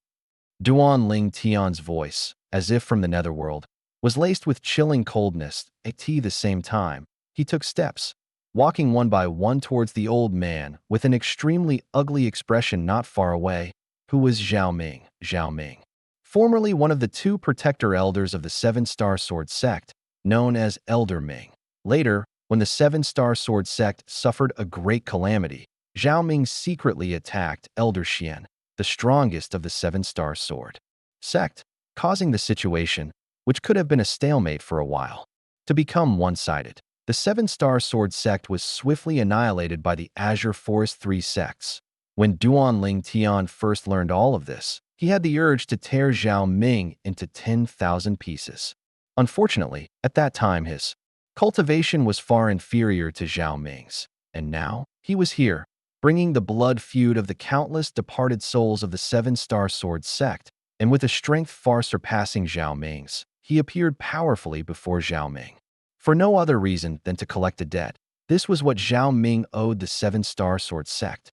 Duan Ling Tian's voice, as if from the netherworld, was laced with chilling coldness. At the same time, he took steps, walking one by one towards the old man with an extremely ugly expression not far away. Who was Zhao Ming? Zhao Ming, formerly one of the 2 protector elders of the 7-star sword sect, known as Elder Ming. Later, when the 7-star sword sect suffered a great calamity, Zhao Ming secretly attacked Elder Xian, the strongest of the 7-star sword sect, causing the situation, which could have been a stalemate for a while. to become one-sided. The Seven-Star Sword sect was swiftly annihilated by the Azure Forest Three sects. When Duanling Tian first learned all of this, he had the urge to tear Zhao Ming into 10,000 pieces. Unfortunately, at that time his cultivation was far inferior to Zhao Ming's, and now he was here, bringing the blood feud of the countless departed souls of the Seven-Star Sword sect, and with a strength far surpassing Zhao Ming's, he appeared powerfully before Zhao Ming. For no other reason than to collect a debt. This was what Zhao Ming owed the Seven-Star Sword sect.